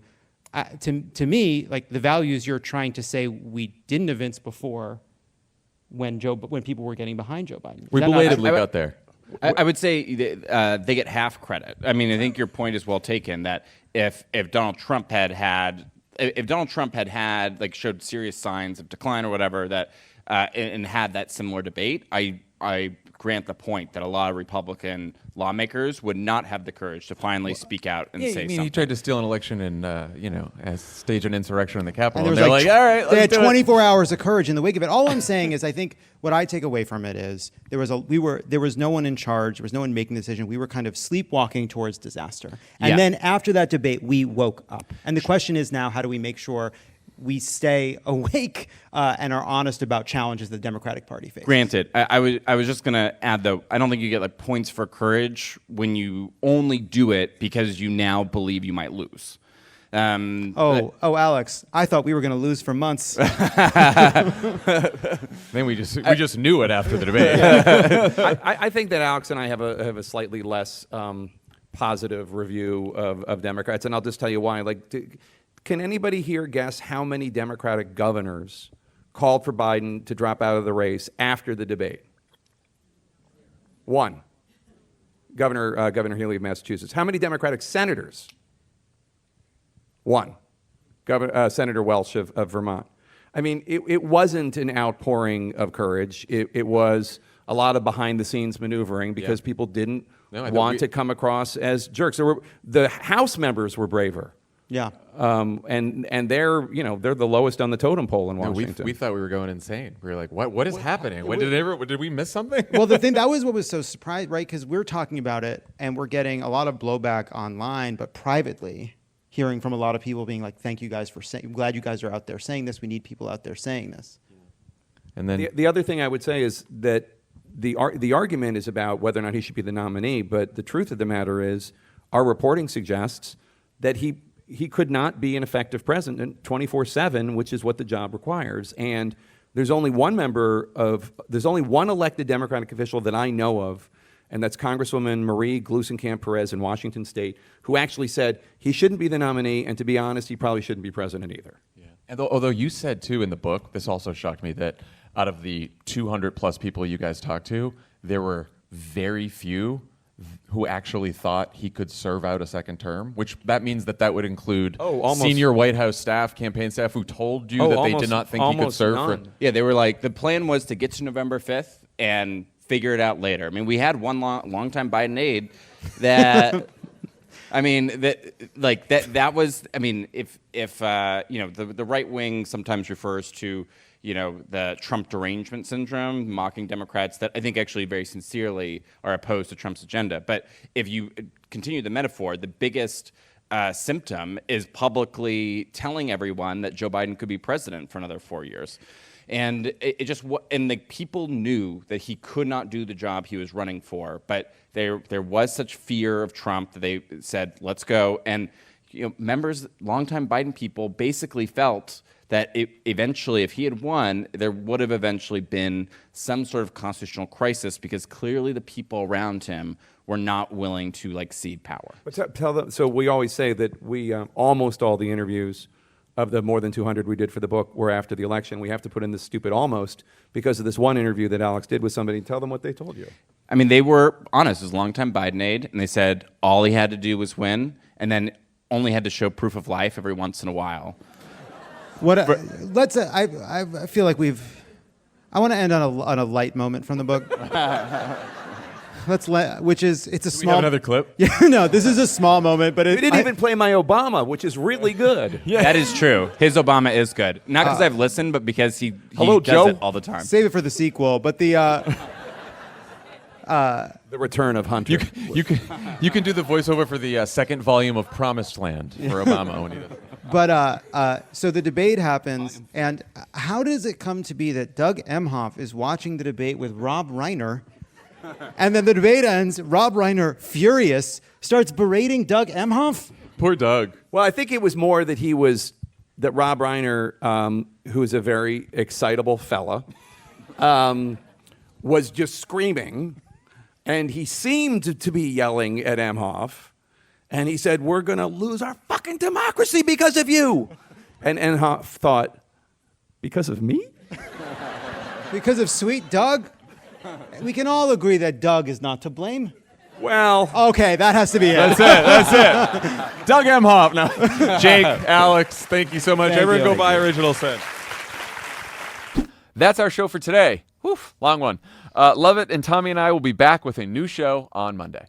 me, like the values you're trying to say we didn't evince before when people were getting behind Joe Biden. We belatedly got there. I would say they get half credit. I mean, I think your point is well taken that if Donald Trump had like showed serious signs of decline or whatever that and had that similar debate, I grant the point that a lot of Republican lawmakers would not have the courage to finally speak out and say something. He tried to steal an election and stage an insurrection in the Capitol. And they're like, all right, they had let's do 24 hours of courage in the wake of it. All I'm saying is, I think what I take away from it is there was no one in charge, there was no one making the decision. We were kind of sleepwalking towards disaster. And then after that debate, we woke up. And the question is now, how do we make sure we stay awake and are honest about challenges the Democratic Party faces? Granted, I was just going to add, though, I don't think you get like points for courage when you only do it because you now believe you might lose. Alex, I thought we were going to lose for months. Then we just knew it after the debate. I think that Alex and I have a slightly less positive review of Democrats, and I'll just tell you why. Can anybody here guess how many Democratic governors called for Biden to drop out of the race after the debate? One. Governor Healy of Massachusetts. How many Democratic senators? One. Senator Welch of Vermont. I mean, it wasn't an outpouring of courage. It was a lot of behind-the-scenes maneuvering because people didn't want to come across as jerks. The House members were braver. Yeah. And they're the lowest on the totem pole in Washington. We thought we were going insane. We were like, what is happening? Did we miss something? Well, the thing, that was what was so surprising, right? Because we're talking about it and we're getting a lot of blowback online, but privately hearing from a lot of people being like, thank you guys for saying, I'm glad you guys are out there saying this. We need people out there saying this. And then the other thing I would say is that the argument is about whether or not he should be the nominee, but the truth of the matter is our reporting suggests that he could not be an effective president 24/7, which is what the job requires. And there's only one elected Democratic official that I know of, and that's Congresswoman Marie Gluesenkamp-Perez in Washington State, who actually said he shouldn't be the nominee, and to be honest, he probably shouldn't be president either. Yeah. And although you said, too, in the book, this also shocked me, that out of the 200-plus people you guys talked to, there were very few who actually thought he could serve out a second term, which that means that would include senior White House staff, campaign staff, who told you that they did not think he could serve. Yeah, they were like, the plan was to get to November 5th and figure it out later. I mean, we had one longtime Biden aide that, I mean, that was, I mean, if the right wing sometimes refers to, the Trump derangement syndrome, mocking Democrats that I think actually very sincerely are opposed to Trump's agenda. But if you continue the metaphor, the biggest symptom is publicly telling everyone that Joe Biden could be president for another 4 years. And the people knew that he could not do the job he was running for, but there was such fear of Trump that they said, let's go. And longtime Biden people basically felt that eventually, if he had won, there would have eventually been some sort of constitutional crisis because clearly the people around him were not willing to cede power. But tell them. So we always say that we almost all the interviews of the more than 200 we did for the book were after the election. We have to put in this stupid almost because of this one interview that Alex did with somebody. Tell them what they told you. I mean, they were honest. It was a longtime Biden aide, and they said all he had to do was win, and then only had to show proof of life every once in a while. Let's. I feel like I want to end on a light moment from the book. Which is it's a Do small. we have another clip? Yeah, no, this is a small moment, but We didn't even play my Obama, which is really good. That is true. His Obama is good. Not because I've listened, but because he Hello, does Joe. it all the time. Save it for the sequel, but the. The return of Hunter. You can do the voiceover for the second volume of Promised Land for Obama when he does it. But so the debate happens, and how does it come to be that Doug Emhoff is watching the debate with Rob Reiner, and then the debate ends, Rob Reiner, furious, starts berating Doug Emhoff? Poor Doug. Well, I think it was more that that Rob Reiner, who is a very excitable fella, was just screaming, and he seemed to be yelling at Emhoff, and he said, "We're going to lose our fucking democracy because of you." And Emhoff thought, because of me? Because of sweet Doug? We can all agree that Doug is not to blame. Well, okay, that has to be it. That's it. Doug Emhoff. Now, Jake, Alex, thank you so much. Thank Everyone you. go buy Original Sin. That's our show for today. Whew, long one. Lovett and Tommy and I will be back with a new show on Monday.